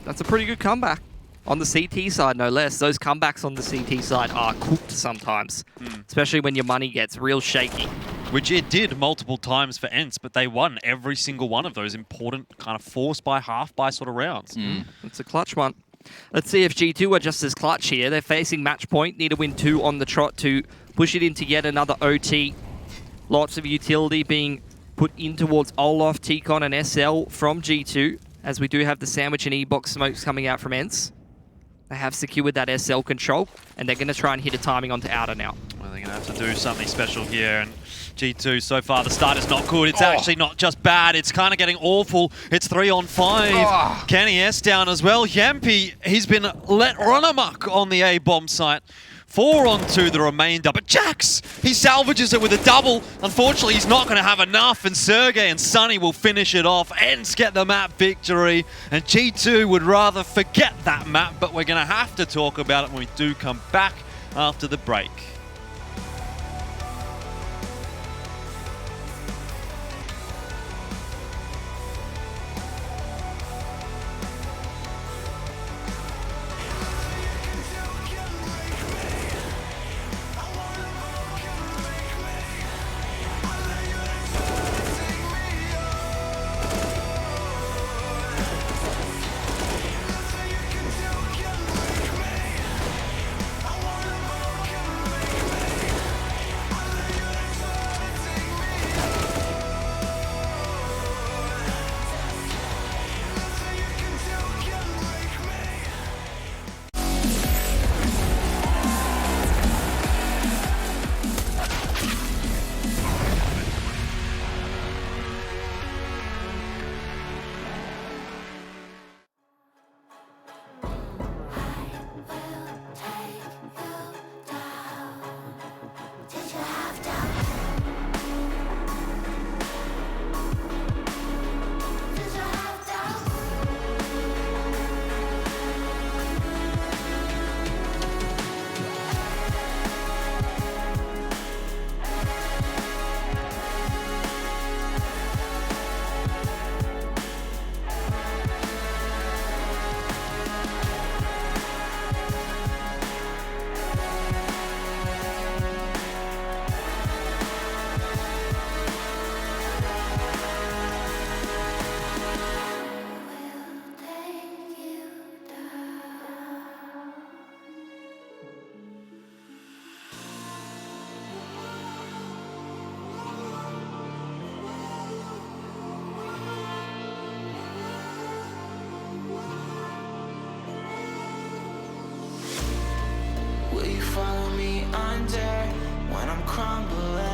F: That's a pretty good comeback. On the CT side, no less. Those comebacks on the CT side are cooked sometimes, especially when your money gets real shaky.
D: Which it did multiple times for ENCE, but they won every single one of those important kind of force by, half by sort of rounds.
F: It's a clutch one. Let's see if G2 are just as clutch here. They're facing match point, need to win 2 on the trot to push it into yet another OT. Lots of utility being put in towards Olaf, T-Con, and SL from G2, as we do have the sandwich and E-box smokes coming out from ENCE. They have secured that SL control, and they're going to try and hit a timing onto Outer now.
D: Well, they're going to have to do something special here, and G2, so far, the start is not good. It's actually not just bad. It's kind of getting awful. It's 3 on 5. Kenny S down as well. Yampy, he's been let run amok on the A-bomb site. 4 on 2 the remainder. But Jax, he salvages it with a double. Unfortunately, he's not going to have enough, and Sergey and Sunny will finish it off. ENCE get the map victory, and G2 would rather forget that map, but we're going to have to talk about it when we do come back after the break.
A: under when I'm crumbling.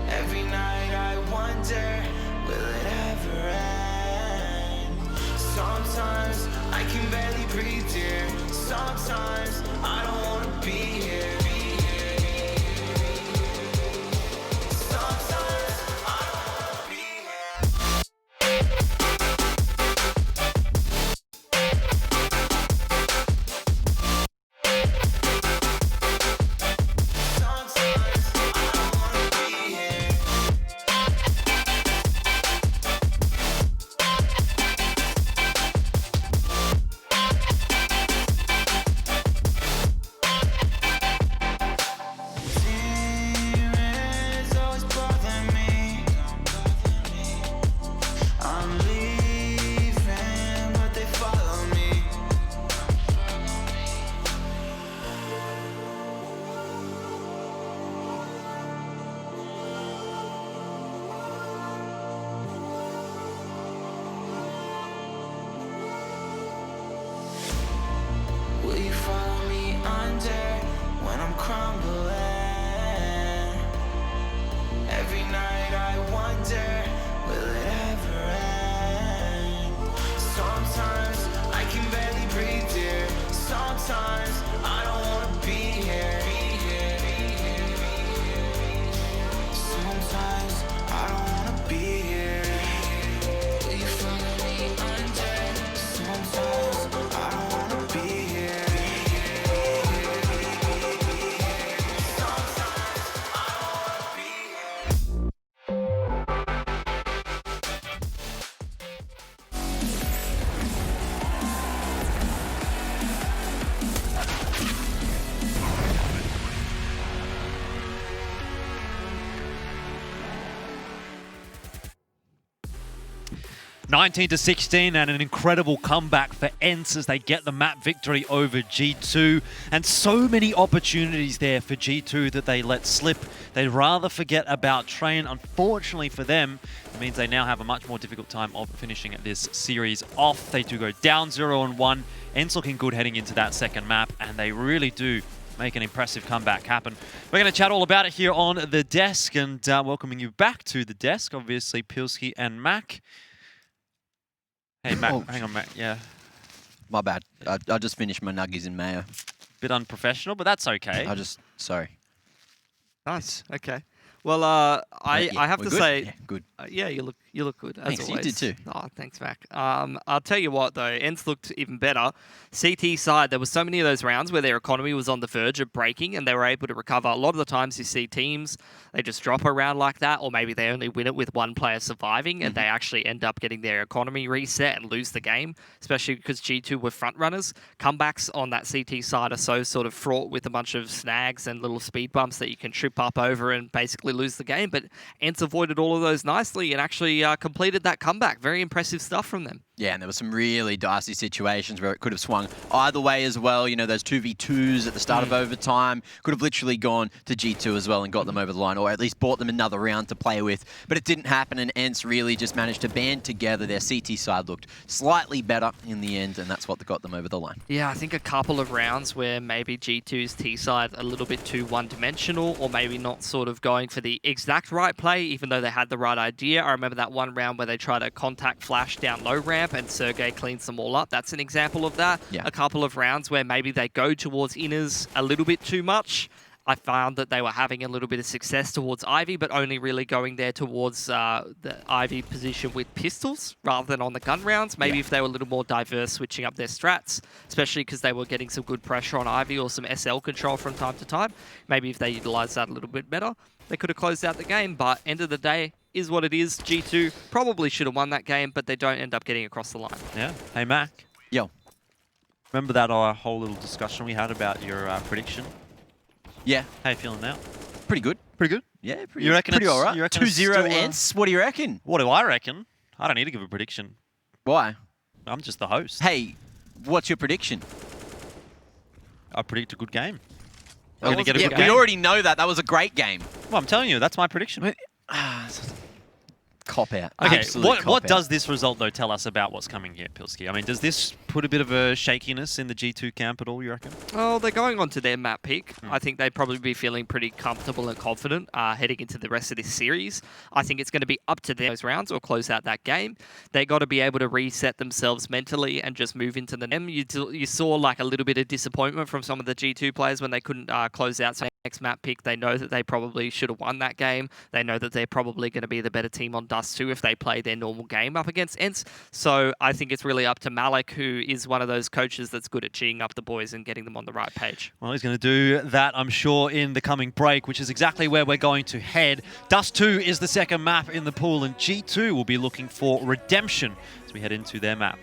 A: Every night I wonder, will it ever end? Sometimes I can barely breathe, dear. Sometimes I don't wanna be here. Sometimes I don't wanna be here. Demons always bother me. I'm leaving, but they follow me. Will you follow me under when I'm crumbling? Every night I wonder, will it ever end? Sometimes I can barely breathe, dear. Sometimes I don't wanna be here. Sometimes I don't wanna be here. Will you follow me under? Sometimes I don't wanna be here. Sometimes I don't wanna be here.
D: (19-16) and an incredible comeback for ENCE as they get the map victory over G2. And so many opportunities there for G2 that they let slip. They'd rather forget about Train. Unfortunately for them, it means they now have a much more difficult time of finishing this series off. They do go down 0-1. ENCE looking good heading into that second map, and they really do make an impressive comeback happen. We're going to chat all about it here on The Desk, and welcoming you back to The Desk, obviously Pilsky and Mac. Hey, Matt, hang on, Matt. Yeah.
E: My bad. I just finished my nuggies in mayo.
D: Bit unprofessional, but that's okay.
E: Sorry.
F: Nice. Okay. Well, I have to
E: good?
F: say,
E: Yeah, good.
F: Yeah, you look good as
E: Thanks,
F: always.
E: you did too.
F: Oh, thanks, Mac. I'll tell you what though, ENCE looked even better. CT side, there were so many of those rounds where their economy was on the verge of breaking, and they were able to recover. A lot of the times you see teams, they just drop a round like that, or maybe they only win it with one player surviving, and they actually end up getting their economy reset and lose the game. Especially because G2 were front runners. Comebacks on that CT side are so sort of fraught with a bunch of snags and little speed bumps that you can trip up over and basically lose the game. But ENCE avoided all of those nicely and actually completed that comeback. Very impressive stuff from them.
E: Yeah, and there were some really dicey situations where it could have swung either way as well. You know, those 2v2s at the start of overtime could have literally gone to G2 as well and got them over the line, or at least bought them another round to play with. But it didn't happen, and ENCE really just managed to band together. Their CT side looked slightly better in the end, and that's what got them over the line.
F: Yeah, I think a couple of rounds where maybe G2's T side a little bit too one-dimensional, or maybe not sort of going for the exact right play, even though they had the right idea. I remember that one round where they tried to contact flash down low ramp and Sergey cleans them all up. That's an example of that.
E: Yeah.
F: A couple of rounds where maybe they go towards inners a little bit too much. I found that they were having a little bit of success towards Ivy, but only really going there towards the Ivy position with pistols rather than on the gun rounds. Maybe if they were a little more diverse, switching up their strats, especially because they were getting some good pressure on Ivy or some SL control from time to time. Maybe if they utilised that a little bit better, they could have closed out the game. But end of the day, is what it is. G2 probably should have won that game, but they don't end up getting across the line.
D: Yeah. Hey, Mac.
E: Yo.
D: Remember that whole little discussion we had about your prediction?
E: Yeah.
D: How you feeling now?
E: Pretty good.
D: Pretty good?
E: Yeah, pretty,
D: You reckon
E: pretty
D: it's-
E: all right.
D: you reckon it's
E: 2-0
D: still,
E: ENCE. What do you reckon?
D: What do I reckon? I don't need to give a prediction.
E: Why?
D: I'm just the host.
E: Hey, what's your prediction?
D: I predict a good game.
E: We're
D: We're going to get a good
E: we
D: game.
E: already know that. That was a great game.
D: Well, I'm telling you, that's my prediction.
E: cop out.
D: Okay,
E: Absolute
D: what
E: cop-out.
D: does this result, though, tell us about what's coming here, Pilski? I mean, does this put a bit of a shakiness in the G2 camp at all, you reckon?
F: Oh, they're going on to their map pick. I think they'd probably be feeling pretty comfortable and confident heading into the rest of this series. I think it's going to be up to those rounds or close out that game. They got to be able to reset themselves mentally and just move into the NEM. You saw like a little bit of disappointment from some of the G2 players when they couldn't close out next map pick. They know that they probably should have won that game. They know that they're probably going to be the better team on Dust 2 if they play their normal game up against ENCE. So I think it's really up to Malik, who is one of those coaches that's good at G'ing up the boys and getting them on the right page.
D: Well, he's going to do that, I'm sure, in the coming break, which is exactly where we're going to head. Dust 2 is the second map in the pool, and G2 will be looking for redemption as we head into their map.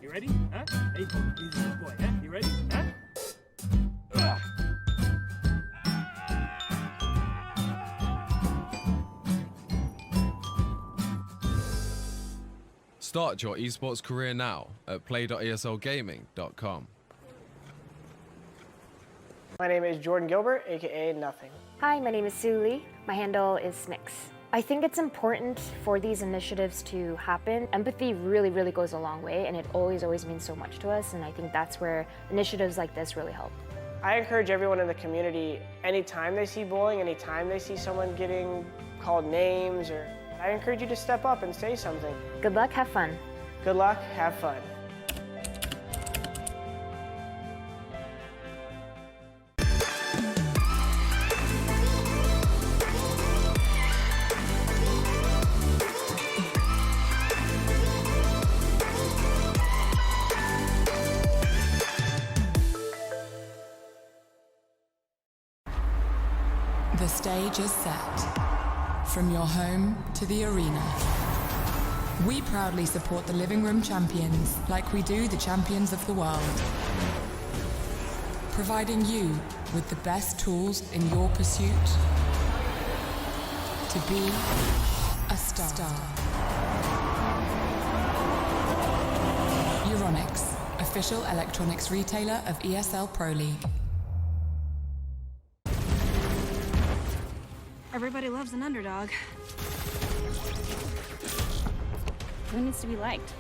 R: You ready? Huh? Hey, he's a good boy, huh? You ready? Huh?
I: Start your esports career now at play.eslgaming.com.
S: My name is Jordan Gilbert, aka Nothing.
T: Hi, my name is Sue Lee. My handle is Smix. I think it's important for these initiatives to happen. Empathy really, really goes a long way, and it always means so much to us, and I think that's where initiatives like this really help.
S: I encourage everyone in the community, anytime they see bullying, anytime they see someone getting called names, I encourage you to step up and say something.
T: Good luck, have fun.
S: Good luck, have fun.
J: The stage is set. From your home to the arena. We proudly support the living room champions like we do the champions of the world. Providing you with the best tools in your pursuit to be a star. Euronics, official electronics retailer of ESL Pro League.
K: Everybody loves an underdog. Who needs to be liked?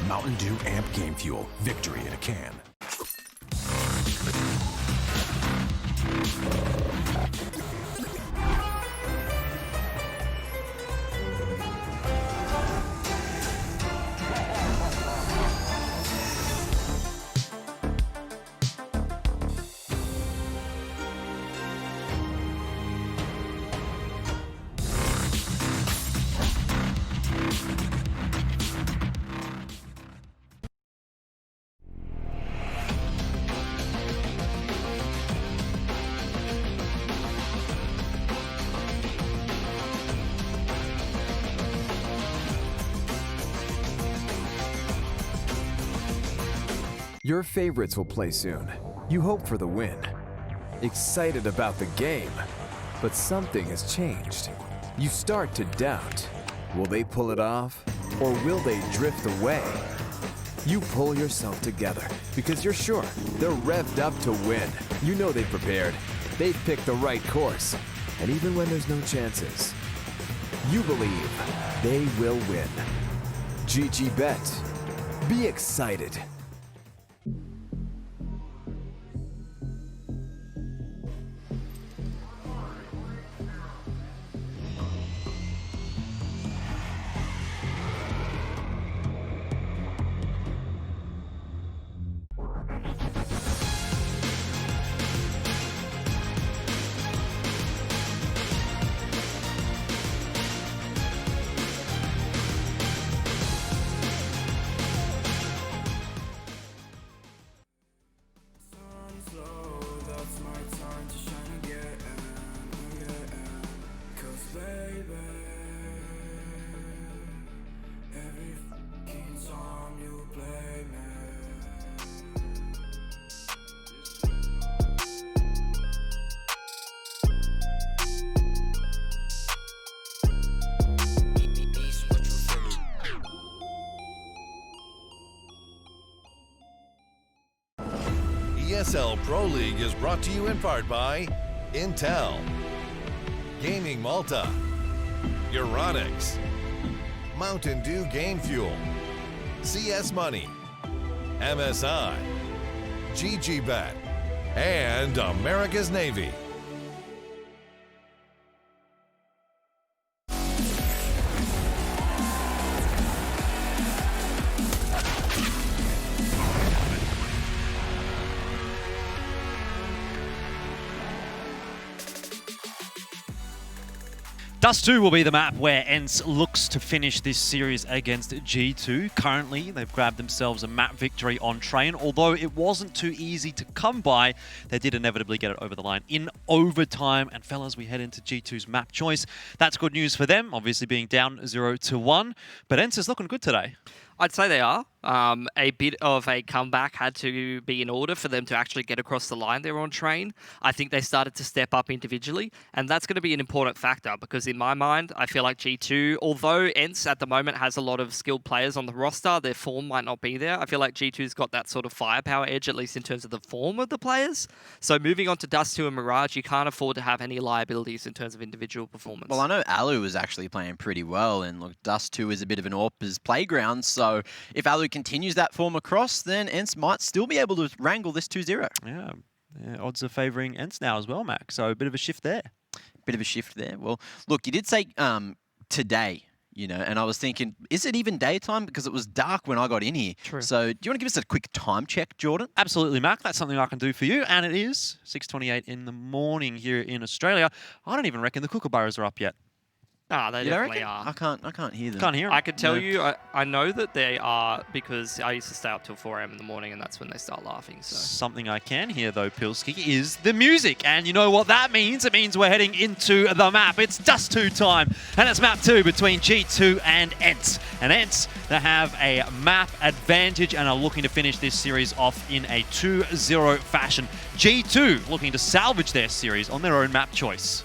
L: Mountain Dew Amp Game Fuel. Victory in a can.
M: Your favorites will play soon. You hope for the win. Excited about the game. But something has changed. You start to doubt. Will they pull it off? Or will they drift away? You pull yourself together because you're sure they're revved up to win. You know they've prepared. They've picked the right course. And even when there's no chances, you believe they will win. GG Bet. Be excited.
N: ESL Pro League is brought to you in part by Intel, Gaming Malta, Euronics, Mountain Dew Game Fuel, CS Money, MSI, GGBet, and America's Navy.
D: Dust 2 will be the map where ENCE looks to finish this series against G2. Currently, they've grabbed themselves a map victory on Train. Although it wasn't too easy to come by, they did inevitably get it over the line in overtime. And fellas, we head into G2's map choice. That's good news for them, obviously being down 0-1. But ENCE is looking good today.
F: I'd say they are. A bit of a comeback had to be in order for them to actually get across the line there on Train. I think they started to step up individually, and that's going to be an important factor because in my mind, I feel like G2, although ENCE at the moment has a lot of skilled players on the roster, their form might not be there. I feel like G2's got that sort of firepower edge, at least in terms of the form of the players. So moving on to Dust 2 and Mirage, you can't afford to have any liabilities in terms of individual performance.
E: Well, I know Alu was actually playing pretty well, and look, Dust 2 is a bit of an AWP's playground, so if Alu continues that form across, then ENCE might still be able to wrangle this 2-0.
D: Yeah, odds are favouring ENCE now as well, Mac. So a bit of a shift there.
E: Bit of a shift there. Well, look, you did say today, you know, and I was thinking, is it even daytime? Because it was dark when I got in here.
D: True.
E: So do you want to give us a quick time check, Jordan?
D: Absolutely, Mac. That's something I can do for you. And it is 6:28 in the morning here in Australia. I don't even reckon the kookaburras are up yet.
F: Ah, they
E: You
F: definitely
E: reckon?
F: are.
E: I can't hear them.
D: Can't hear them.
F: I could tell
D: No.
F: you, I know that they are because I used to stay up till 4 a.m. in the morning and that's when they start laughing. So
D: Something I can hear, though, Pilski, is the music. And you know what that means? It means we're heading into the map. It's Dust 2 time. And it's map 2 between G2 and ENCE. And ENCE, they have a map advantage and are looking to finish this series off in a 2-0 fashion. G2 looking to salvage their series on their own map choice.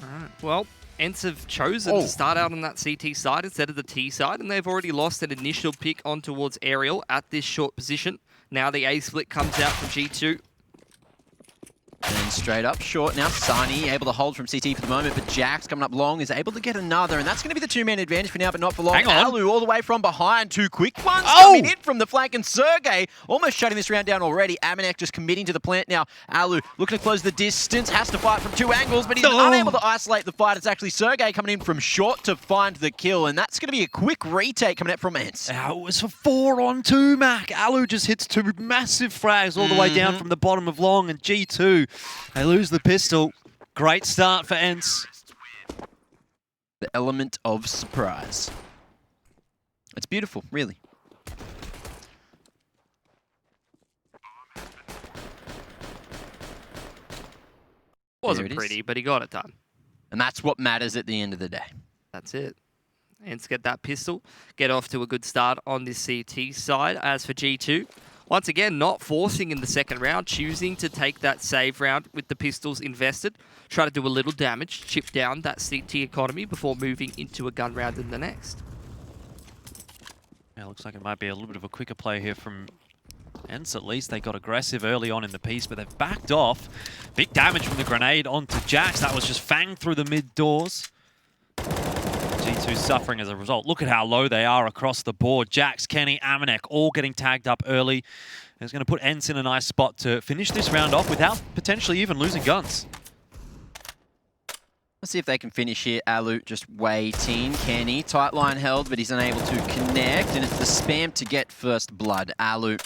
F: Alright, well, ENCE have chosen to start out on that CT side instead of the T side, and they've already lost an initial pick on towards Aerial at this short position. Now the A split comes out from G2.
E: And straight up short now, Sunny able to hold from CT for the moment, but Jax coming up long is able to get another, and that's going to be the two-man advantage for now, but not for long.
D: Hang on.
E: Alu all the way from behind, two quick ones coming in from the flank, and Sergey almost shutting this round down already. Amanek just committing to the plant now. Alu looking to close the distance, has to fight from two angles, but he's unable to isolate the fight. It's actually Sergey coming in from short to find the kill, and that's going to be a quick retake coming out from ENCE.
D: It was for 4-on-2, Mac. Alu just hits two massive frags all the way down from the bottom of long, and G2, they lose the pistol. Great start for ENCE.
E: The element of surprise. It's beautiful, really.
F: Wasn't pretty, but he got it done.
E: And that's what matters at the end of the day.
F: That's it. ENCE get that pistol, get off to a good start on this CT side. As for G2, once again, not forcing in the second round, choosing to take that save round with the pistols invested, try to do a little damage, chip down that CT economy before moving into a gun round in the next.
D: Yeah, looks like it might be a little bit of a quicker play here from ENCE. At least they got aggressive early on in the piece, but they've backed off. Big damage from the grenade onto Jax. That was just fanged through the mid doors. G2 suffering as a result. Look at how low they are across the board. Jax, Kenny, Amanek all getting tagged up early. It's going to put ENCE in a nice spot to finish this round off without potentially even losing guns.
E: Let's see if they can finish here. Alu just waiting. Kenny, tight line held, but he's unable to connect, and it's the spam to get first blood. Alu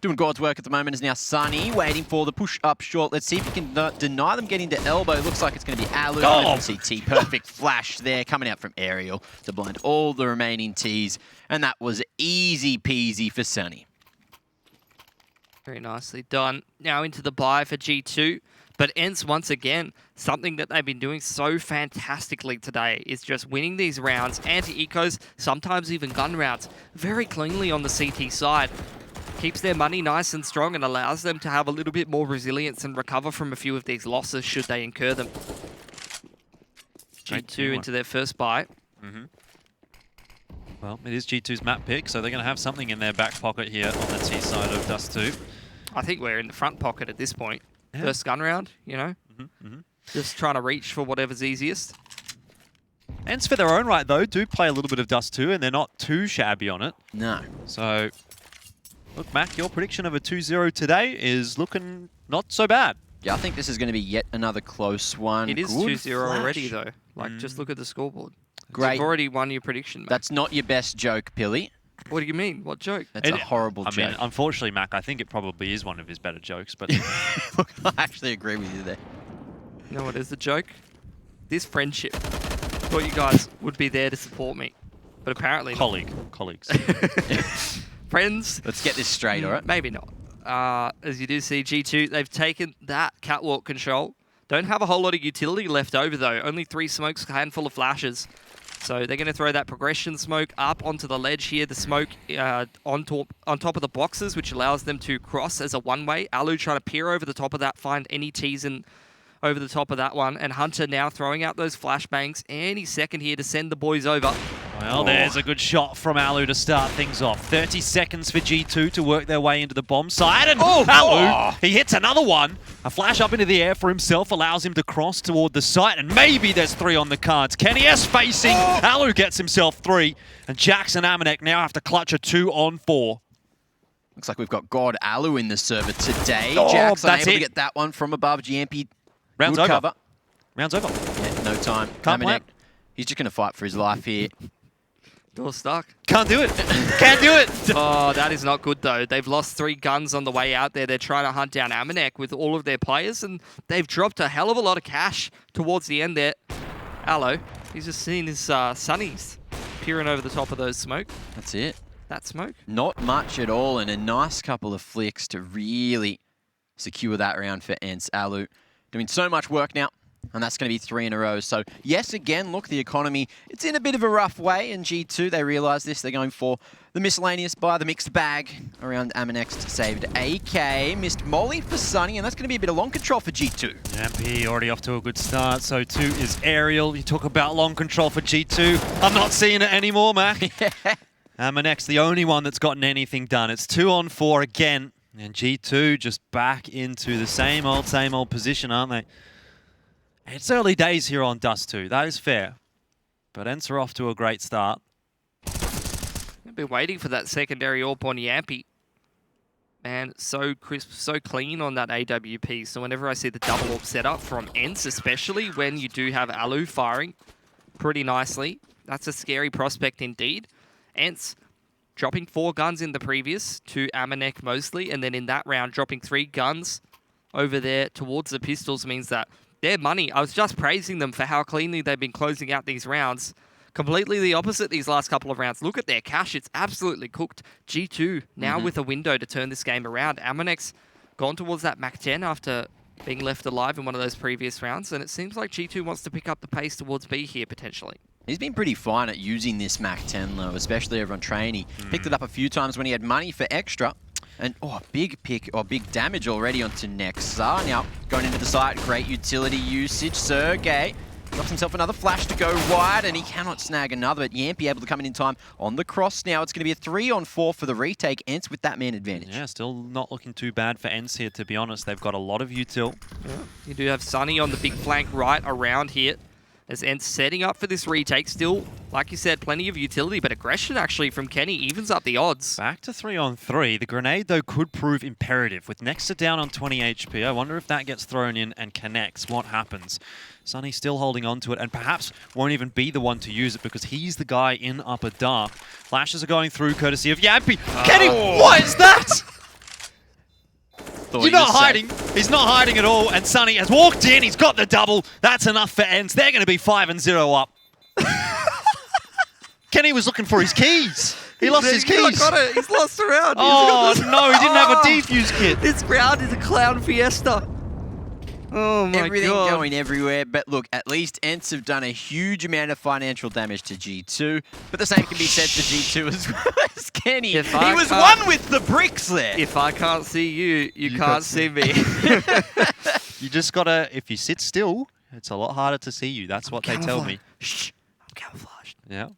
E: doing God's work at the moment is now Sunny, waiting for the push up short. Let's see if he can deny them getting to elbow. Looks like it's going to be Alu. CT, perfect flash there coming out from Aerial to blind all the remaining Ts, and that was easy peasy for Sunny.
F: Very nicely done. Now into the buy for G2. But ENCE, once again, something that they've been doing so fantastically today is just winning these rounds, anti-ecos, sometimes even gun rounds, very cleanly on the CT side. Keeps their money nice and strong and allows them to have a little bit more resilience and recover from a few of these losses should they incur them. G2 into their first buy.
D: Well, it is G2's map pick, so they're going to have something in their back pocket here on the T side of Dust 2.
F: I think we're in the front pocket at this point.
D: Yeah.
F: First gun round, you know? Just trying to reach for whatever's easiest.
D: ENCE, for their own right, though, do play a little bit of Dust 2, and they're not too shabby on it.
E: No.
D: So, look, Mac, your prediction of a 2-0 today is looking not so bad.
E: Yeah, I think this is going to be yet another close one.
F: It is
E: Good
F: 2-0 already,
E: flash.
F: though. Like, just look at the scoreboard.
E: Great.
F: You've already won your prediction, mate.
E: That's not your best joke, Pilly.
F: What do you mean? What joke?
E: That's a horrible joke.
D: I mean, unfortunately, Mac, I think it probably is one of his better jokes, but...
E: Look, I actually agree with you there.
F: You know what is the joke? This friendship. Thought you guys would be there to support me. But apparently
D: Colleagues.
F: Friends.
E: Let's get this straight, all right?
F: Maybe not. As you do see, G2, they've taken that catwalk control. Don't have a whole lot of utility left over, though. Only 3 smokes, a handful of flashes. So they're going to throw that progression smoke up onto the ledge here. The smoke on top of the boxes, which allows them to cross as a one-way. Alu trying to peer over the top of that, find any T's in over the top of that one. And Hunter now throwing out those flashbangs any second here to send the boys over.
D: Well, there's a good shot from Alu to start things off. 30 seconds for G2 to work their way into the bomb side. And Alu, he hits another one. A flash up into the air for himself allows him to cross toward the site. And maybe there's 3 on the cards. Kenny S facing. Alu gets himself 3. And Jax and Amanek now have to clutch a 2-on-4.
E: Looks like we've got God Alu in the server today.
D: Oh,
E: Jax
D: that's
E: unable
D: it.
E: to get that one from above. GMP,
D: Round's
E: good
D: over.
E: cover.
D: Round's over.
E: Yeah, no time.
D: Can't
E: Amanek,
D: plant.
E: he's just going to fight for his life here.
F: Door stuck.
D: Can't do it. Can't do it.
F: Oh, that is not good, though. They've lost 3 guns on the way out there. They're trying to hunt down Amanek with all of their players, and they've dropped a hell of a lot of cash towards the end there. Allo, he's just seen his sunnies peering over the top of those smoke.
E: That's it.
F: That smoke.
E: Not much at all, and a nice couple of flicks to really secure that round for ENCE. Alu doing so much work now, and that's going to be 3 in a row. So, yes, again, look, the economy, it's in a bit of a rough way, and G2, they realise this. They're going for the miscellaneous buy, the mixed bag around Amanext. Saved AK, missed Molly for Sunny, and that's going to be a bit of long control for G2.
D: MP already off to a good start, so too is Aerial. You talk about long control for G2. I'm not seeing it anymore, Mac. Amanext, the only one that's gotten anything done. It's 2-on-4 again, and G2 just back into the same old position, aren't they? It's early days here on Dust 2, that is fair. But ENCE are off to a great start.
F: I've been waiting for that secondary AWP on Yampy. Man, so crisp, so clean on that AWP. So whenever I see the double AWP setup from ENCE, especially when you do have Alu firing pretty nicely, that's a scary prospect indeed. ENCE dropping 4 guns in the previous to Amanek mostly, and then in that round dropping 3 guns over there towards the pistols means that their money, I was just praising them for how cleanly they've been closing out these rounds. Completely the opposite these last couple of rounds. Look at their cash, it's absolutely cooked. G2 now with a window to turn this game around. Amanek's gone towards that Mac 10 after being left alive in one of those previous rounds, and it seems like G2 wants to pick up the pace towards B here potentially.
E: He's been pretty fine at using this Mac 10 though, especially over on train. He picked it up a few times when he had money for extra. And, big pick, big damage already onto Nexa. Now, going into the site, great utility usage. Sergey drops himself another flash to go wide, and he cannot snag another, but Yampy able to come in time on the cross now. It's going to be a 3-on-4 for the retake. ENCE with that man advantage.
D: Yeah, still not looking too bad for ENCE here, to be honest. They've got a lot of util.
F: Yeah. You do have Sunny on the big flank right around here. As ENCE setting up for this retake. Still, like you said, plenty of utility, but aggression actually from Kenny evens up the odds.
D: Back to 3-on-3. The grenade, though, could prove imperative. With Nexa down on 20 HP, I wonder if that gets thrown in and connects. What happens? Sunny still holding on to it and perhaps won't even be the one to use it because he's the guy in upper dark. Flashes are going through courtesy of Yampy. Kenny, what is that? You're not hiding. He's not hiding at all. And Sunny has walked in. He's got the double. That's enough for ENCE. They're going to be 5-0 up. Kenny was looking for his keys. He lost his keys.
F: He's lost a round.
D: Oh, no. He didn't have a defuse kit.
F: This round is a clown fiesta. Oh, my
E: Everything
F: God.
E: going everywhere. But look, at least ENCE have done a huge amount of financial damage to G2. But the same can be said for G2 as well as Kenny. He was one with the bricks there.
F: If I can't see you, you can't see me.
D: You just got to, if you sit still, it's a lot harder to see you. That's what they tell me.
F: Shh, I'm camouflaged.
D: Yeah.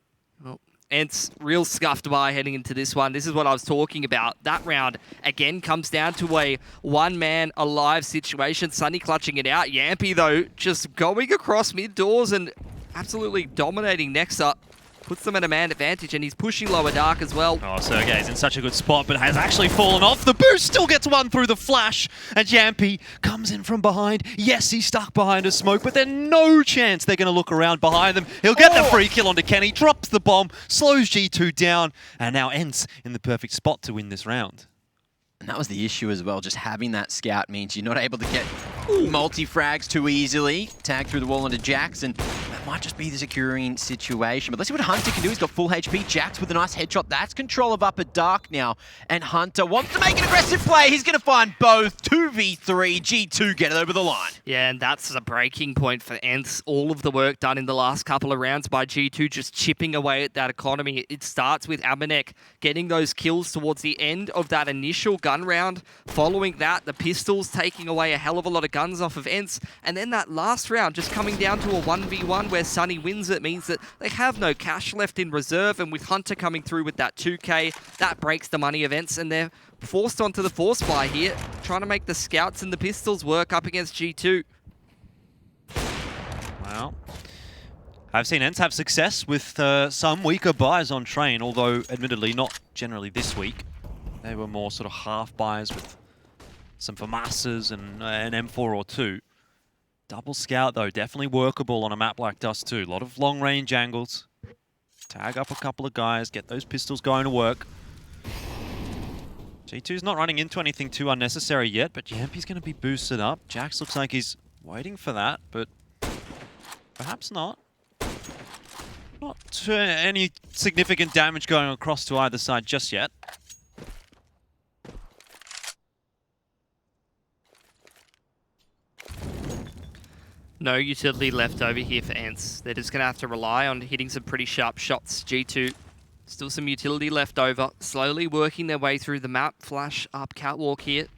F: Well, ENCE real scuffed by heading into this one. This is what I was talking about. That round, again, comes down to a one-man alive situation. Sunny clutching it out. Yampy, though, just going across mid-doors and absolutely dominating Nexa. Puts them at a man advantage, and he's pushing lower dark as well.
D: Oh, Sergey's in such a good spot, but has actually fallen off. The boost still gets one through the flash, and Yampy comes in from behind. Yes, he's stuck behind a smoke, but there's no chance they're going to look around behind them. He'll get the free kill onto Kenny, drops the bomb, slows G2 down, and now ENCE in the perfect spot to win this round.
E: And that was the issue as well. Just having that scout means you're not able to get multi-frags too easily. Tag through the wall into Jax, and that might just be the securing situation. But let's see what Hunter can do. He's got full HP. Jax with a nice headshot. That's control of upper dark now. And Hunter wants to make an aggressive play. He's going to find both. 2v3. G2 get it over the line.
F: Yeah, and that's the breaking point for ENCE. All of the work done in the last couple of rounds by G2, just chipping away at that economy. It starts with Amanek getting those kills towards the end of that initial gun round. Following that, the pistols taking away a hell of a lot of guns off of ENCE. And then that last round just coming down to a 1v1 where Sunny wins it means that they have no cash left in reserve. And with Hunter coming through with that 2k, that breaks the money of ENCE, and they're forced onto the force buy here, trying to make the scouts and the pistols work up against G2.
D: Well, I've seen ENCE have success with some weaker buys on train, although admittedly not generally this week. They were more sort of half buys with some FAMASas and an M4 or 2. Double scout though, definitely workable on a map like Dust 2. A lot of long range angles. Tag up a couple of guys, get those pistols going to work. G2's not running into anything too unnecessary yet, but Yampy's going to be boosted up. Jax looks like he's waiting for that, but perhaps not. Not any significant damage going across to either side just yet.
F: No utility left over here for ENCE. They're just going to have to rely on hitting some pretty sharp shots. G2, still some utility left over. Slowly working their way through the map. Flash up catwalk here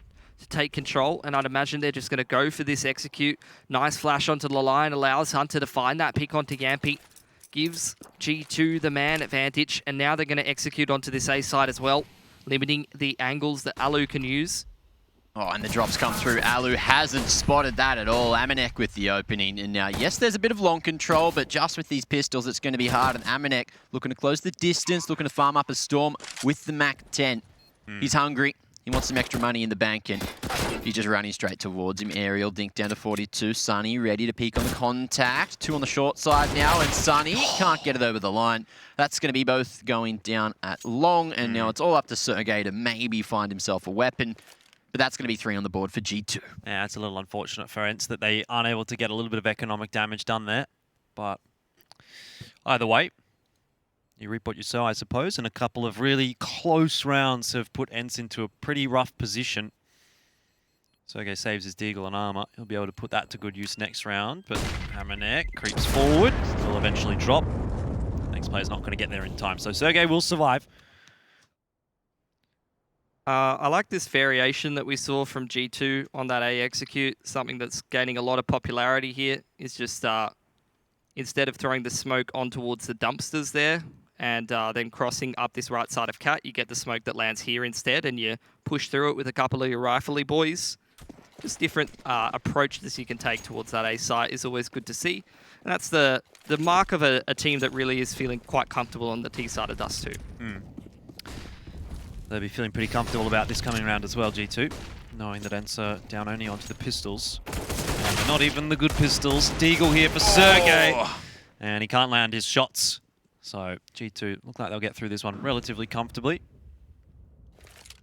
F: to take control. And I'd imagine they're just going to go for this execute. Nice flash onto the line. Allows Hunter to find that pick onto Yampy. Gives G2 the man advantage. And now they're going to execute onto this A side as well. Limiting the angles that Alu can use.
E: Oh, and the drops come through. Alu hasn't spotted that at all. Amanek with the opening. And now, yes, there's a bit of long control, but just with these pistols, it's going to be hard. And Amanek looking to close the distance, looking to farm up a Storm with the Mac-10. He's hungry. He wants some extra money in the bank, and he's just running straight towards him. Aerial dink down to 42. Sunny ready to peek on the contact. 2 on the short side now, and Sunny can't get it over the line. That's going to be both going down at long, and now it's all up to Sergey to maybe find himself a weapon. But that's going to be 3 on the board for G2.
D: Yeah, it's a little unfortunate for ENCE that they aren't able to get a little bit of economic damage done there. But either way, you reap what you sow, I suppose. And a couple of really close rounds have put ENCE into a pretty rough position. Sergey saves his deagle and armor. He'll be able to put that to good use next round. But Amanek creeps forward. Will eventually drop. Next player's not going to get there in time. So Sergey will survive.
F: I like this variation that we saw from G2 on that A execute. Something that's gaining a lot of popularity here is just instead of throwing the smoke on towards the dumpsters there and then crossing up this right side of Cat, you get the smoke that lands here instead, and you push through it with a couple of your rifley boys. Just different approaches you can take towards that A site is always good to see. And that's the mark of a team that really is feeling quite comfortable on the T side of Dust 2.
D: They'll be feeling pretty comfortable about this coming round as well, G2. Knowing that ENCE are down only onto the pistols. And not even the good pistols. Deagle here for Sergey. And he can't land his shots. So G2 look like they'll get through this one relatively comfortably.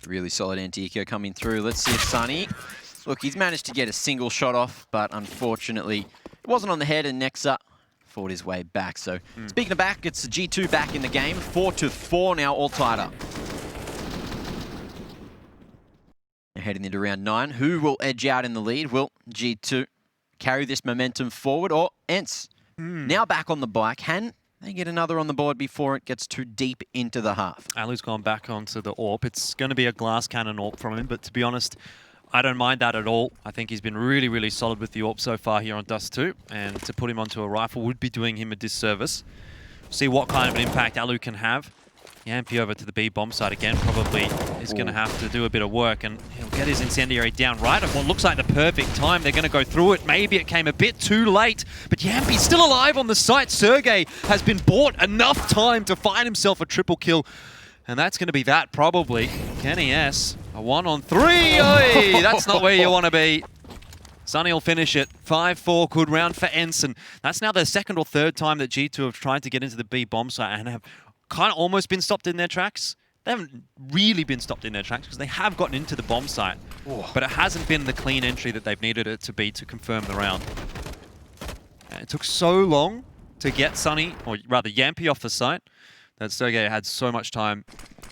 E: Really solid anti-eco coming through. Let's see if Sunny... Look, he's managed to get a single shot off, but unfortunately, it wasn't on the head, and Nexa fought his way back. So speaking of back, it's G2 back in the game. 4-4 now, all tied up. Heading into round 9, who will edge out in the lead? Will G2 carry this momentum forward, or ENCE now back on the bike? Can they get another on the board before it gets too deep into the half?
D: Alu's gone back onto the AWP. It's going to be a glass cannon AWP from him, but to be honest, I don't mind that at all. I think he's been really, really solid with the AWP so far here on Dust 2, and to put him onto a rifle would be doing him a disservice. See what kind of an impact Alu can have. Yampi over to the B bomb side again, probably is going to have to do a bit of work, and he'll get his incendiary down right at what looks like the perfect time. They're going to go through it. Maybe it came a bit too late, but Yampi's still alive on the site. Sergey has been bought enough time to find himself a triple kill, and that's going to be that probably. Kenny S, a 1-on-3. Oi, that's not where you want to be. Sunny will finish it. 5-4, good round for ENCE, and that's now the second or third time that G2 have tried to get into the B bomb site and have kind of almost been stopped in their tracks. They haven't really been stopped in their tracks because they have gotten into the bomb site. But it hasn't been the clean entry that they've needed it to be to confirm the round. And it took so long to get Sunny, or rather Yampi, off the site that Sergey had so much time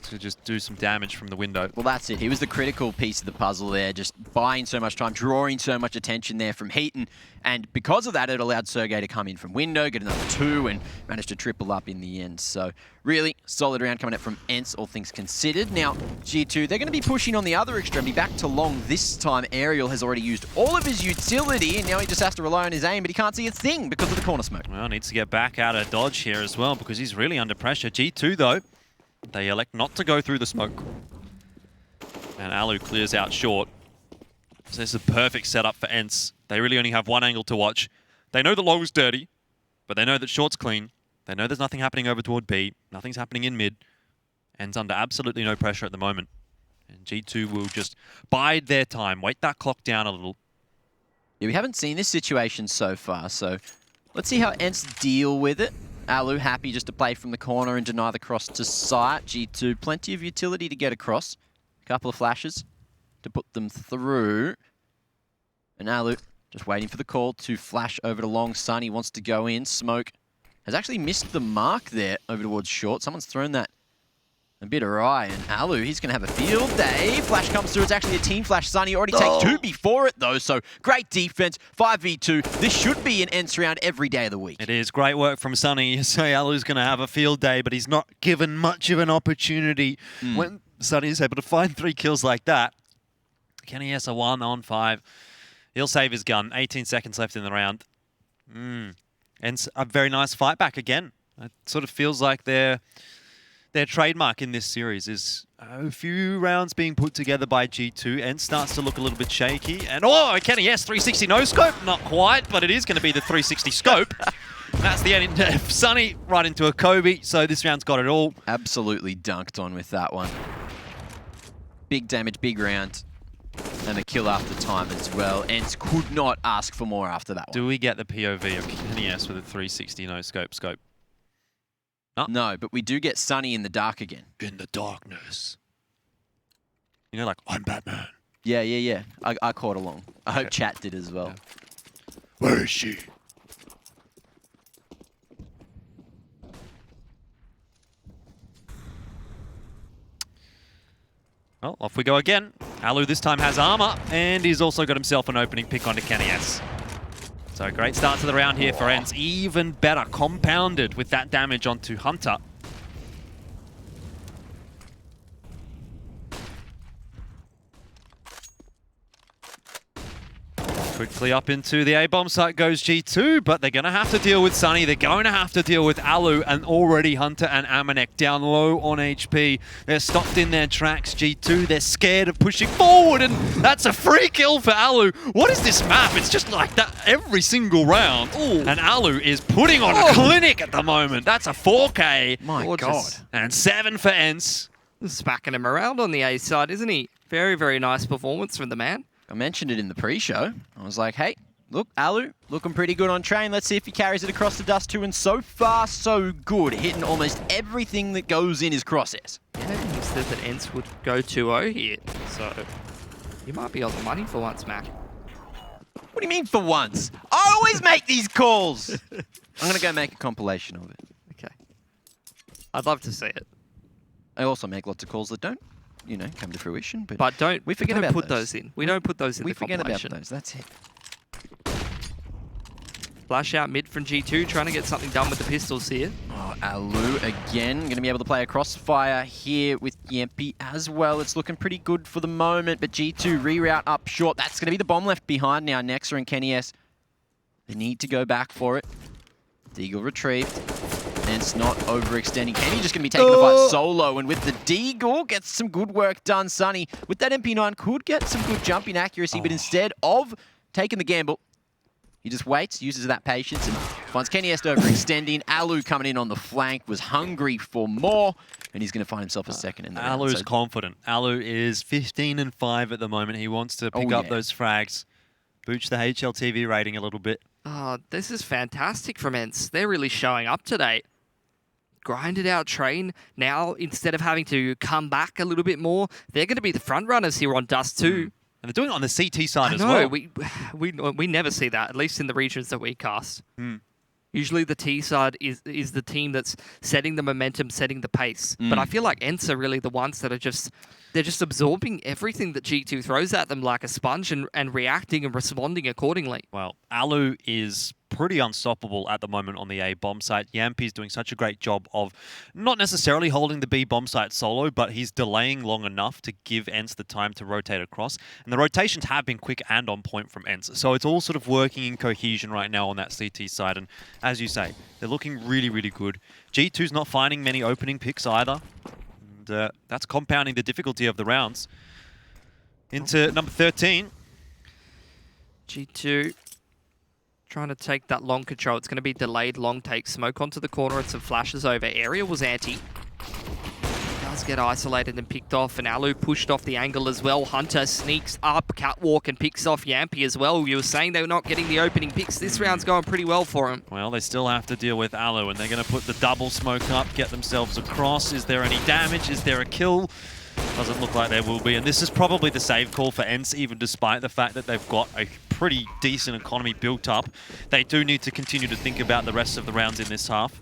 D: to just do some damage from the window.
E: Well, that's it. He was the critical piece of the puzzle there, just buying so much time, drawing so much attention there from Heaton. And because of that, it allowed Sergey to come in from window, get another 2, and managed to triple up in the end. So really solid round coming up from ENCE, all things considered. Now, G2, they're going to be pushing on the other extremity back to long this time. Aerial has already used all of his utility, and now he just has to rely on his aim, but he can't see a thing because of the corner smoke.
D: Well, needs to get back out of dodge here as well because he's really under pressure. G2, though, they elect not to go through the smoke. And Alu clears out short. So this is a perfect setup for ENCE. They really only have one angle to watch. They know that long's dirty, but they know that short's clean. They know there's nothing happening over toward B. Nothing's happening in mid. ENCE under absolutely no pressure at the moment. And G2 will just bide their time, wait that clock down a little.
E: Yeah, we haven't seen this situation so far, so let's see how ENCE deal with it. Alu happy just to play from the corner and deny the cross to site. G2, plenty of utility to get across. A couple of flashes to put them through. And Alu just waiting for the call to flash over to long. Sunny wants to go in. Smoke has actually missed the mark there over towards short. Someone's thrown that a bit awry. And Alu, he's going to have a field day. Flash comes through. It's actually a team flash. Sunny already takes 2 before it, though. So great defense. 5v2. This should be an ENCE round every day of the week.
D: It is. Great work from Sunny. You say Alu's going to have a field day, but he's not given much of an opportunity. When Sunny is able to find 3 kills like that, Kenny S a 1-on-5. He'll save his gun. 18 seconds left in the round. And a very nice fight back again. It sort of feels like their trademark in this series is a few rounds being put together by G2 and starts to look a little bit shaky. And Kenny, yes, 360 no scope. Not quite, but it is going to be the 360 scope. That's the end. Sunny right into a Kobe, so this round's got it all.
E: Absolutely dunked on with that one. Big damage, big round. And a kill after time as well. ENCE could not ask for more after that one.
D: Do we get the POV of Kenny S with a 360 no scope?
E: No, but we do get Sunny in the dark again.
D: In the darkness. You know, like, I'm Batman.
E: Yeah. I caught along. I hope chat did as well.
D: Yeah. Where is she? Well, off we go again. Alu this time has armor, and he's also got himself an opening pick onto Kenny S. So great start to the round here for ENCE. Even better, compounded with that damage onto Hunter. Quickly up into the A-bomb site goes G2, but they're going to have to deal with Sunny. They're going to have to deal with Alu, and already Hunter and Amanek down low on HP. They're stopped in their tracks, G2. They're scared of pushing forward, and that's a free kill for Alu. What is this map? It's just like that every single round. Ooh. And Alu is putting on a clinic at the moment. That's a 4K.
E: My God.
D: And 7 for ENCE.
F: Smacking him around on the A side, isn't he? Very, very nice performance from the man.
E: I mentioned it in the pre-show. I was like, hey, look, Alu, looking pretty good on train. Let's see if he carries it across the dust too. And so far, so good. Hitting almost everything that goes in his crosshairs.
F: Yeah, he said that ENCE would go 2-0 here. So, you might be on the money for once, Mac.
E: What do you mean for once? I always make these calls. I'm going to go make a compilation of it.
F: Okay. I'd love to see it.
E: I also make lots of calls that don't, come to fruition. But
F: we
E: forget
F: don't
E: about
F: put those in. We don't put those in the compilation.
E: We forget about those. That's it.
F: Flash out mid from G2, trying to get something done with the pistols here.
E: Oh, Alu again, going to be able to play a crossfire here with Yampi as well. It's looking pretty good for the moment, but G2 reroute up short. That's going to be the bomb left behind now. Nexa and Kenny S, they need to go back for it. Deagle retrieved. ENCE not overextending. Kenny just going to be taking the fight solo, and with the Deagle, gets some good work done. Sunny, with that MP9, could get some good jumping accuracy, but instead of taking the gamble, he just waits, uses that patience, and finds Kenny Est overextending. Alu coming in on the flank, was hungry for more, and he's going to find himself a second in the round.
D: Alu's confident. Alu is 15-5 at the moment. He wants to pick up those frags. Booch the HLTV rating a little bit.
F: Oh, this is fantastic from ENCE. They're really showing up today. Grinded out train. Now, instead of having to come back a little bit more, they're going to be the front runners here on Dust 2.
D: And they're doing it on the CT side as well.
F: We never see that, at least in the regions that we cast. Usually the T side is the team that's setting the momentum, setting the pace. But I feel like ENCE are really the ones that are they're just absorbing everything that G2 throws at them like a sponge and reacting and responding accordingly.
D: Well, Alu is pretty unstoppable at the moment on the A bomb site. Yampi's doing such a great job of not necessarily holding the B bomb site solo, but he's delaying long enough to give ENCE the time to rotate across. And the rotations have been quick and on point from ENCE. So it's all sort of working in cohesion right now on that CT side. And as you say, they're looking really, really good. G2's not finding many opening picks either. And that's compounding the difficulty of the rounds. Into number 13.
F: G2 trying to take that long control. It's going to be delayed long take. Smoke onto the corner and some flashes over. Area was anti. Does get isolated and picked off, and Alu pushed off the angle as well. Hunter sneaks up, catwalk, and picks off Yampi as well. You were saying they were not getting the opening picks. This round's going pretty well for him.
D: Well, they still have to deal with Alu, and they're going to put the double smoke up, get themselves across. Is there any damage? Is there a kill? Doesn't look like there will be, and this is probably the save call for ENCE, even despite the fact that they've got a pretty decent economy built up. They do need to continue to think about the rest of the rounds in this half.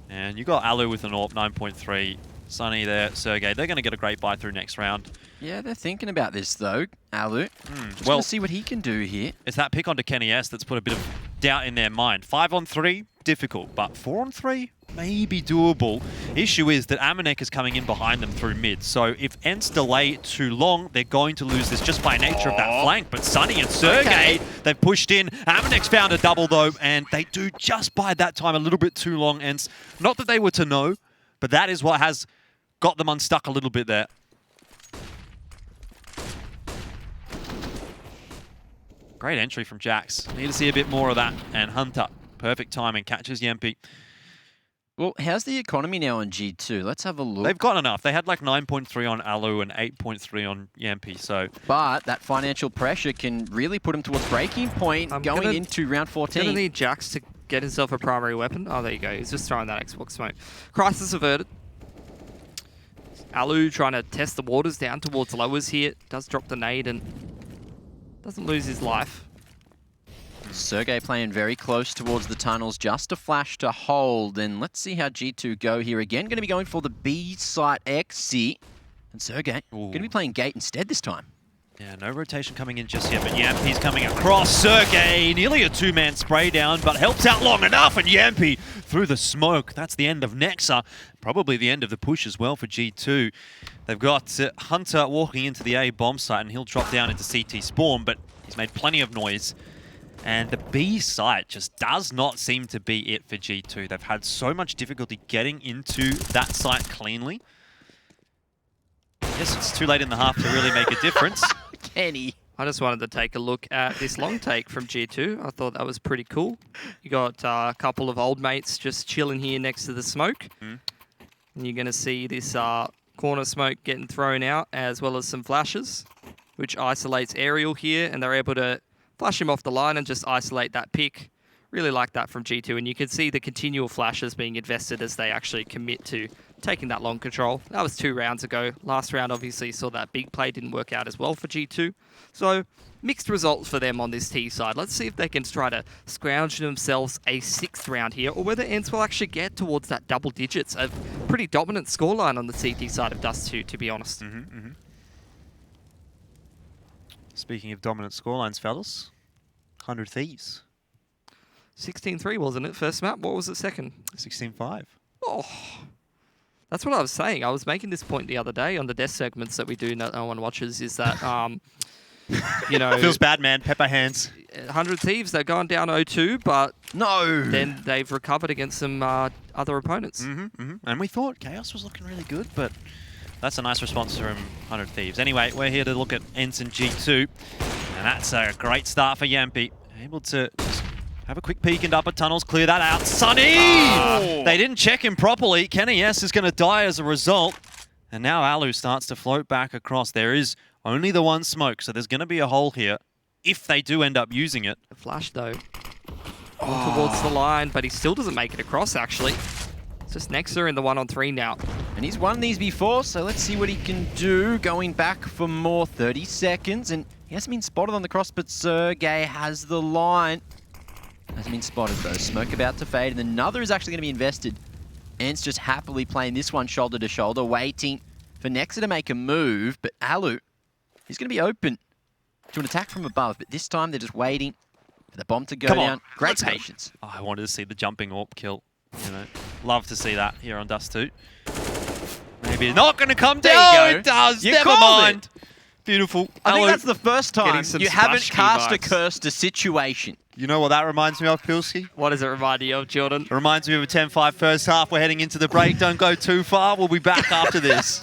D: And you got Alu with an AWP, 9.3. Sunny there, Sergey. They're going to get a great buy through next round.
E: Yeah, they're thinking about this, though, Alu. Just want to see what he can do here.
D: It's that pick onto Kenny S that's put a bit of doubt in their mind. 5-on-3, difficult, but 4-on-3, maybe doable. Issue is that Amanek is coming in behind them through mid, so if ENCE delay it too long, they're going to lose this just by nature of that flank. But Sunny and Sergey, they've pushed in. Amanek's found a double, though, and they do just by that time a little bit too long, ENCE. Not that they were to know, but that is what has got them unstuck a little bit there. Great entry from Jax. Need to see a bit more of that. And Hunter, perfect timing, catches Yampi.
E: Well, how's the economy now on G2? Let's have a look.
D: They've got enough. They had like 9.3 on Alu and 8.3 on Yampi, so...
E: But that financial pressure can really put him towards breaking point going into round 14.
F: Gonna need Jax to get himself a primary weapon. Oh, there you go. He's just throwing that Xbox smoke. Crisis averted. Alu trying to test the waters down towards lowers here. Does drop the nade and doesn't lose his life.
E: Sergey playing very close towards the tunnels. Just a flash to hold. And let's see how G2 go here again. Going to be going for the B site exit. And Sergey going to be playing gate instead this time.
D: Yeah, no rotation coming in just yet, but Yampi's coming across. Sergey, nearly a two-man spray down, but helps out long enough, and Yampi through the smoke. That's the end of Nexa. Probably the end of the push as well for G2. They've got Hunter walking into the A bomb site, and he'll drop down into CT spawn, but he's made plenty of noise. And the B site just does not seem to be it for G2. They've had so much difficulty getting into that site cleanly. I guess it's too late in the half to really make a difference.
E: Kenny.
F: I just wanted to take a look at this long take from G2. I thought that was pretty cool. You got a couple of old mates just chilling here next to the smoke. And you're going to see this corner smoke getting thrown out, as well as some flashes, which isolates Aerial here, and they're able to flash him off the line and just isolate that pick. Really like that from G2, and you can see the continual flashes being invested as they actually commit to taking that long control. That was 2 rounds ago. Last round, obviously, saw that big play didn't work out as well for G2. So, mixed results for them on this T side. Let's see if they can try to scrounge themselves a 6th round here, or whether ENCE will actually get towards that double digits. A pretty dominant scoreline on the CT side of Dust 2, to be honest.
D: Speaking of dominant scorelines, fellas, 100 Thieves.
F: 16-3, wasn't it? First map. What was it second?
D: 16-5.
F: Oh, that's what I was saying. I was making this point the other day on the desk segments that we do, no one watches, is that, you know...
D: Feels bad, man. Pepper hands.
F: 100 Thieves, they're going down 0-2, but...
E: No!
F: Then they've recovered against some other opponents.
D: And we thought Chaos was looking really good, but that's a nice response from 100 Thieves. Anyway, we're here to look at ENCE and G2, and that's a great start for Yampi. Able to just have a quick peek into upper tunnels, clear that out. Sunny! They didn't check him properly. Kenny S is going to die as a result. And now Alu starts to float back across. There is only the one smoke, so there's going to be a hole here if they do end up using it.
F: The flash, though. Towards the line, but he still doesn't make it across, actually. It's just Nexa in the 1-on-3 now.
E: And he's won these before, so let's see what he can do. Going back for more, 30 seconds, and he hasn't been spotted on the cross, but Sergey has the line. Hasn't been spotted, though. Smoke about to fade, and another is actually going to be invested. ENCE just happily playing this one shoulder to shoulder, waiting for Nexa to make a move, but Alu, he's going to be open to an attack from above, but this time they're just waiting for the bomb to go down. Great patience.
D: Oh, I wanted to see the jumping AWP kill. You know, love to see that here on Dust 2. Maybe it's not going to come down. It does. Never mind. Beautiful.
E: I think that's the first time you haven't cast a
F: vibes.
E: curse to situation.
D: You know what that reminds me of, Pilski?
F: What does it remind you of, Jordan?
D: It reminds me of a 10-5 first half. We're heading into the break. Don't go too far. We'll be back after this.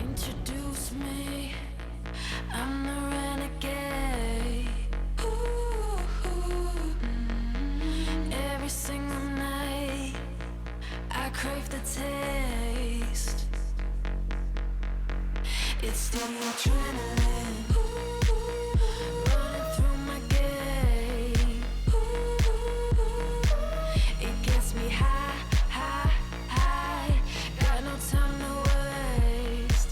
P: Introduce me, I'm the renegade. Every single night, I crave the taste. It's the adrenaline running through my game. It gets me high, high, high. Got no time to waste.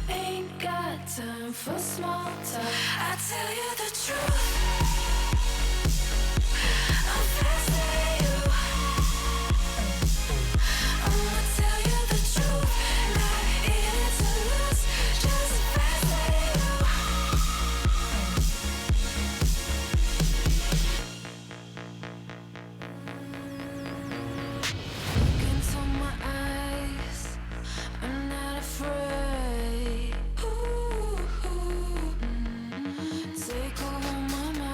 P: Ain't got time for small talk. I tell you the truth. I'm faster than you. I'ma tell you the truth. Not in it to lose, just faster than you. Look into my eyes, I'm not afraid. Take over my mind.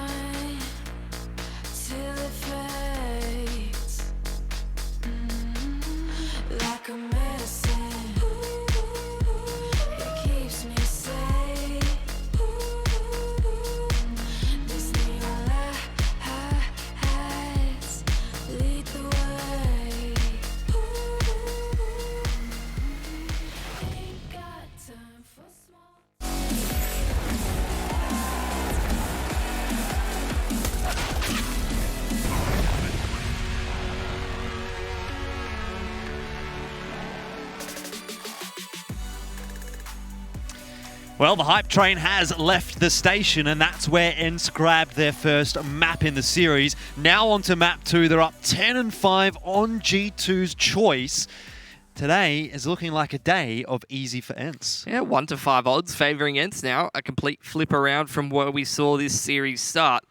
D: Well, the hype train has left the station, and that's where ENCE grabbed their first map in the series. Now on to map 2. They're up 10-5 on G2's choice. Today is looking like a day of easy for ENCE.
F: Yeah, 1 to 5 odds favouring ENCE now. A complete flip around from where we saw this series start.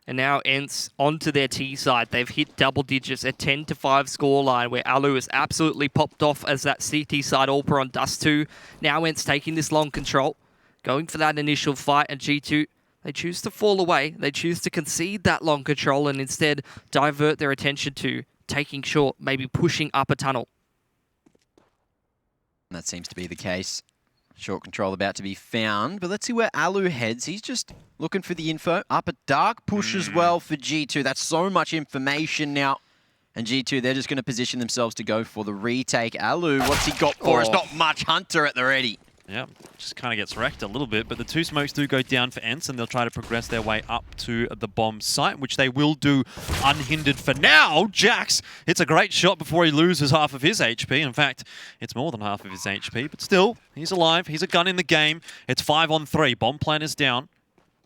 F: And now ENCE onto their T side. They've hit double digits, a 10-5 scoreline where Alu has absolutely popped off as that CT side all-pro on Dust 2. Now ENCE taking this long control, going for that initial fight, and G2, they choose to fall away. They choose to concede that long control and instead divert their attention to taking short, maybe pushing up a tunnel.
E: That seems to be the case. Short control about to be found, but let's see where Alu heads. He's just looking for the info. Up a dark push as well for G2. That's so much information now. And G2, they're just going to position themselves to go for the retake. Alu, what's he got for us? Not much. Hunter at the ready.
D: Yeah, just kind of gets wrecked a little bit, but the 2 smokes do go down for ENCE, and they'll try to progress their way up to the bomb site, which they will do unhindered for now. Jax hits a great shot before he loses half of his HP. In fact, it's more than half of his HP, but still, he's alive. He's a gun in the game. It's 5-on-3. Bomb plan is down,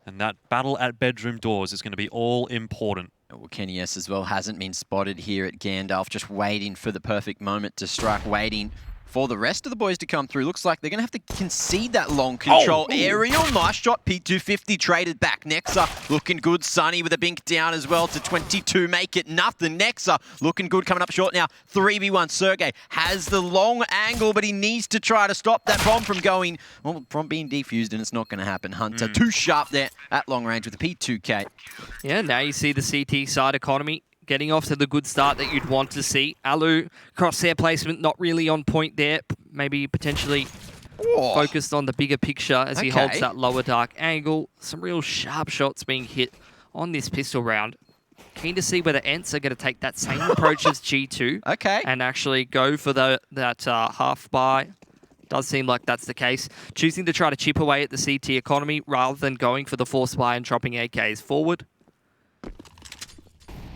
D: and that battle at bedroom doors is going to be all important.
E: Well, Kenny S as well hasn't been spotted here at Gandalf, just waiting for the perfect moment to strike, waiting for the rest of the boys to come through. Looks like they're going to have to concede that long control. Aerial, nice shot. P250 traded back. Nexa looking good. Sunny with a bink down as well to 22. Make it nothing. Nexa looking good, coming up short now. 3v1. Sergey has the long angle, but he needs to try to stop that bomb from going, well, from being defused, and it's not going to happen. Hunter too sharp there at long range with the P2K.
F: Yeah, now you see the CT side economy getting off to the good start that you'd want to see. Alu, crosshair placement, not really on point there. Maybe potentially focused on the bigger picture as he holds that lower dark angle. Some real sharp shots being hit on this pistol round. Keen to see whether ENCE are going to take that same approach as G2 and actually go for that half buy. Does seem like that's the case. Choosing to try to chip away at the CT economy rather than going for the force buy and dropping AKs forward.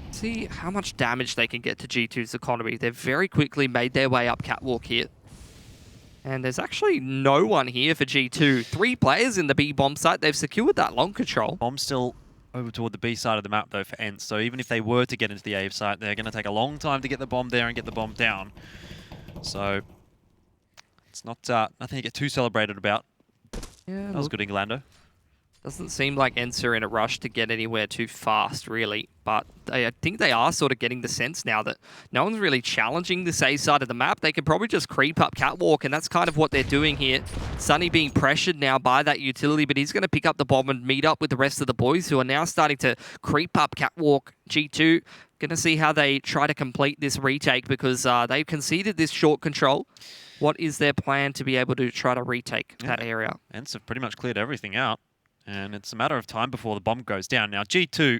F: See how much damage they can get to G2's economy. They've very quickly made their way up catwalk here. And there's actually no one here for G2. 3 players in the B bomb site. They've secured that long control.
D: Bomb's still over toward the B side of the map, though, for ENCE. So even if they were to get into the A site, they're going to take a long time to get the bomb there and get the bomb down. So it's not nothing to get too celebrated about. Yeah, that was good, Inglando.
F: Doesn't seem like ENCE are in a rush to get anywhere too fast, really. But I think they are sort of getting the sense now that no one's really challenging this A side of the map. They can probably just creep up catwalk, and that's kind of what they're doing here. Sunny being pressured now by that utility, but he's going to pick up the bomb and meet up with the rest of the boys who are now starting to creep up catwalk. G2 going to see how they try to complete this retake because they've conceded this short control. What is their plan to be able to try to retake that area?
D: ENCE have pretty much cleared everything out. And it's a matter of time before the bomb goes down. Now, G2, they're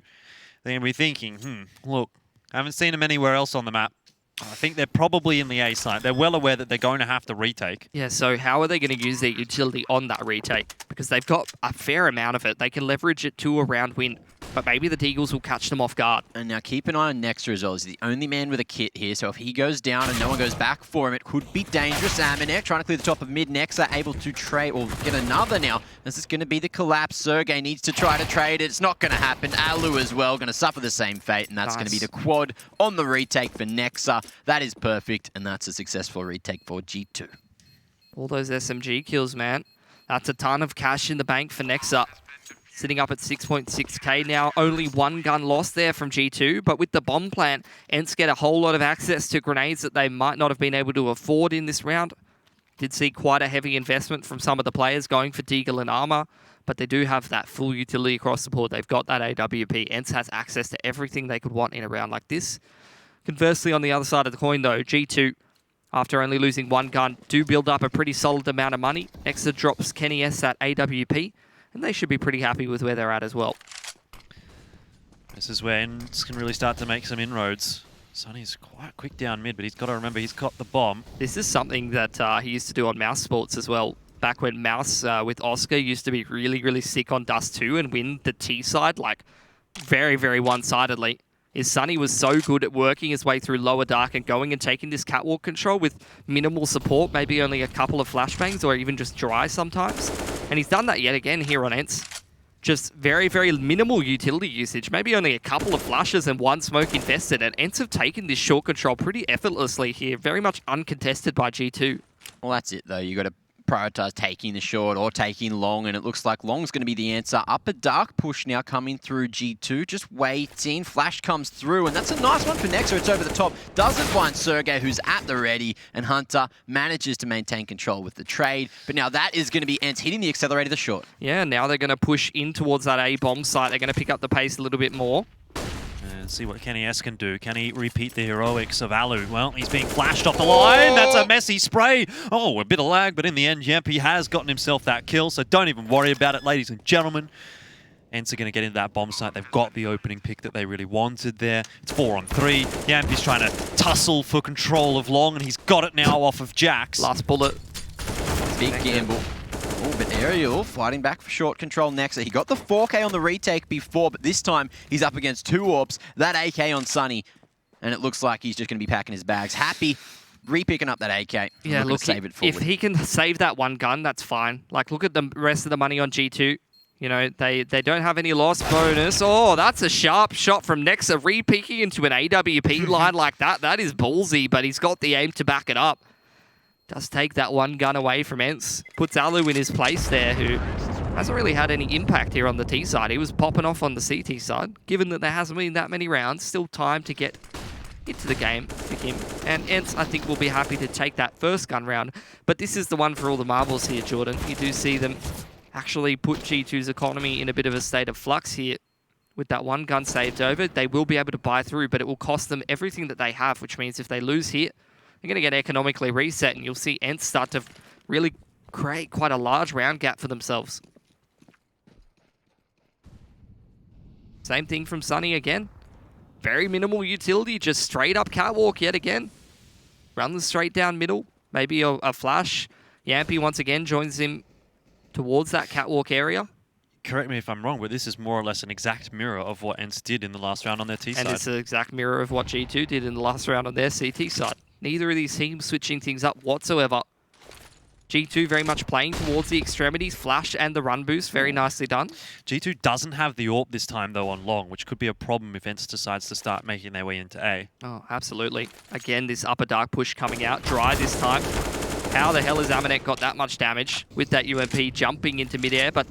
D: going to be thinking, look, I haven't seen them anywhere else on the map. I think they're probably in the A site. They're well aware that they're going to have to retake.
F: Yeah, so how are they going to use their utility on that retake? Because they've got a fair amount of it. They can leverage it to a round win, but maybe the Deagles will catch them off guard.
E: And now keep an eye on Nexa as well. He's the only man with a kit here, so if he goes down and no one goes back for him, it could be dangerous. Aminek trying to clear the top of mid. Nexa able to trade, or get another now. This is going to be the collapse. Sergey needs to try to trade it. It's not going to happen. Alu as well, going to suffer the same fate, and that's going to be the quad on the retake for Nexa. That is perfect, and that's a successful retake for G2.
F: All those SMG kills, man. That's a ton of cash in the bank for Nexa. Sitting up at 6.6k now. Only 1 gun lost there from G2, but with the bomb plant, ENCE get a whole lot of access to grenades that they might not have been able to afford in this round. Did see quite a heavy investment from some of the players going for Deagle and Armor, but they do have that full utility across the board. They've got that AWP. ENCE has access to everything they could want in a round like this. Conversely, on the other side of the coin, though, G2, after only losing 1 gun, do build up a pretty solid amount of money. Nexa drops Kenny S at AWP, and they should be pretty happy with where they're at as well.
D: This is where ENCE can really start to make some inroads. Sunny's quite quick down mid, but he's got to remember he's got the bomb.
F: This is something that he used to do on Mouse Sports as well. Back when Mouse with Oscar used to be really, really sick on Dust 2 and win the T side, like very, very one-sidedly. Is Sunny was so good at working his way through lower dark and going and taking this catwalk control with minimal support, maybe only a couple of flashbangs or even just dry sometimes. And he's done that yet again here on ENCE. Just very, very minimal utility usage. Maybe only a couple of flashes and one smoke infested. And ENCE have taken this short control pretty effortlessly here. Very much uncontested by G2.
E: Well, that's it, though. You got to prioritize taking the short or taking long, and it looks like long's going to be the answer. Upper dark push now coming through G2, just waiting. Flash comes through, and that's a nice one for Nexa. It's over the top. Doesn't find Sergey, who's at the ready, and Hunter manages to maintain control with the trade. But now that is going to be ENCE hitting the accelerator, the short.
F: Yeah, now they're going to push in towards that A bomb site. They're going to pick up the pace a little bit more.
D: And see what Kenny S can do. Can he repeat the heroics of Alu? Well, he's being flashed off the line. That's a messy spray. Oh, a bit of lag, but in the end, Yampi has gotten himself that kill, so don't even worry about it, ladies and gentlemen. ENCE are going to get into that bomb site. They've got the opening pick that they really wanted there. It's 4-on-3. Yampi's trying to tussle for control of long, and he's got it now off of Jax.
F: Last bullet.
E: Big gamble. Oh, but Aerial fighting back for short control Nexa. He got the 4K on the retake before, but this time he's up against 2 AWPs. That AK on Sunny, and it looks like he's just going to be packing his bags. Happy, re-picking up that AK.
F: Yeah, look,
E: save it forward.
F: if he can save that one gun, that's fine. Like, look at the rest of the money on G2. You know, they don't have any loss bonus. Oh, that's a sharp shot from Nexa, re-peeking into an AWP line like that. That is ballsy, but he's got the aim to back it up. Does take that one gun away from ENCE. Puts Alu in his place there, who hasn't really had any impact here on the T side. He was popping off on the CT side. Given that there hasn't been that many rounds, still time to get into the game for him. And ENCE, I think, will be happy to take that first gun round. But this is the one for all the marbles here, Jordan. You do see them actually put G2's economy in a bit of a state of flux here. With that one gun saved over, they will be able to buy through, but it will cost them everything that they have, which means if they lose here, they're going to get economically reset, and you'll see ENCE start to really create quite a large round gap for themselves. Same thing from Sunny again. Very minimal utility, just straight up catwalk yet again. Runs straight down middle, maybe a flash. Yampi once again joins him towards that catwalk area.
D: Correct me if I'm wrong, but this is more or less an exact mirror of what ENCE did in the last round on their T side.
F: And it's an exact mirror of what G2 did in the last round on their CT side. Neither of these teams switching things up whatsoever. G2 very much playing towards the extremities, flash and the run boost, very nicely done.
D: G2 doesn't have the AWP this time, though, on long, which could be a problem if ENCE decides to start making their way into A.
F: Oh, absolutely. Again, this upper dark push coming out, dry this time. How the hell has Amanek got that much damage with that UMP jumping into midair, but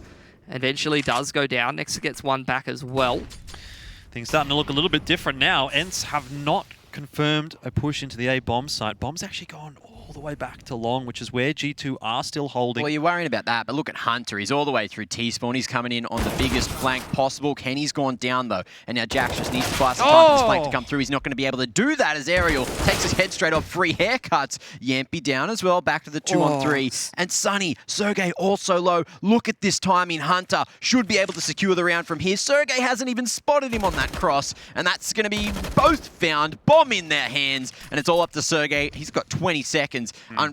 F: eventually does go down. Nexa gets one back as well.
D: Things starting to look a little bit different now. ENCE have not confirmed a push into the A bomb site. Bomb's actually gone all the way back to long, which is where G2 are still holding.
E: Well, you're worrying about that, but look at Hunter. He's all the way through T-spawn. He's coming in on the biggest flank possible. Kenny's gone down, though, and now Jax just needs to buy some time for this flank to come through. He's not going to be able to do that as Aerial takes his head straight off. Free haircuts. Yampi down as well, back to the 2-on-3. And Sunny, Sergey also low. Look at this timing. Hunter should be able to secure the round from here. Sergey hasn't even spotted him on that cross, and that's going to be both found. Bomb in their hands, and it's all up to Sergey. He's got 20 seconds.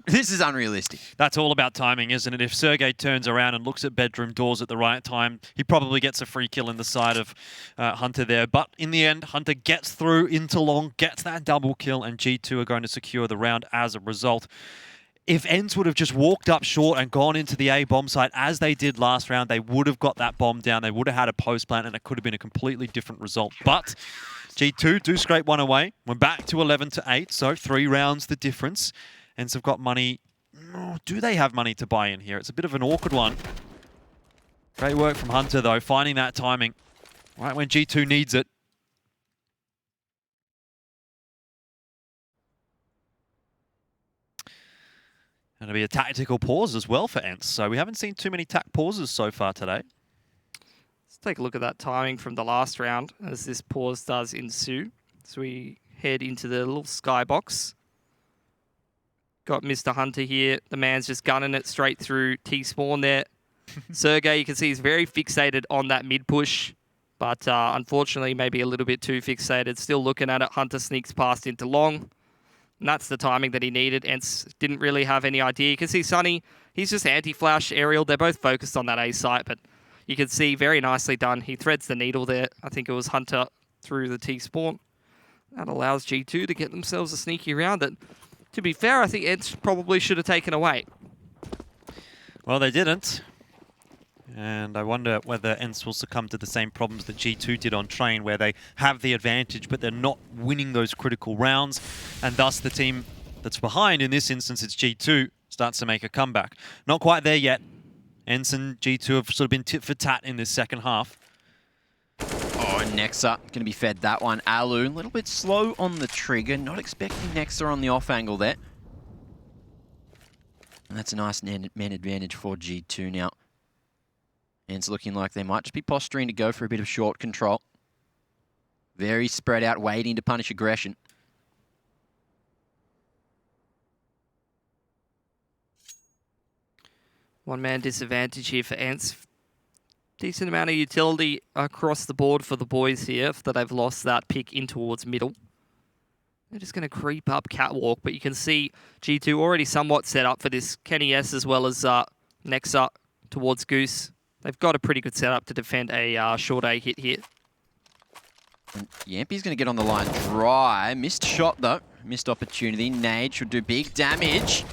E: This is unrealistic.
D: That's all about timing, isn't it? If Sergey turns around and looks at bedroom doors at the right time, he probably gets a free kill in the side of Hunter there. But in the end, Hunter gets through into long, gets that double kill, and G2 are going to secure the round as a result. If ENCE would have just walked up short and gone into the A bomb site as they did last round, they would have got that bomb down. They would have had a post plant, and it could have been a completely different result. But G2 do scrape one away. We're back to 11-8, so 3 rounds the difference. ENCE have got money. Oh, do they have money to buy in here? It's a bit of an awkward one. Great work from Hunter, though, finding that timing right when G2 needs it. Going to be a tactical pause as well for ENCE. So we haven't seen too many tac pauses so far today.
F: Let's take a look at that timing from the last round as this pause does ensue. So we head into the little skybox. Got Mr. Hunter here. The man's just gunning it straight through T-spawn there. Sergey, you can see he's very fixated on that mid push, but unfortunately maybe a little bit too fixated. Still looking at it. Hunter sneaks past into long. And that's the timing that he needed. ENCE didn't really have any idea. You can see Sunny, he's just anti-flash, Aerial. They're both focused on that A site, but you can see very nicely done. He threads the needle there. I think it was Hunter through the T-spawn. That allows G2 to get themselves a sneaky round that, to be fair, I think ENCE probably should have taken away.
D: Well, they didn't. And I wonder whether ENCE will succumb to the same problems that G2 did on Train, where they have the advantage, but they're not winning those critical rounds. And thus the team that's behind, in this instance it's G2, starts to make a comeback. Not quite there yet. ENCE and G2 have sort of been tit for tat in this second half.
E: Oh, and Nexa going to be fed that one. Alu, a little bit slow on the trigger. Not expecting Nexa on the off angle there. And that's a nice man advantage for G2 now. And it's looking like they might just be posturing to go for a bit of short control. Very spread out, waiting to punish aggression.
F: One-man disadvantage here for ENCE. Decent amount of utility across the board for the boys here after they've lost that pick in towards middle. They're just going to creep up catwalk, but you can see G2 already somewhat set up for this. Kenny S as well as Nexa towards Goose. They've got a pretty good setup to defend a short A hit here.
E: Yampy's going to get on the line dry. Missed shot though. Missed opportunity. Nade should do big damage.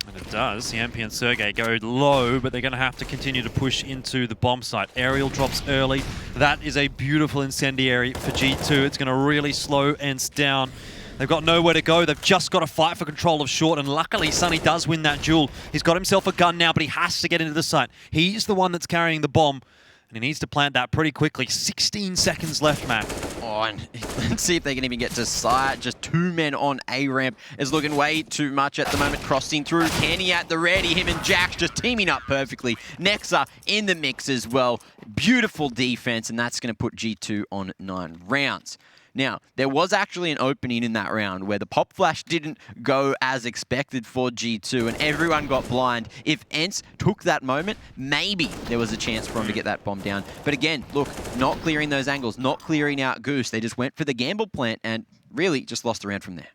D: And it does. Yampy and Sergey go low, but they're going to have to continue to push into the bomb site. Aerial drops early. That is a beautiful incendiary for G2. It's going to really slow ENCE down. They've got nowhere to go. They've just got to fight for control of short, and luckily Sunny does win that duel. He's got himself a gun now, but he has to get into the site. He's the one that's carrying the bomb, and he needs to plant that pretty quickly. 16 seconds left, man.
E: Oh, and let's see if they can even get to site. Just 2 men on A ramp is looking way too much at the moment. Crossing through, Kenny at the ready. Him and Jax just teaming up perfectly. Nexa in the mix as well. Beautiful defense, and that's going to put G2 on 9 rounds. Now, there was actually an opening in that round where the pop flash didn't go as expected for G2 and everyone got blind. If ENCE took that moment, maybe there was a chance for him to get that bomb down. But again, look, not clearing those angles, not clearing out Goose. They just went for the gamble plant and really just lost the round from there.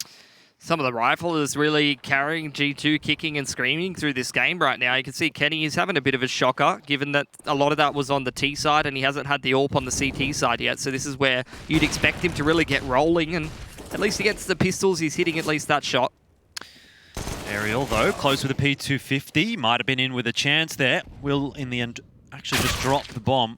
F: Some of the riflers really carrying G2, kicking and screaming through this game right now. You can see Kenny is having a bit of a shocker, given that a lot of that was on the T side and he hasn't had the AWP on the CT side yet. So this is where you'd expect him to really get rolling, and at least against the pistols, he's hitting at least that shot.
D: Aerial, though, close with a P250. Might have been in with a chance there. Will, in the end, actually just drop the bomb.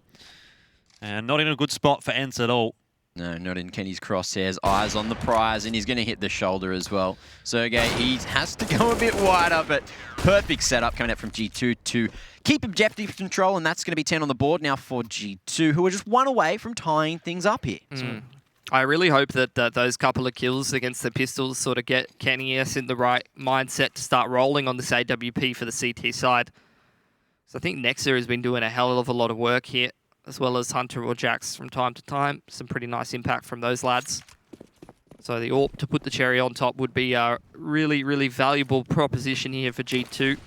D: And not in a good spot for ENCE at all.
E: No, not in Kenny's crosshairs. Eyes on the prize, and he's going to hit the shoulder as well. Sergey, he has to go a bit wider, but perfect setup coming out from G2 to keep objective control, and that's going to be 10 on the board now for G2, who are just 1 away from tying things up here. So,
F: I really hope that those couple of kills against the pistols sort of get Kenny S in the right mindset to start rolling on this AWP for the CT side. So I think Nexa has been doing a hell of a lot of work here, as well as Hunter or Jax from time to time. Some pretty nice impact from those lads. So the AWP to put the cherry on top would be a really, really valuable proposition here for G2.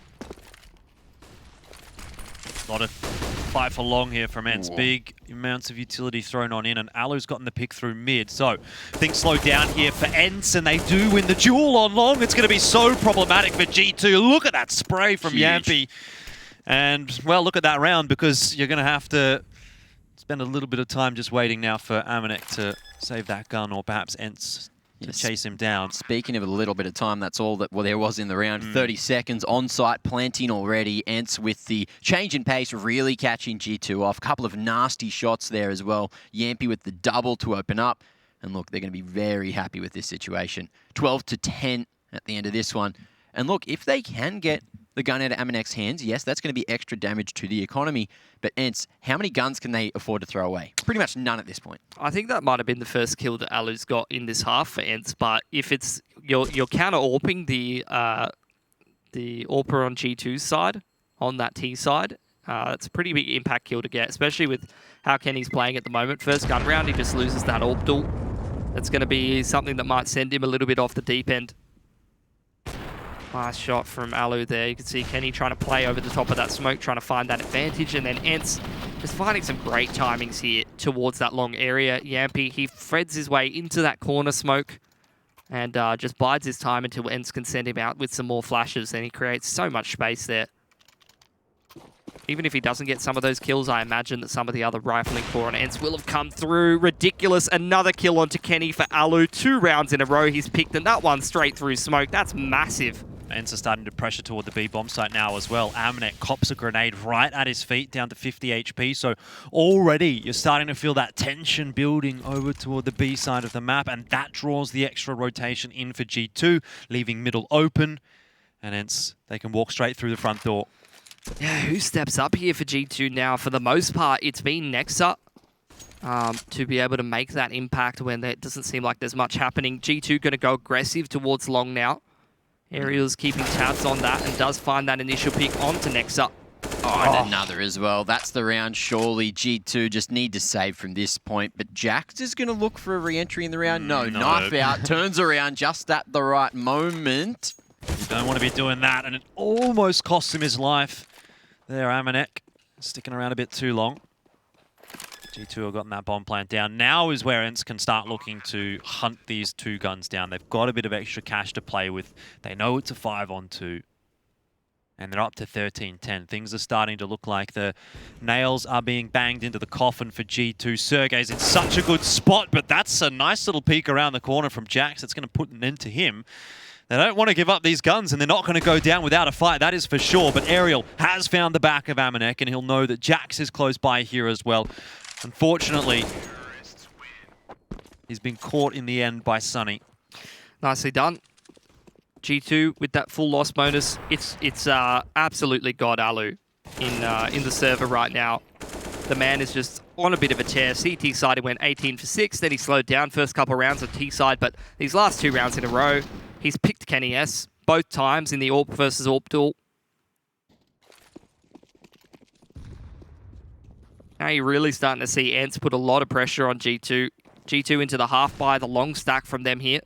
D: Not a fight for long here from ENCE. Big amounts of utility thrown on in, and Alu's gotten the pick through mid. So things slow down here for ENCE, and they do win the duel on long. It's going to be so problematic for G2. Look at that spray from Yampy. And, well, look at that round, because you're going to have to spend a little bit of time just waiting now for Amanek to save that gun, or perhaps ENCE to chase him down.
E: Speaking of a little bit of time, that's all that there was in the round. 30 seconds on site, planting already. ENCE with the change in pace, really catching G2 off. A couple of nasty shots there as well. Yampy with the double to open up. And look, they're going to be very happy with this situation. 12-10 at the end of this one. And look, if they can get the gun out of Amanek's hands, yes, that's going to be extra damage to the economy. But ENCE, how many guns can they afford to throw away? Pretty much none at this point.
F: I think that might have been the first kill that Alu's got in this half for ENCE, but if it's you're counter-AWPing the AWPer on G2's side, on that T side, it's a pretty big impact kill to get, especially with how Kenny's playing at the moment. First gun round, he just loses that AWP duel. That's going to be something that might send him a little bit off the deep end. Nice shot from Alu there. You can see Kenny trying to play over the top of that smoke, trying to find that advantage, and then ENCE just finding some great timings here towards that long area. Yampy, he threads his way into that corner smoke and just bides his time until ENCE can send him out with some more flashes, and he creates so much space there. Even if he doesn't get some of those kills, I imagine that some of the other rifling core on ENCE will have come through. Ridiculous. Another kill onto Kenny for Alu. 2 rounds in a row he's picked, and that one straight through smoke. That's massive.
D: ENCE are starting to pressure toward the B bomb site now as well. Amanek cops a grenade right at his feet, down to 50 HP. So already you're starting to feel that tension building over toward the B side of the map, and that draws the extra rotation in for G2, leaving middle open. And ENCE, they can walk straight through the front door.
F: Yeah, who steps up here for G2 now? For the most part, it's been Nexa to be able to make that impact when it doesn't seem like there's much happening. G2 going to go aggressive towards long now. Aerial's keeping tabs on that and does find that initial pick onto Nexa.
E: Oh, and another as well. That's the round, surely. G2 just need to save from this point. But Jax is going to look for a re-entry in the round. No, knife out, turns around just at the right moment.
D: You don't want to be doing that, and it almost costs him his life. There, Amanek, sticking around a bit too long. G2 have gotten that bomb plant down. Now is where ENCE can start looking to hunt these two guns down. They've got a bit of extra cash to play with. They know it's a 5-on-2. And they're up to 13-10. Things are starting to look like the nails are being banged into the coffin for G2. Sergey's in such a good spot, but that's a nice little peek around the corner from Jax. It's going to put an end to him. They don't want to give up these guns, and they're not going to go down without a fight, that is for sure. But Aerial has found the back of Amanek, and he'll know that Jax is close by here as well. Unfortunately, he's been caught in the end by Sunny.
F: Nicely done. G2 with that full loss bonus. It's absolutely God Alu in the server right now. The man is just on a bit of a tear. CT side, he went 18 for 6, then he slowed down first couple rounds on T side, but these last 2 rounds in a row, he's picked Kenny S both times in the AWP versus AWP duel. Now you're really starting to see ENCE put a lot of pressure on G2. G2 into the half by the long stack from them here.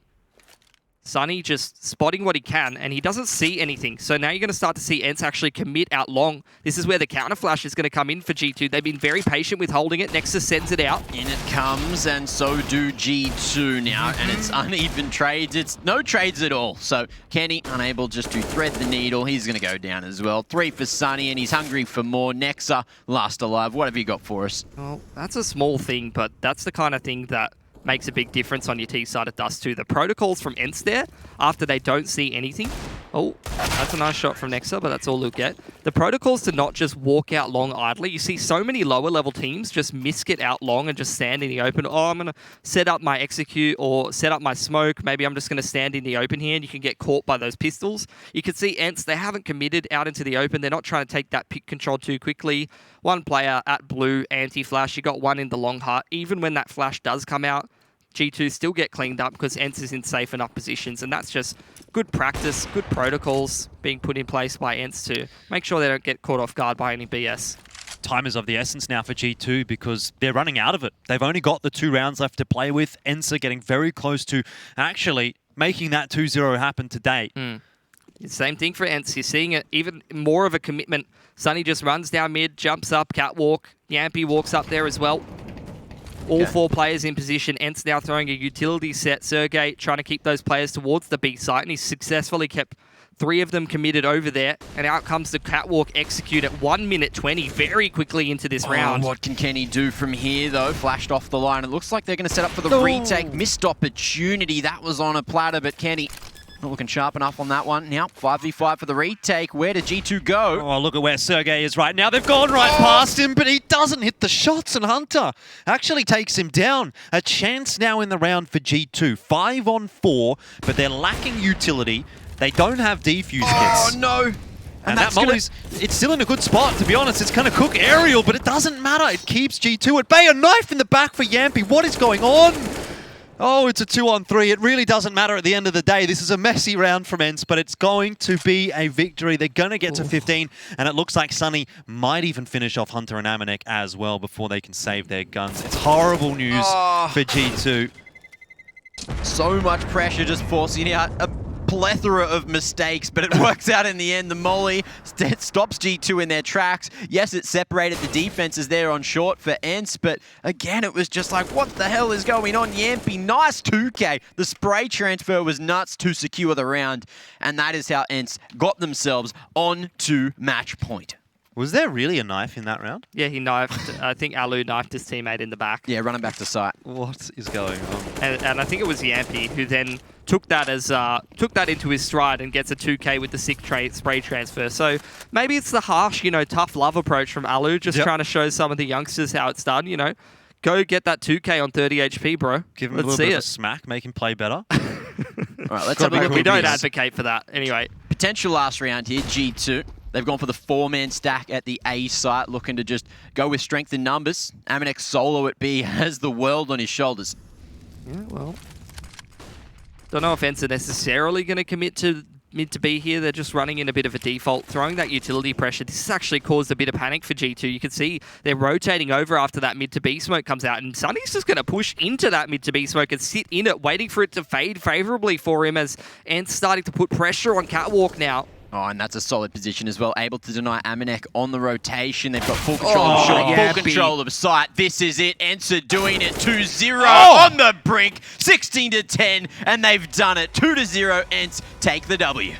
F: Sunny just spotting what he can, and he doesn't see anything. So now you're going to start to see ENCE actually commit out long. This is where the counter flash is going to come in for G2. They've been very patient with holding it. Nexus sends it out.
E: In it comes, and so do G2 now. And it's uneven trades. It's no trades at all. So Kenny unable just to thread the needle. He's going to go down as well. 3 for Sunny, and he's hungry for more. Nexa, last alive. What have you got for us?
F: Well, that's a small thing, but that's the kind of thing that makes a big difference on your T side. It does too. The protocols from ENCE there, after they don't see anything. Oh, that's a nice shot from Nexa, but that's all they'll get. The protocols to not just walk out long idly. You see so many lower level teams just misk it out long and just stand in the open. Oh, I'm going to set up my execute or set up my smoke. Maybe I'm just going to stand in the open here, and you can get caught by those pistols. You can see ENCE, they haven't committed out into the open. They're not trying to take that pick control too quickly. One player at blue, anti-flash. You got one in the long heart. Even when that flash does come out, G2 still get cleaned up because ENCE is in safe enough positions, and that's just good practice, good protocols being put in place by ENCE to make sure they don't get caught off guard by any BS.
D: Time is of the essence now for G2 because they're running out of it. They've only got the 2 rounds left to play with. ENCE are getting very close to actually making that 2-0 happen today.
F: Same thing for ENCE. You're seeing it even more of a commitment. Sunny just runs down mid, jumps up, catwalk. Yampy walks up there as well. All 4 players in position. ENCE now throwing a utility set. Sergey trying to keep those players towards the B site, and he's successfully kept 3 of them committed over there. And out comes the catwalk execute at 1 minute 20, very quickly into this round.
E: What can Kenny do from here, though? Flashed off the line. It looks like they're going to set up for the retake. Missed opportunity. That was on a platter, but Kenny not looking sharp enough on that one. Now, 5v5 for the retake. Where did G2 go?
D: Oh, look at where Sergey is right now. They've gone right past him, but he doesn't hit the shots, and Hunter actually takes him down. A chance now in the round for G2. 5-on-4, but they're lacking utility. They don't have defuse kits.
E: Oh, no.
D: And that Molly's, it's still in a good spot, to be honest. It's going to cook Aerial, but it doesn't matter. It keeps G2 at bay. A knife in the back for Yampy. What is going on? Oh, it's a 2-on-3. It really doesn't matter at the end of the day. This is a messy round from ENCE, but it's going to be a victory. They're going to get to 15, and it looks like Sunny might even finish off Hunter and Amanek as well before they can save their guns. It's horrible news for G2.
E: So much pressure just forcing out a plethora of mistakes, but it works out in the end. The molly stops G2 in their tracks. Yes, it separated the defenses there on short for ENCE, but again, it was just like, what the hell is going on? Yampy, nice 2K. The spray transfer was nuts to secure the round, and that is how ENCE got themselves on to match point.
D: Was there really a knife in that round?
F: Yeah, he knifed. I think Alu knifed his teammate in the back.
E: Yeah, running back to site.
D: What is going on?
F: And I think it was Yampi who then took that into his stride and gets a 2K with the sick spray transfer. So maybe it's the harsh, tough love approach from Alu, just trying to show some of the youngsters how it's done. Go get that 2K on 30 HP, bro.
D: Give him a little bit of a smack, make him play better.
E: All right, let's have a look.
F: We don't advocate for that. Anyway.
E: Potential last round here, G2. They've gone for the 4-man stack at the A site, looking to just go with strength in numbers. Aminek solo at B has the world on his shoulders.
F: Yeah, well. Don't know if ENCE are necessarily going to commit to mid to B here. They're just running in a bit of a default, throwing that utility pressure. This has actually caused a bit of panic for G2. You can see they're rotating over after that mid to B smoke comes out, and Sunny's just going to push into that mid to B smoke and sit in it, waiting for it to fade favorably for him as ENCE starting to put pressure on Catwalk now.
E: Oh, and that's a solid position as well. Able to deny Aminek on the rotation. They've got full control of short, full control of sight. This is it. ENCE doing it 2-0 on the brink. 16-10, and they've done it. 2-0, ENCE take the W.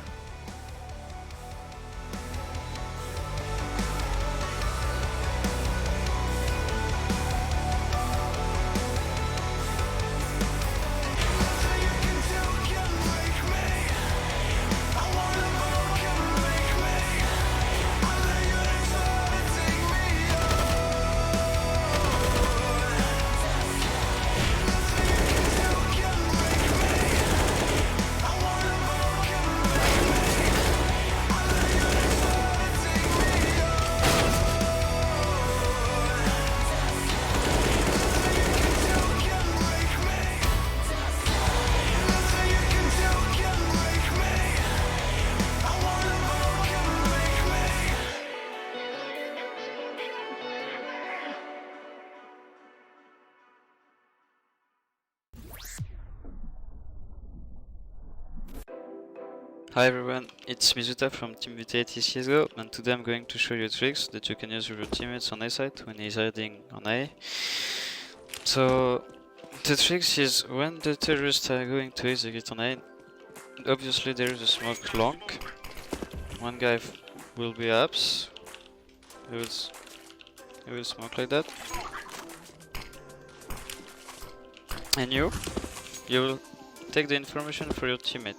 U: Hi everyone, it's Mizuta from Team VT8 CSGO, and today I'm going to show you tricks that you can use with your teammates on A site when he's hiding on A. So the tricks is when the terrorists are going to execute on A, obviously there is a smoke long. One guy will be ups, he will smoke like that. And you will take the information for your teammate.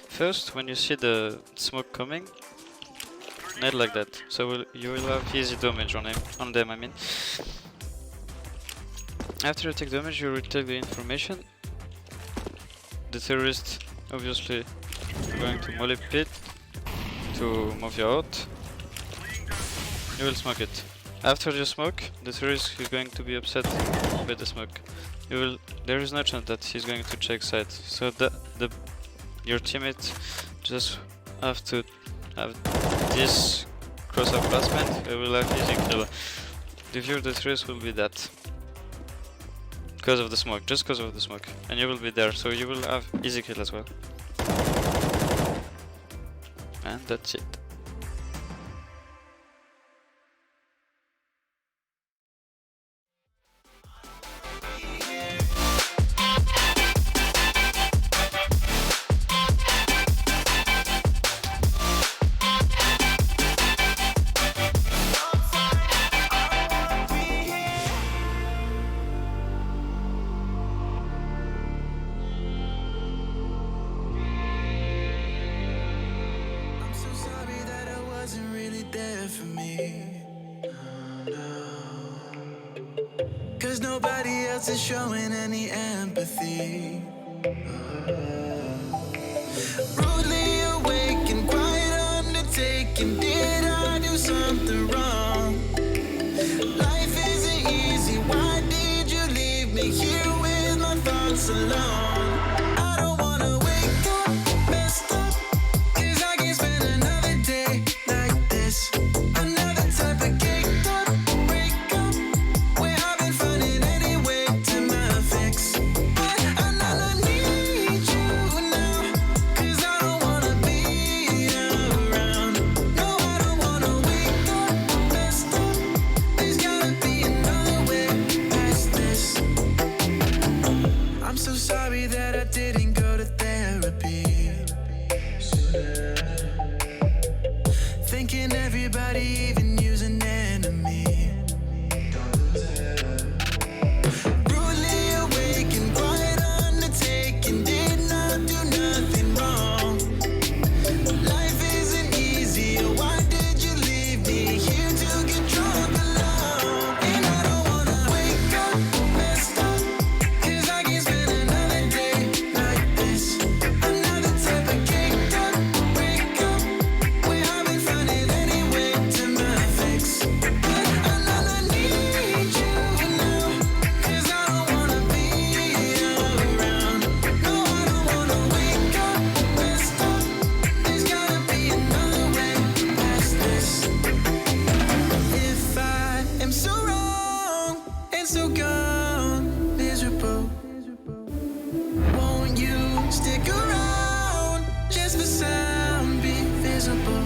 U: First, when you see the smoke coming, nade like that. So you will have easy damage on them. I mean. After you take damage, you will take the information. The terrorist obviously going to molly pit to move you out. You will smoke it. After you smoke, the terrorist is going to be upset by the smoke. There is no chance that he's going to check site. So your teammate just have to have this cross-up placement. They will have easy kill. The view of the trees will be that. Because of the smoke, just because of the smoke. And you will be there, so you will have easy kill as well. And that's it.
A: Cause nobody else is showing any empathy. Rudely awakened, quite undertaken. Did I do something wrong? Life isn't easy. Why did you leave me here with my thoughts alone? I don't wanna wake up messed up, cause I can't spend another day like this. Another type of caked up breakup, where I've been finding any way to my fix. But I need you now, cause I don't wanna be around. No, I don't wanna wake up messed up. There's gotta be another way past this. I'm so sorry I'm so wrong and so gone, miserable. Won't you stick around just for some be visible?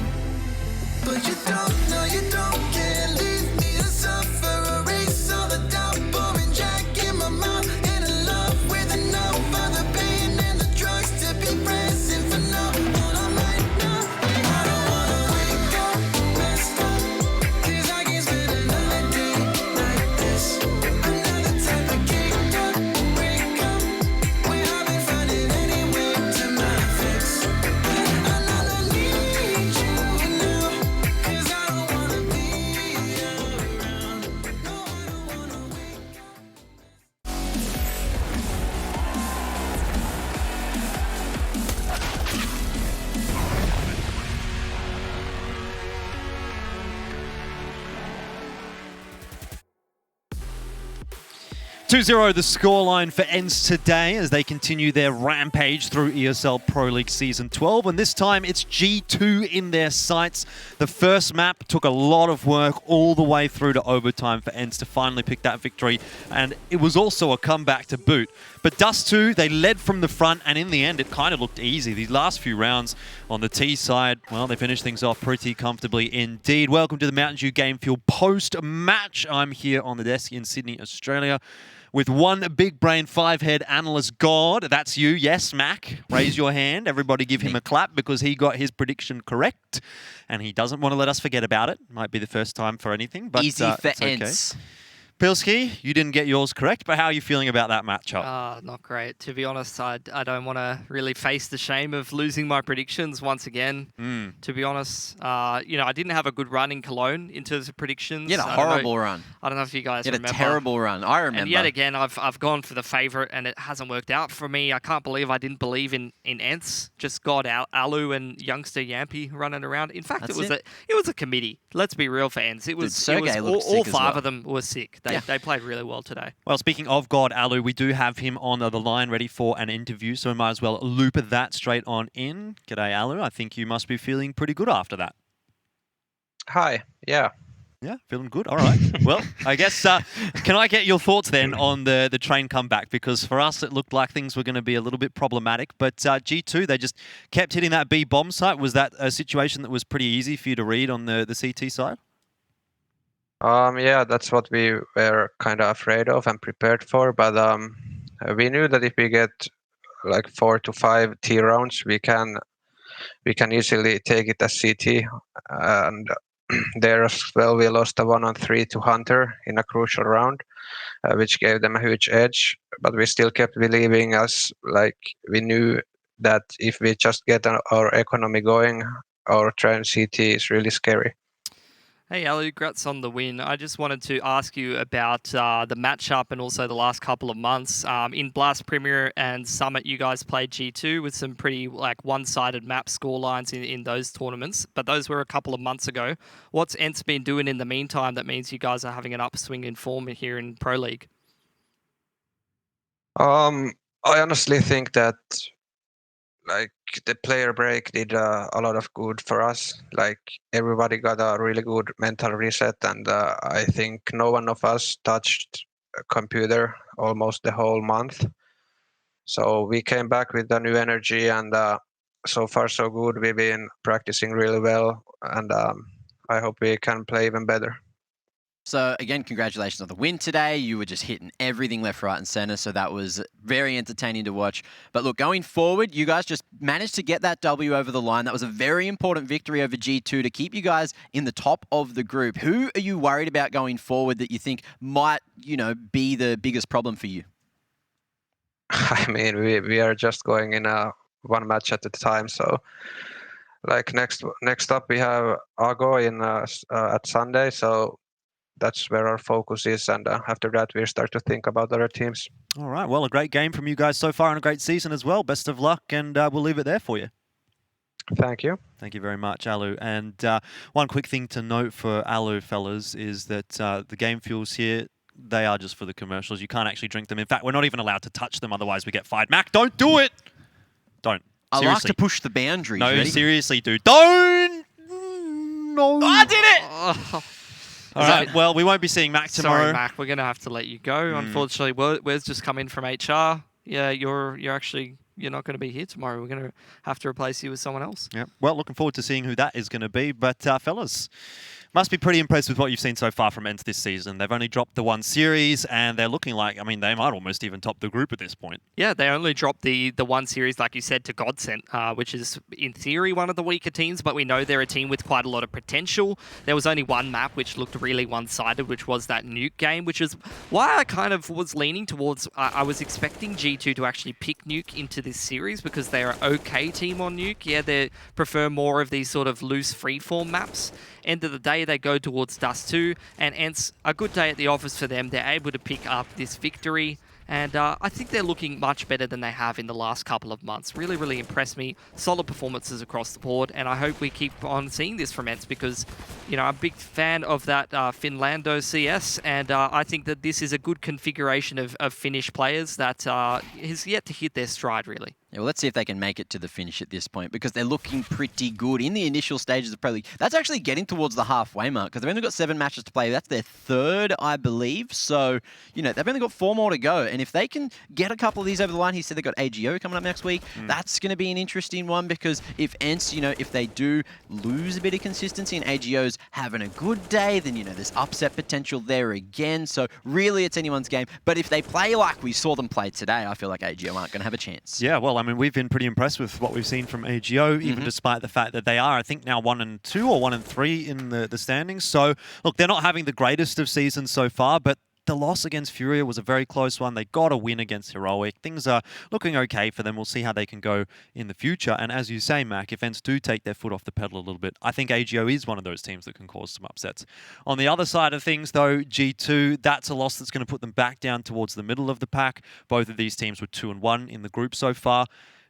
A: But you don't, no you don't, can't leave me to suffer. Erase all the doubt, pouring Jack in my mouth. In a love with enough for the pain and the drugs to be pressing for now. All I'm right now, I don't wanna wake up messed up, 'cause I can't spend another day like this. Another type of caked up breakup, where I've been finding any way to my fix. I don't need you now, 'cause I don't wanna be around. No, I don't wanna wake up.
D: 2-0 the scoreline for ENCE today as they continue their rampage through ESL Pro League Season 12. And this time it's G2 in their sights. The first map took a lot of work all the way through to overtime for ENCE to finally pick that victory. And it was also a comeback to boot. But Dust 2, they led from the front, and in the end, it kind of looked easy. These last few rounds on the T side, well, they finished things off pretty comfortably indeed. Welcome to the Mountain Dew Game Fuel post-match. I'm here on the desk in Sydney, Australia, with one big brain, five-head analyst god. That's you, yes, Mac. Raise your hand. Everybody give him a clap because he got his prediction correct, and he doesn't want to let us forget about it. Might be the first time for anything, but
E: Easy for
D: it's okay.
E: ENCE.
D: Pilski, you didn't get yours correct, but how are you feeling about that matchup?
F: Not great. To be honest, I don't want to really face the shame of losing my predictions once again. To be honest, you know, I didn't have a good run in Cologne in terms of predictions.
E: You had a horrible run.
F: I don't know if you guys
E: You had
F: remember.
E: a terrible run. I remember.
F: And yet again, I've gone for the favourite, and it hasn't worked out for me. I can't believe I didn't believe in ENCE. Just got Alu and youngster Yampy running around. In fact, it was a committee. Let's be real for ENCE. It was all five of them were sick. They played really well today.
D: Well, speaking of God Alu, we do have him on the line ready for an interview, so we might as well loop that straight on in. G'day, Alu. I think you must be feeling pretty good after that.
C: Hi. Yeah.
D: Yeah, feeling good. All right. Well, I guess, can I get your thoughts then on the train comeback? Because for us, it looked like things were going to be a little bit problematic. But G2, they just kept hitting that B bomb site. Was that a situation that was pretty easy for you to read on the CT side?
C: Yeah, that's what we were kind of afraid of and prepared for. But we knew that if we get like 4 to 5 T rounds, we can easily take it as CT. And there as well, we lost a 1-on-3 to Hunter in a crucial round, which gave them a huge edge. But we still kept believing, as like we knew that if we just get our economy going, our train CT is really scary.
F: Hey, Alu, congrats on the win. I just wanted to ask you about the matchup and also the last couple of months. In Blast Premier and Summit, you guys played G2 with some pretty like one-sided map scorelines in those tournaments, but those were a couple of months ago. What's ENCE been doing in the meantime that means you guys are having an upswing in form here in Pro League?
C: I honestly think that like the player break did a lot of good for us. Like everybody got a really good mental reset, and I think no one of us touched a computer almost the whole month. So we came back with a new energy, and so far so good. We've been practicing really well, and I hope we can play even better.
E: So again, congratulations on the win today. You were just hitting everything left, right, and center. So that was very entertaining to watch. But look, going forward, you guys just managed to get that W over the line. That was a very important victory over G2 to keep you guys in the top of the group. Who are you worried about going forward that you think might, you know, be the biggest problem for you?
C: I mean, we are just going in one match at a time. So, like next up, we have Ago in at Sunday. So that's where our focus is, and after that we start to think about other teams.
D: All right, well, a great game from you guys so far and a great season as well. Best of luck, and we'll leave it there for you.
C: Thank you.
D: Thank you very much, Alu. And one quick thing to note for Alu, fellas, is that the game fuels here, they are just for the commercials. You can't actually drink them. In fact, we're not even allowed to touch them, otherwise we get fired. Mac, don't do it! Don't.
E: I
D: Seriously.
E: like to push the boundaries.
D: No,
E: Ready?
D: seriously, dude. Don't! No.
E: I did it!
D: All right. Well, we won't be seeing Mac tomorrow.
F: Sorry, Mac. We're going to have to let you go. Unfortunately, Wes just come in from HR. Yeah, you're not going to be here tomorrow. We're going to have to replace you with someone else.
D: Yeah. Well, looking forward to seeing who that is going to be. But fellas, must be pretty impressed with what you've seen so far from ENCE this season. They've only dropped the one series, and they're looking like, I mean, they might almost even top the group at this point.
F: Yeah, they only dropped the one series, like you said, to Godsent, which is, in theory, one of the weaker teams, but we know they're a team with quite a lot of potential. There was only one map which looked really one-sided, which was that Nuke game, which is why I kind of was leaning towards, I was expecting G2 to actually pick Nuke into this series because they're an okay team on Nuke. Yeah, they prefer more of these sort of loose freeform maps. End of the day, they go towards Dust 2, and ENCE, a good day at the office for them. They're able to pick up this victory, and I think they're looking much better than they have in the last couple of months. Really, really impressed me. Solid performances across the board, and I hope we keep on seeing this from ENCE because, you know, I'm a big fan of that Finlando CS, and I think that this is a good configuration of Finnish players that is yet to hit their stride, really.
E: Yeah, well, let's see if they can make it to the finish at this point because they're looking pretty good in the initial stages of Pro League. That's actually getting towards the halfway mark because they've only got 7 matches to play. That's their 3rd, I believe. So, you know, they've only got 4 more to go. And if they can get a couple of these over the line, he said they've got AGO coming up next week. That's going to be an interesting one because if ENCE, you know, if they do lose a bit of consistency and AGO's having a good day, then, you know, there's upset potential there again. So really it's anyone's game. But if they play like we saw them play today, I feel like AGO aren't going to have a chance.
D: Yeah, well, I mean, we've been pretty impressed with what we've seen from AGO, even despite the fact that they are, I think, now 1-2 or 1-3 in the standings. So, look, they're not having the greatest of seasons so far, but the loss against Furia was a very close one. They got a win against Heroic. Things are looking okay for them. We'll see how they can go in the future. And as you say, Mac, if ENCE do take their foot off the pedal a little bit, I think AGO is one of those teams that can cause some upsets. On the other side of things, though, G2, that's a loss that's going to put them back down towards the middle of the pack. Both of these teams were 2-1 in the group so far.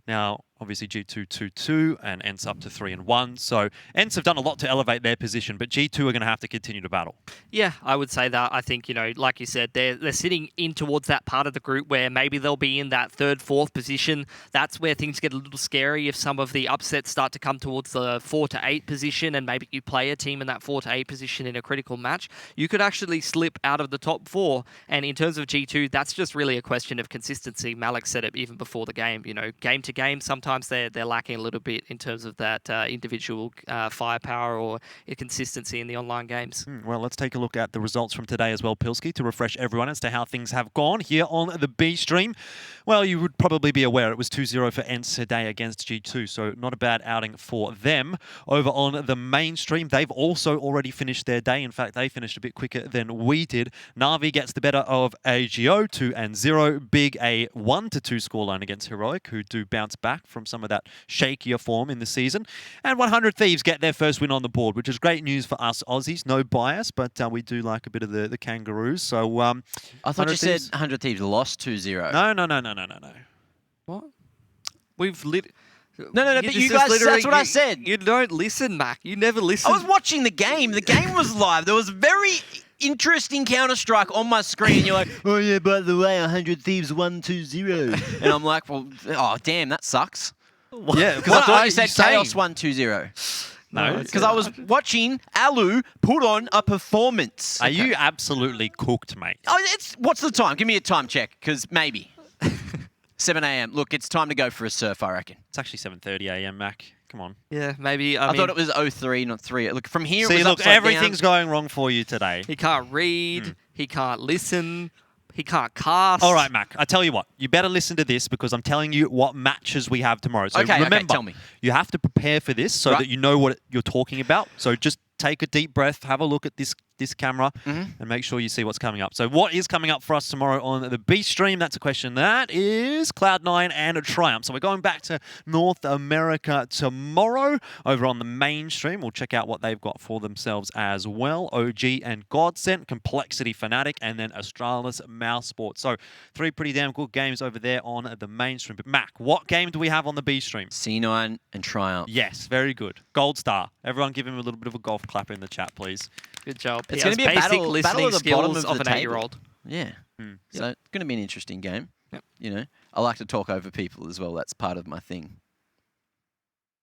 D: Now, obviously G2 2-2 and ENCE up to 3-1. So ENCE have done a lot to elevate their position, but G2 are going to have to continue to battle.
F: Yeah, I would say that. I think, you know, like you said, they're sitting in towards that part of the group where maybe they'll be in that 3rd, 4th position. That's where things get a little scary if some of the upsets start to come towards the 4 to 8 position and maybe you play a team in that 4 to 8 position in a critical match. You could actually slip out of the top 4. And in terms of G2, that's just really a question of consistency. Malik said it even before the game. You know, game to game, sometimes they're lacking a little bit in terms of that individual firepower or consistency in the online games.
D: Well, let's take a look at the results from today as well, Pilski, to refresh everyone as to how things have gone here on the B stream. Well, you would probably be aware it was 2-0 for ENCE today against G2, so not a bad outing for them. Over on the main stream, they've also already finished their day. In fact, they finished a bit quicker than we did. Na'Vi gets the better of AGO, 2-0. Big a 1-2 scoreline against Heroic, who do bounce back from some of that shakier form in the season. And 100 Thieves get their first win on the board, which is great news for us Aussies. No bias, but we do like a bit of the Kangaroos. So
E: I thought you said 100 Thieves lost 2-0.
D: No.
F: What? We've lit...
E: No, but you guys, that's what I said.
F: You don't listen, Mac. You never listen.
E: I was watching the game. The game was live. There was very interesting Counter-Strike on my screen. You're like, oh yeah, by the way, 100 Thieves 1-2-0. And I'm like, well, oh, damn, that sucks.
D: Yeah,
E: because I thought you said Chaos 1-2-0.
D: No,
E: because I was watching Alu put on a performance.
D: Are you absolutely cooked, mate?
E: Oh, what's the time? Give me a time check, because maybe. 7 a.m. Look, it's time to go for a surf, I reckon.
D: It's actually 7:30 a.m, Mac. Come on.
F: Yeah, maybe.
E: I thought it was 03, not 3. Look, from here
D: See,
E: it was
D: look,
E: upside
D: everything's
E: down.
D: going wrong for you today.
F: He can't read. He can't listen. He can't cast.
D: All right, Mac. I tell you what. You better listen to this because I'm telling you what matches we have tomorrow. So remember,
E: tell me.
D: You have to prepare for this so that you know what you're talking about. So just take a deep breath, have a look at this camera, and make sure you see what's coming up. So what is coming up for us tomorrow on the B stream? That's a question. That is Cloud9 and Triumph. So we're going back to North America tomorrow over on the main stream. We'll check out what they've got for themselves as well. OG and Godsent, Complexity Fnatic, and then Astralis Mousesport. So 3 pretty damn good games over there on the main stream. But Mac, what game do we have on the B stream?
E: C9 and Triumph.
D: Yes, very good. Gold Star. Everyone give him a little bit of a golf clap in the chat, please.
F: Good job.
E: It's going to be a battle of the bottom of
F: an 8-year-old.
E: Yeah. So it's going to be an interesting game. You know, I like to talk over people as well. That's part of my thing.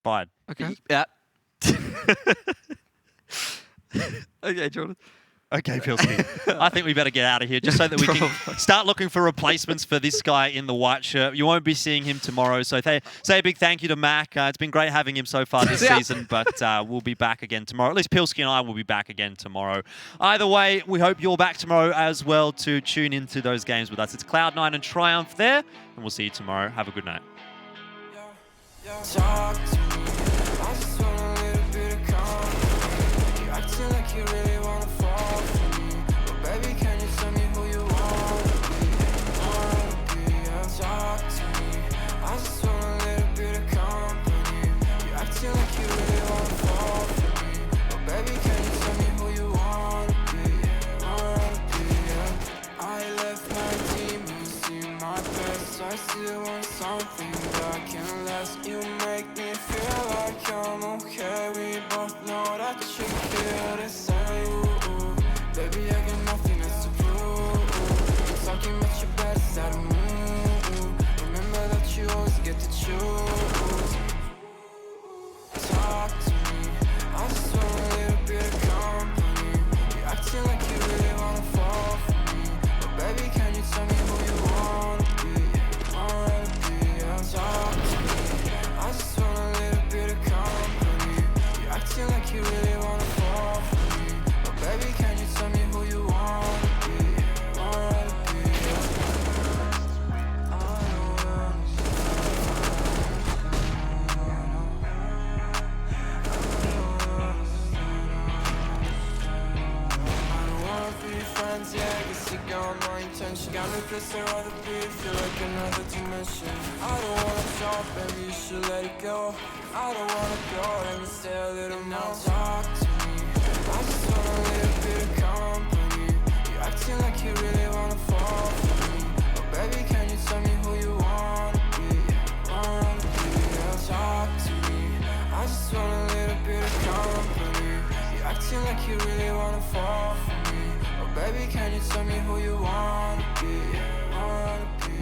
D: Fine.
F: Okay.
E: Yeah.
F: Okay, Jordan.
D: Okay, Pilsky. I think we better get out of here just so that we can start looking for replacements for this guy in the white shirt. You won't be seeing him tomorrow, so say a big thank you to Mac. It's been great having him so far this season, but we'll be back again tomorrow. At least Pilsky and I will be back again tomorrow. Either way, we hope you're back tomorrow as well to tune into those games with us. It's Cloud9 and Triumph there, and we'll see you tomorrow. Have a good night.
B: Talk to me. I just want a little bit of company. You acting like you really wanna fall for me. But baby, can you tell me who you wanna be? Talk to me. I just want a little bit of company. You acting like you really wanna fall for me. But baby, can you tell me who you wanna be? I left my demons in my best. I still want something that can last. You make me feel like I'm okay. We both know that you feel the same. Ooh, baby, I got nothing else to prove. I'm talking about your bad side of me. Remember that you always get to choose. Talk to me. I just want a little bit of company. You acting like you really wanna fall for me. But baby, can you tell me who you wanna be? Talk to me. I just want a little bit of company. You acting like you really wanna fall for me. But baby, can you tell me who you wanna be? Friends, yeah, I guess you got my intention. Got me pissed, I'd rather be, feel like another dimension. I don't wanna talk, baby, you should let it go. I don't wanna go, let me stay a little more. Talk to me, I just want a little bit of company. You acting like you really wanna fall for me. But baby, can you tell me who you wanna be? Talk to me, I just want a little bit of company. You acting like you really wanna fall for me. Baby, can you tell me who you wanna be? Talk to me.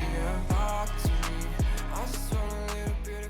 B: I just want a little bit of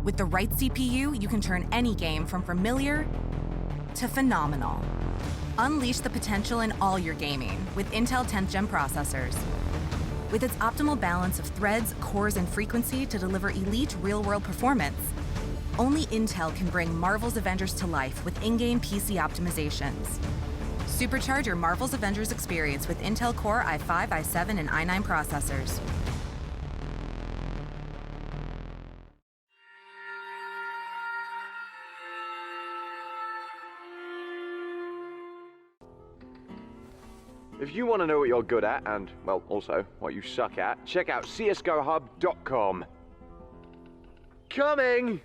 G: With the right CPU, you can turn any game from familiar to phenomenal. Unleash the potential in all your gaming with Intel 10th Gen processors. With its optimal balance of threads, cores, and frequency to deliver elite real-world performance, only Intel can bring Marvel's Avengers to life with in-game PC optimizations. Supercharge your Marvel's Avengers experience with Intel Core i5, i7, and i9 processors.
V: If you want to know what you're good at, and, well, also what you suck at, check out csgohub.com. Coming!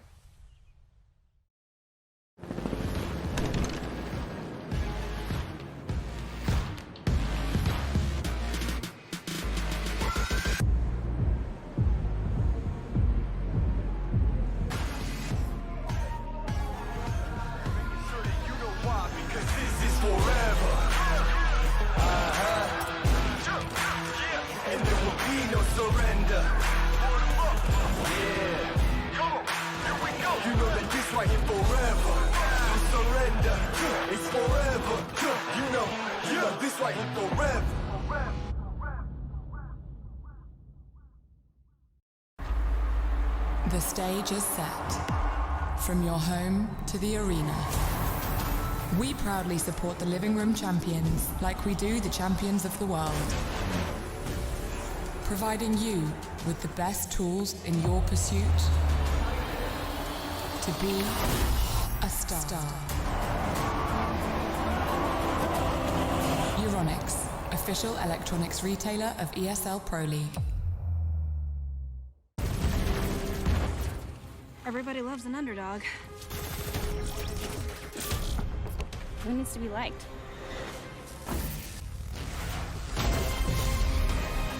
L: You know that this right here forever. Surrender, it's forever. You know this right here forever.
J: The stage is set. From your home to the arena. We proudly support the living room champions like we do the champions of the world. Providing you with the best tools in your pursuit to be a star. Euronics, official electronics retailer of ESL Pro League.
K: Everybody loves an underdog. Who needs to be liked?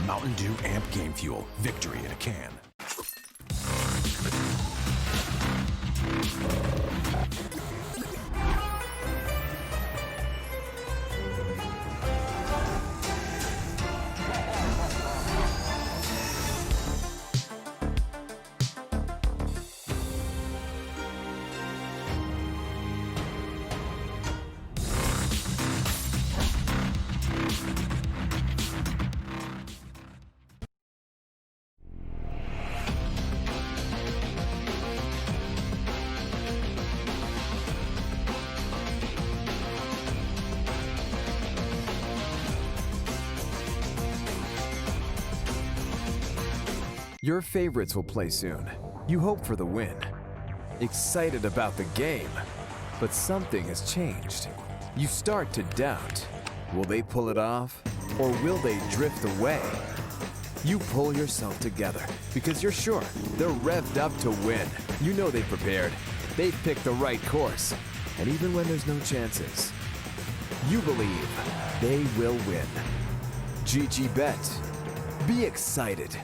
L: Mountain Dew Amp Game Fuel. Victory in a can.
M: Your favorites will play soon. You hope for the win. Excited about the game. But something has changed. You start to doubt. Will they pull it off? Or will they drift away? You pull yourself together because you're sure they're revved up to win. You know they've prepared. They've picked the right course. And even when there's no chances, you believe they will win. GG Bet. Be excited.